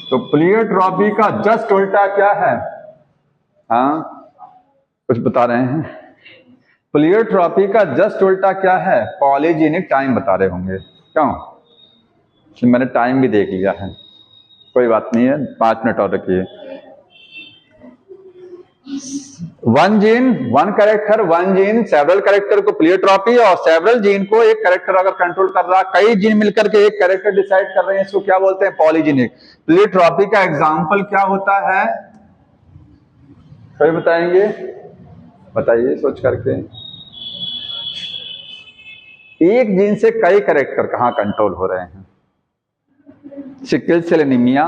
तो प्लियोट्रॉपी का जस्ट उल्टा क्या है, हाँ कुछ बता रहे हैं, प्लियोट्रॉपी का जस्ट उल्टा क्या है, पॉलीजीनिक, टाइम बता रहे होंगे, क्यों, मैंने टाइम भी देख लिया है, कोई बात नहीं है, 5 मिनट और रखिए। One gene, one character, one gene several character को प्लियोट्रॉपी, और सेवरल जीन को एक कैरेक्टर अगर कंट्रोल कर रहा, कई जीन मिलकर के एक कैरेक्टर डिसाइड कर रहे हैं, इसको क्या बोलते हैं, पॉलीजीनिक। प्लियोट्रॉपी का एग्जांपल क्या होता है, कोई बताएंगे, बताइए सोच करके। एक जीन से कई कैरेक्टर कहां कंट्रोल हो रहे हैं, सिकल सेल एनीमिया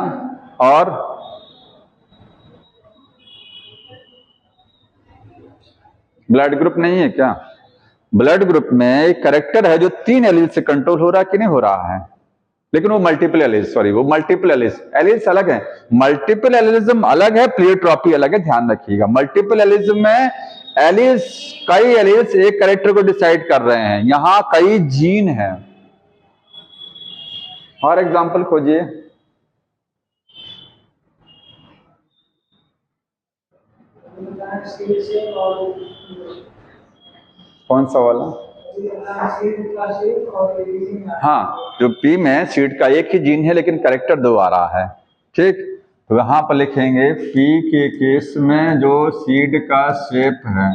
और ब्लड ग्रुप नहीं है क्या? ब्लड ग्रुप में एक कैरेक्टर है जो 3 एलील से कंट्रोल हो रहा है कि नहीं हो रहा है, लेकिन वो मल्टीपल एलील्स, सॉरी वो मल्टीपल एलील्स, एलील्स अलग है, मल्टीपल एलिज्म अलग है, प्लेयोट्रॉपी अलग है, ध्यान रखिएगा। मल्टीपल एलिज्म में एलील्स, कई एलील्स एक कैरेक्टर को डिसाइड कर रहे हैं, यहां कई जीन है। और एग्जांपल खोजिए। कौन सा वाला? हाँ, जो पी में सीड का एक ही जीन है लेकिन कैरेक्टर 2 आ रहा है, ठीक। तो यहां पर लिखेंगे पी के केस में जो सीड का शेप है,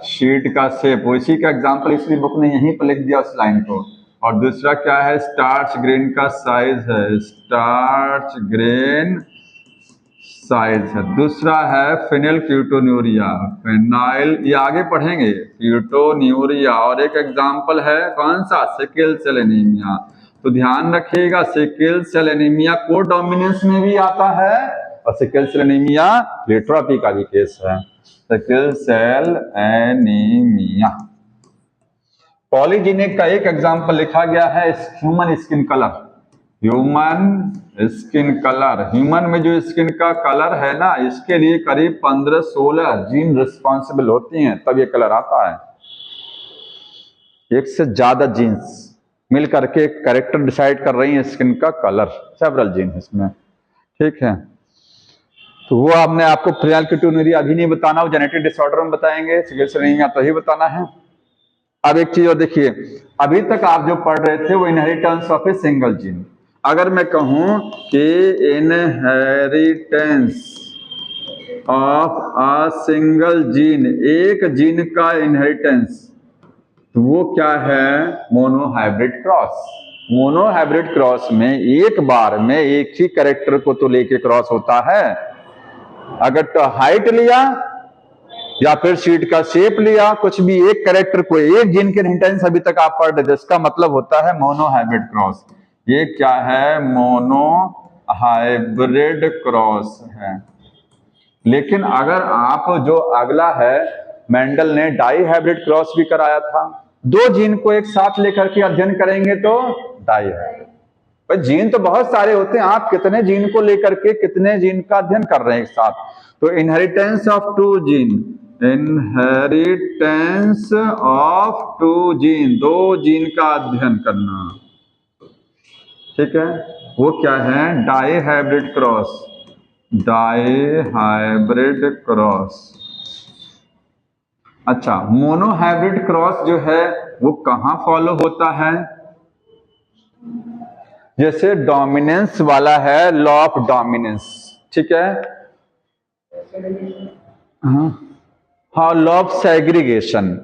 सीड का शेप, उसी का एग्जांपल इसलिए बुक ने यहीं पर लिख दिया उस लाइन को। और दूसरा क्या है? स्टार्च ग्रेन का साइज है, स्टार्च ग्रेन साइज है। दूसरा है फिनाइल क्यूटोन्यूरिया, फिनाइल, ये आगे पढ़ेंगे, क्यूटोन्यूरिया। और एक एग्जांपल है कौन सा? Sickle cell anaemia. तो ध्यान रखिएगा, sickle cell anaemia codominance में भी आता है और सिकल सेल एनीमिया प्लेयोट्रॉपी का भी केस है। Sickle cell anaemia. पॉलीजेनिक का एक एग्जांपल लिखा गया है, human skin colour, human skin colour. Human में जो स्किन का कलर है ना, इसके लिए करीब 15-16 जीन रिस्पॉन्सिबल होती हैं, तब ये कलर आता है। एक से ज्यादा जीन्स मिल करके कैरेक्टर डिसाइड कर रही हैं स्किन का कलर, सेवरल जीन इसमें, ठीक है। तो वो हमने आपको फिनाइल क्यूटोन्यूरिया अभी नहीं बताना, वो जेनेटिक डिसऑर्डर में बताएंगे, सिकल सेल एनीमिया तो ही बताना है। अब एक चीज और देखिए, अभी तक आप जो पढ़ रहे थे वो inheritance of a single gene. अगर मैं कहूं कि inheritance of a single gene, एक जीन का इनहेरिटेंस, तो वो क्या है? Monohybrid cross. मोनोहाइब्रिड क्रॉस में एक बार में एक ही कैरेक्टर को तो लेके क्रॉस होता है। अगर तो हाइट लिया या फिर सीड का शेप लिया, कुछ भी एक कैरेक्टर को, एक जीन के इनहेरिटेंस अभी तक आप पढ़ रहे थे, इसका मतलब होता है मोनोहाइब्रिड क्रॉस। ये क्या है? मोनो हाइब्रिड क्रॉस है। लेकिन अगर आप जो अगला है, मेंडल ने डाई हाइब्रिड क्रॉस भी कराया था, 2 जीन को एक साथ लेकर के अध्ययन करेंगे तो डाई हाइब्रिड। पर जीन तो बहुत सारे होते हैं, आप कितने जीन को लेकर के कितने जीन का अध्ययन कर रहे हैं एक साथ? तो inheritance of 2 gene, inheritance of 2 gene, 2 gene का अध्ययन करना, ठीक है। वो क्या है? Dihybrid cross, dihybrid cross. अच्छा, मोनोहाइब्रिड क्रॉस जो है वो कहां फॉलो होता है? जैसे डोमिनेंस वाला है, लॉ ऑफ डोमिनेंस, ठीक है। हाँ, लॉ ऑफ सेग्रीगेशन,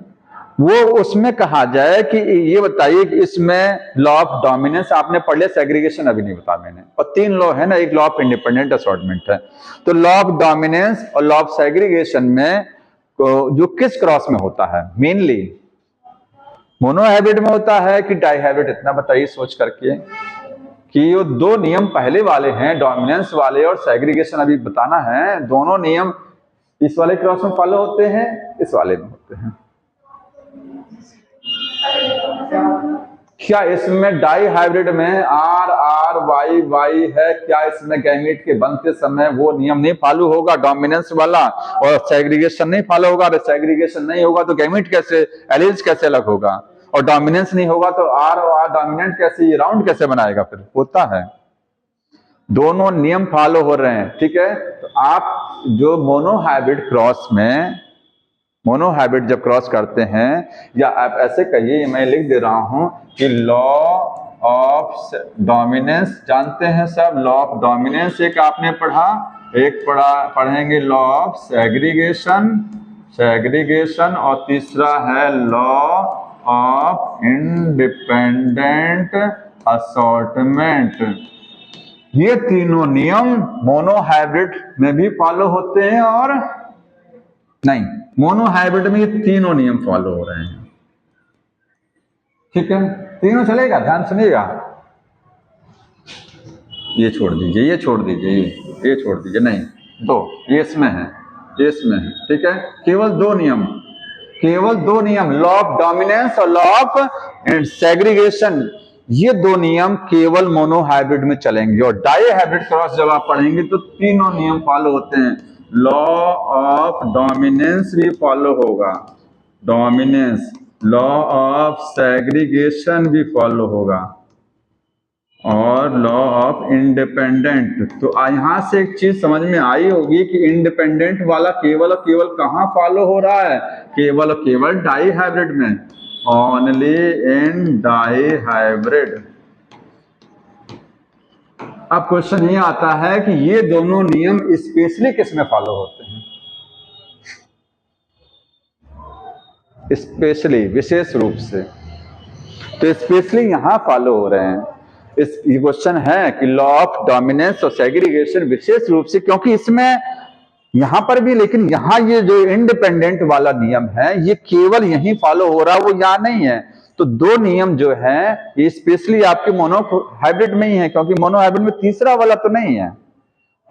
वो उसमें कहा जाए कि ये बताइए कि इसमें लॉ ऑफ डोमिनेंस आपने पढ़ लिया, सेग्रीगेशन अभी नहीं बताया मैंने। और 3 लॉ है ना, एक लॉ ऑफ इंडिपेंडेंट असॉर्टमेंट है। तो लॉ ऑफ डोमिनेंस और लॉ ऑफ सेग्रीगेशन में जो किस क्रॉस में होता है? मेनली मोनोहाइब्रिड में होता है कि डाईहाइब्रिड? इतना बताइए सोच करके कि ये 2 नियम पहले वाले हैं, डोमिनेंस वाले और सेग्रीगेशन अभी बताना है, दोनों नियम इस वाले क्रॉस में फॉलो होते हैं, इस वाले में होते हैं। क्या इसमें डाई हाइब्रिड में आर आर वाई वाई है? क्या इसमें गैमेट के बनते समय वो नियम नहीं फॉलो होगा, डोमिनेंस वाला, और सेग्रीगेशन नहीं फॉलो होगा? सेग्रीगेशन नहीं होगा तो गैमेट कैसे, एलील्स कैसे अलग होगा? और डोमिनेंस नहीं होगा तो आर और आर डोमिनेंट कैसे, ये राउंड कैसे बनाएगा? फिर होता है, दोनों नियम फॉलो हो रहे हैं, ठीक है। तो आप जो मोनोहाइब्रिड क्रॉस में, मोनोहाइब्रिड जब क्रॉस करते हैं, या आप ऐसे कहिए, मैं लिख दे रहा हूं कि लॉ ऑफ डोमिनेंस, जानते हैं सब लॉ ऑफ डोमिनेंस, एक आपने पढ़ा, एक पढ़ेंगे लॉ ऑफ सेग्रीगेशन, सेग्रीगेशन, और तीसरा है लॉ ऑफ इंडिपेंडेंट असॉर्टमेंट। ये तीनों नियम मोनोहाइब्रिड में भी फॉलो होते हैं और नहीं, मोनोहाइब्रिड में ये तीनों नियम फॉलो हो रहे हैं, ठीक है। तीनों चलेगा, ध्यान सुनिएगा। ये छोड़ दीजिए, ये छोड़ दीजिए, ये छोड़ दीजिए, नहीं, 2 ये इसमें है, ये इसमें है, ठीक है। केवल 2 नियम, केवल दो नियम, लॉ ऑफ डोमिनेंस और लॉ ऑफ सेग्रीगेशन, ये दो नियम केवल मोनोहाइब्रिड में चलेंगे। और डाई हाइब्रिड क्रॉस जब आप पढ़ेंगे तो तीनों नियम फॉलो होते हैं। लॉ ऑफ डोमिनेंस भी फॉलो होगा, डोमिनेंस, लॉ ऑफ सेग्रीगेशन भी फॉलो होगा, और लॉ ऑफ इंडिपेंडेंट। तो यहां से एक चीज समझ में आई होगी कि इंडिपेंडेंट वाला केवल और केवल कहां फॉलो हो रहा है, केवल और केवल डाई हाइब्रिड में, ओनली इन डाई हाइब्रिड। अब क्वेश्चन ये आता है कि ये दोनों नियम स्पेशली किस में फॉलो होते हैं, स्पेशली, विशेष रूप से। तो स्पेशली यहां फॉलो हो रहे हैं। इस क्वेश्चन है कि लॉ ऑफ डोमिनेंस और सेग्रीगेशन विशेष रूप से, क्योंकि इसमें यहां पर भी, लेकिन यहां ये जो इंडिपेंडेंट वाला नियम है ये केवल यहीं फॉलो हो रहा है, वो यहां नहीं है। तो दो नियम जो है ये स्पेशली आपके मोनो हाइब्रिड में ही है, क्योंकि मोनो हाइब्रिड में तीसरा वाला तो नहीं है,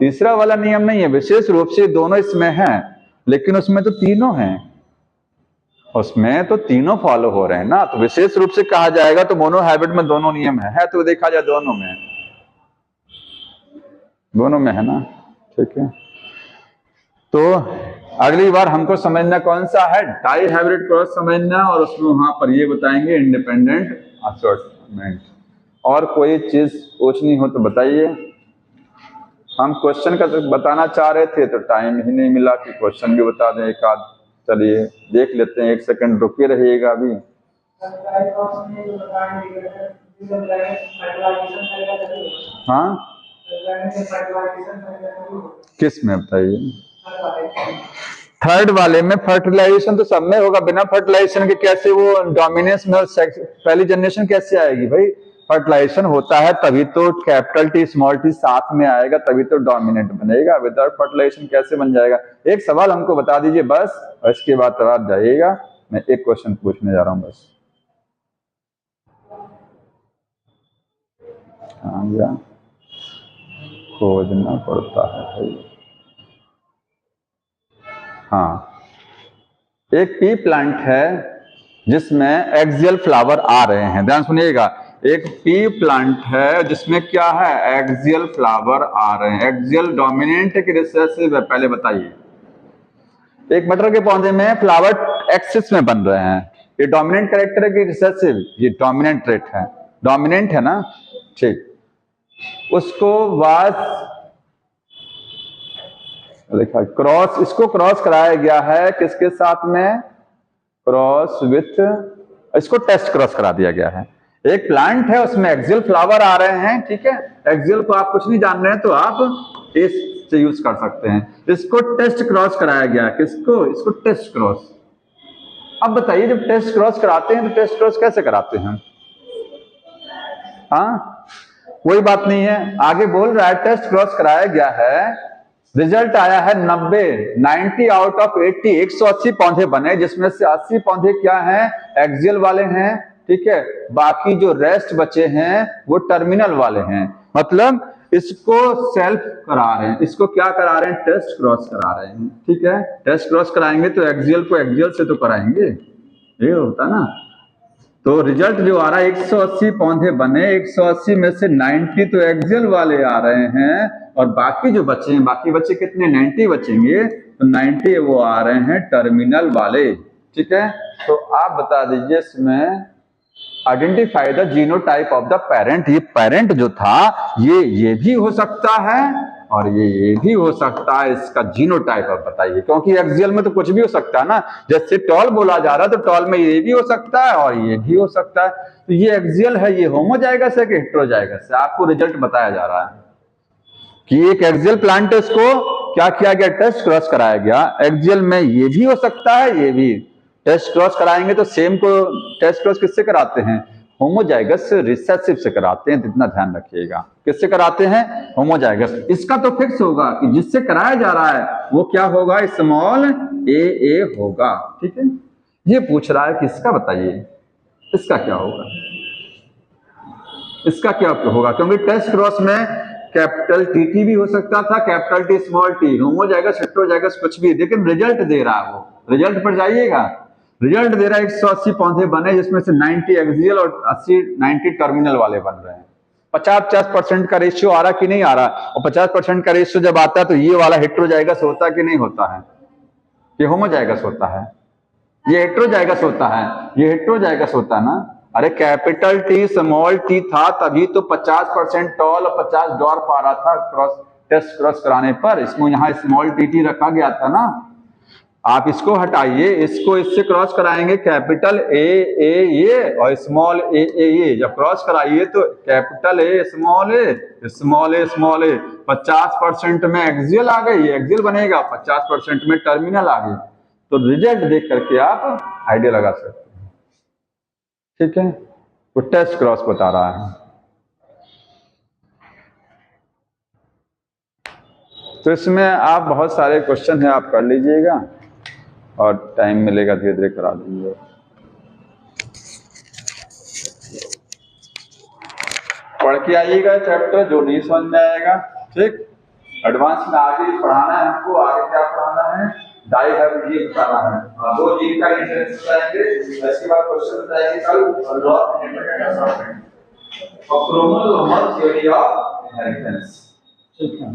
तीसरा वाला नियम नहीं है। विशेष रूप से दोनों इसमें है, लेकिन उसमें तो तीनों हैं, उसमें तो तीनों फॉलो हो रहे हैं ना। तो विशेष रूप से कहा जाएगा तो मोनो हाइब्रिड में दोनों नियम है तो देखा जाए दोनों में, दोनों में है ना, ठीक है। तो अगली बार हमको समझना कौन सा है, डाई हाइब्रिड क्रॉस समझना, और उसमें वहां पर ये बताएंगे इंडिपेंडेंट असॉर्टमेंट। और कोई चीज पूछनी हो तो बताइए। हम क्वेश्चन का तो बताना चाह रहे थे तो टाइम ही नहीं मिला कि क्वेश्चन भी बता दें एक आध। चलिए देख लेते हैं, एक सेकंड रुके रहिएगा अभी। हाँ किस में बताइए, थर्ड वाले में फर्टिलाइजेशन तो सब में होगा, बिना फर्टिलाइजेशन के कैसे वो डोमिनेंस में पहली जनरेशन कैसे आएगी भाई। फर्टिलाइजेशन होता है तभी तो कैपिटल टी स्मॉल टी साथ में आएगा, तभी तो डोमिनेंट बनेगा। विदाउट फर्टिलाइजेशन कैसे बन जाएगा। एक सवाल हमको बता दीजिए बस, और इसके बाद तो आप जाइएगा। मैं एक क्वेश्चन पूछने जा रहा हूं बस। हाँ खोजना पड़ता है भाई। हाँ, एक पी प्लांट है जिसमें एक्सियल फ्लावर आ रहे हैं, ध्यान सुनिएगा। एक पी प्लांट है जिसमें क्या है, एक्सियल फ्लावर आ रहे हैं। एक्सियल डोमिनेंट की रिसेसिव है, पहले बताइए। एक मटर के पौधे में फ्लावर एक्सिस में बन रहे हैं, ये डोमिनेंट कैरेक्टर है कि रिसेसिव, ये डोमिनेंट ट्रेट है, डोमिनेंट है ना, ठीक। उसको बाद लिखा क्रॉस, इसको क्रॉस कराया गया है किसके साथ में, क्रॉस विथ, इसको टेस्ट क्रॉस करा दिया गया है। एक प्लांट है उसमें एक्सियल फ्लावर आ रहे हैं, ठीक है। एक्सियल को आप कुछ नहीं जान रहे हैं तो आप इस से यूज कर सकते हैं। इसको टेस्ट क्रॉस कराया गया, किसको, इसको टेस्ट क्रॉस। अब बताइए जब टेस्ट क्रॉस कराते हैं तो टेस्ट क्रॉस कैसे कराते हैं। हाँ कोई बात नहीं है, आगे बोल रहा है टेस्ट क्रॉस कराया गया है, रिजल्ट आया है 90 आउट ऑफ 80, 180 पौधे बने, जिसमें से 80 पौधे क्या हैं, एक्सियल वाले हैं, ठीक है। बाकी जो रेस्ट बचे हैं वो टर्मिनल वाले हैं। मतलब इसको सेल्फ करा रहे हैं, इसको क्या करा रहे हैं, टेस्ट क्रॉस करा रहे हैं, ठीक है। टेस्ट क्रॉस कराएंगे तो एक्सियल को एक्सियल से तो कराएंगे, ये होता ना। तो रिजल्ट जो आ रहा है 180 पौधे बने, 180 में से 90 तो एक्सियल वाले आ रहे हैं, और बाकी जो बचे हैं, बाकी बचे कितने, 90 बचेंगे, तो 90 वो आ रहे हैं टर्मिनल वाले, ठीक है। तो आप बता दीजिए इसमें identify the genotype of the parent. ये पेरेंट जो था ये भी हो सकता है और ये भी हो सकता है, इसका जीनोटाइप आप बताइए, क्योंकि एक्सियल में तो कुछ भी हो सकता है ना। जैसे टॉल बोला जा रहा है तो टॉल में ये भी हो सकता है और ये भी हो सकता है। तो ये एक्सियल है, ये होमोजाइगस है कि हेटेरोजाइगस है, आपको रिजल्ट बताया जा रहा है कि एक एक्सियल प्लांट है, इसको क्या किया गया, टेस्ट क्रॉस कराया गया। एक्सियल में ये भी हो सकता है, ये भी टेस्ट क्रॉस कराएंगे तो सेम को टेस्ट क्रॉस किससे कराते हैं, होमोजाइगस से रिसेसिव से कराते हैं, इतना ध्यान रखिएगा। किससे कराते हैं, होमोजाइगस। इसका तो फिक्स होगा कि जिससे कराया जा रहा है वो क्या होगा, स्मॉल ए होगा, ठीक है। ये पूछ रहा है कि इसका बताइए, इसका क्या होगा, इसका क्या होगा, क्योंकि टेस्ट क्रॉस में कैपिटल टी भी हो सकता था, capital T small T, homozygous heterozygous कुछ भी, लेकिन रिजल्ट दे रहा है वो, रिजल्ट पर जाइएगा। रिजल्ट दे रहा है 180 पौधे बने जिसमें से 90 एक्सियल और 90 टर्मिनल वाले बन रहे हैं। 50-50% का रेशियो आ रहा कि नहीं आ रहा, और 50% का रेशियो जब आता है तो ये वाला हेट्रोजाइगस होता है कि नहीं होता है, ये होमोजाइगस होता है, ये हेट्रोजाइगस होता है, ये हेट्रोजाइगस होता है ना। अरे कैपिटल टी स्मॉल टी था तभी तो 50% टॉल और 50 डॉर्फ आ रहा था क्रॉस कराने पर, इसमें यहाँ स्मॉल टी रखा गया था ना। आप इसको हटाइए, इसको इससे क्रॉस कराएंगे, कैपिटल ए ये और स्मॉल ए ये, जब क्रॉस कराइए तो कैपिटल ए स्मॉल ए 50% में एक्सियल आ गई, एक्सियल बनेगा, 50% में टर्मिनल आ गई। तो रिजल्ट देख करके आप आइडिया लगा सकते हैं, ठीक है। वो टेस्ट क्रॉस बता रहा है। तो इसमें आप बहुत सारे क्वेश्चन है, आप कर लीजिएगा और टाइम मिलेगा धीरे धीरे करा देंगे। पढ़ के आइएगा चैप्टर, जो नहीं समझ में आएगा, ठीक। एडवांस में आगे पढ़ाना है हमको, आगे क्या पढ़ाना है, डाइहाइड्रोजन बताना है, 2 जीन का इंटरेस्ट बताएंगे, इसके बाद क्वेश्चन बताएंगे कल और लॉ इंडिपेंडेंट और क्रोमोसोमल थ्योरी ऑफ इनहेरिटेंस, ठीक है।